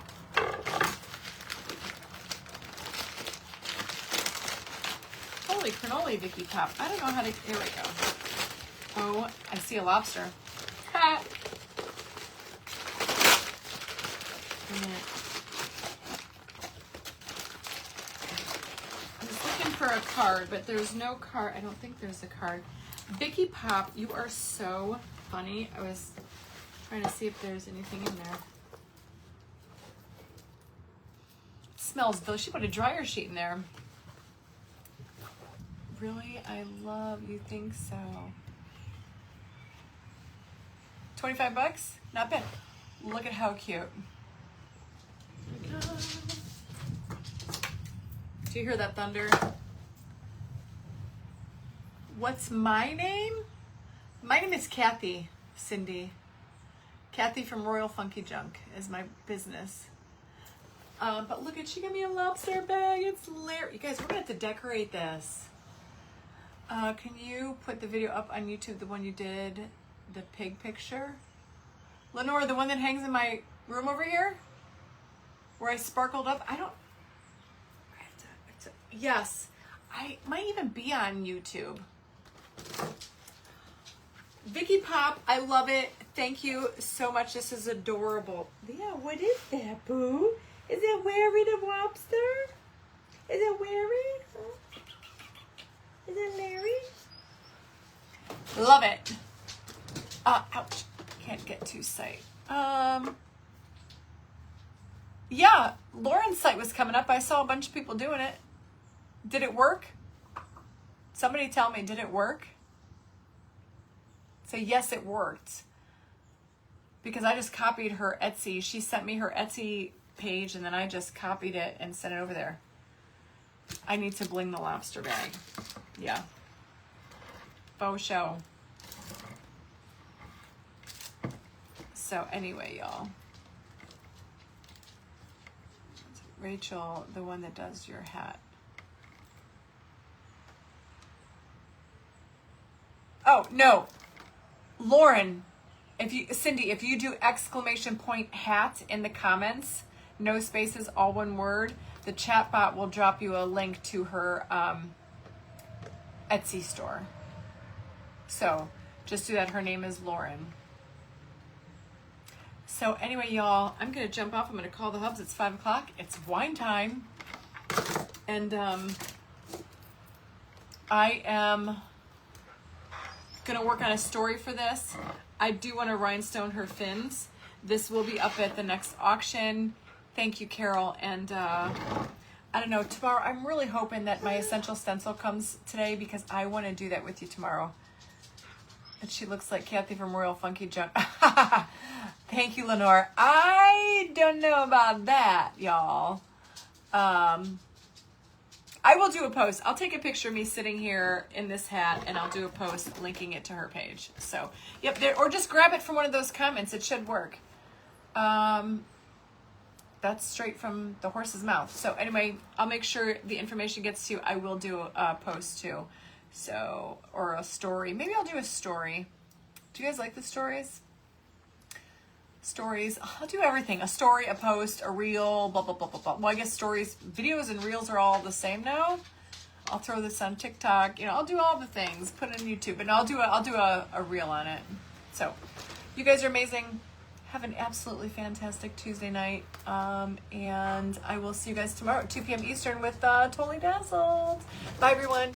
Holy cannoli, Vicky Pop. I don't know how to, here we go. Oh, I see a lobster. Ha! I was looking for a card, but there's no card. I don't think there's a card. Vicky Pop, you are so funny. I was trying to see if there's anything in there. It smells delicious. She put a dryer sheet in there. Really? I love, you think so? 25 bucks? Not bad. Look at how cute. Do you hear that thunder? What's my name? My name is Kathy, Cindy. Kathy from Royal Funky Junk is my business. But look at, she got me a lobster bag. It's Larry. You guys, we're gonna have to decorate this. Can you put the video up on YouTube, the one you did, the pig picture? Lenore, the one that hangs in my room over here? Where I sparkled up? I have to, yes, I might even be on YouTube. Vicky Pop, I love it. Thank you so much. This is adorable. Yeah, what is that, boo? Is it Larry the Lobster? Is it Larry? Is it Larry? Love it. Ouch. Can't get too sight. Yeah, Lauren's site was coming up. I saw a bunch of people doing it. Did it work? Somebody tell me, did it work? Say, yes, it worked. Because I just copied her Etsy. She sent me her Etsy page, and then I just copied it and sent it over there. I need to bling the lobster bag. Yeah. Faux show. So anyway, y'all. Rachel, the one that does your hat. Oh, no. Lauren, Cindy, if you do exclamation point hat in the comments, no spaces, all one word, the chat bot will drop you a link to her Etsy store. So just do that. Her name is Lauren. So anyway, y'all, I'm going to jump off. I'm going to call the hubs. It's 5 o'clock. It's wine time. And I am going to work on a story for this. I do want to rhinestone her fins. This will be up at the next auction. Thank you, Carol. And I don't know, tomorrow, I'm really hoping that my essential stencil comes today because I want to do that with you tomorrow. And she looks like Kathy from Royal Funky Junk. Thank you, Lenore. I don't know about that, y'all. I will do a post. I'll take a picture of me sitting here in this hat, and I'll do a post linking it to her page. So, yep, or just grab it from one of those comments. It should work. That's straight from the horse's mouth. So anyway, I'll make sure the information gets to you. I will do a post too. So, or a story. Maybe I'll do a story. Do you guys like the stories? Stories. I'll do everything. A story, a post, a reel, blah, blah, blah, blah, blah. Well, I guess stories, videos and reels are all the same now. I'll throw this on TikTok. You know, I'll do all the things. Put it on YouTube. And I'll do a reel on it. So, you guys are amazing. Have an absolutely fantastic Tuesday night. And I will see you guys tomorrow at 2 p.m. Eastern with Totally Dazzled. Bye, everyone.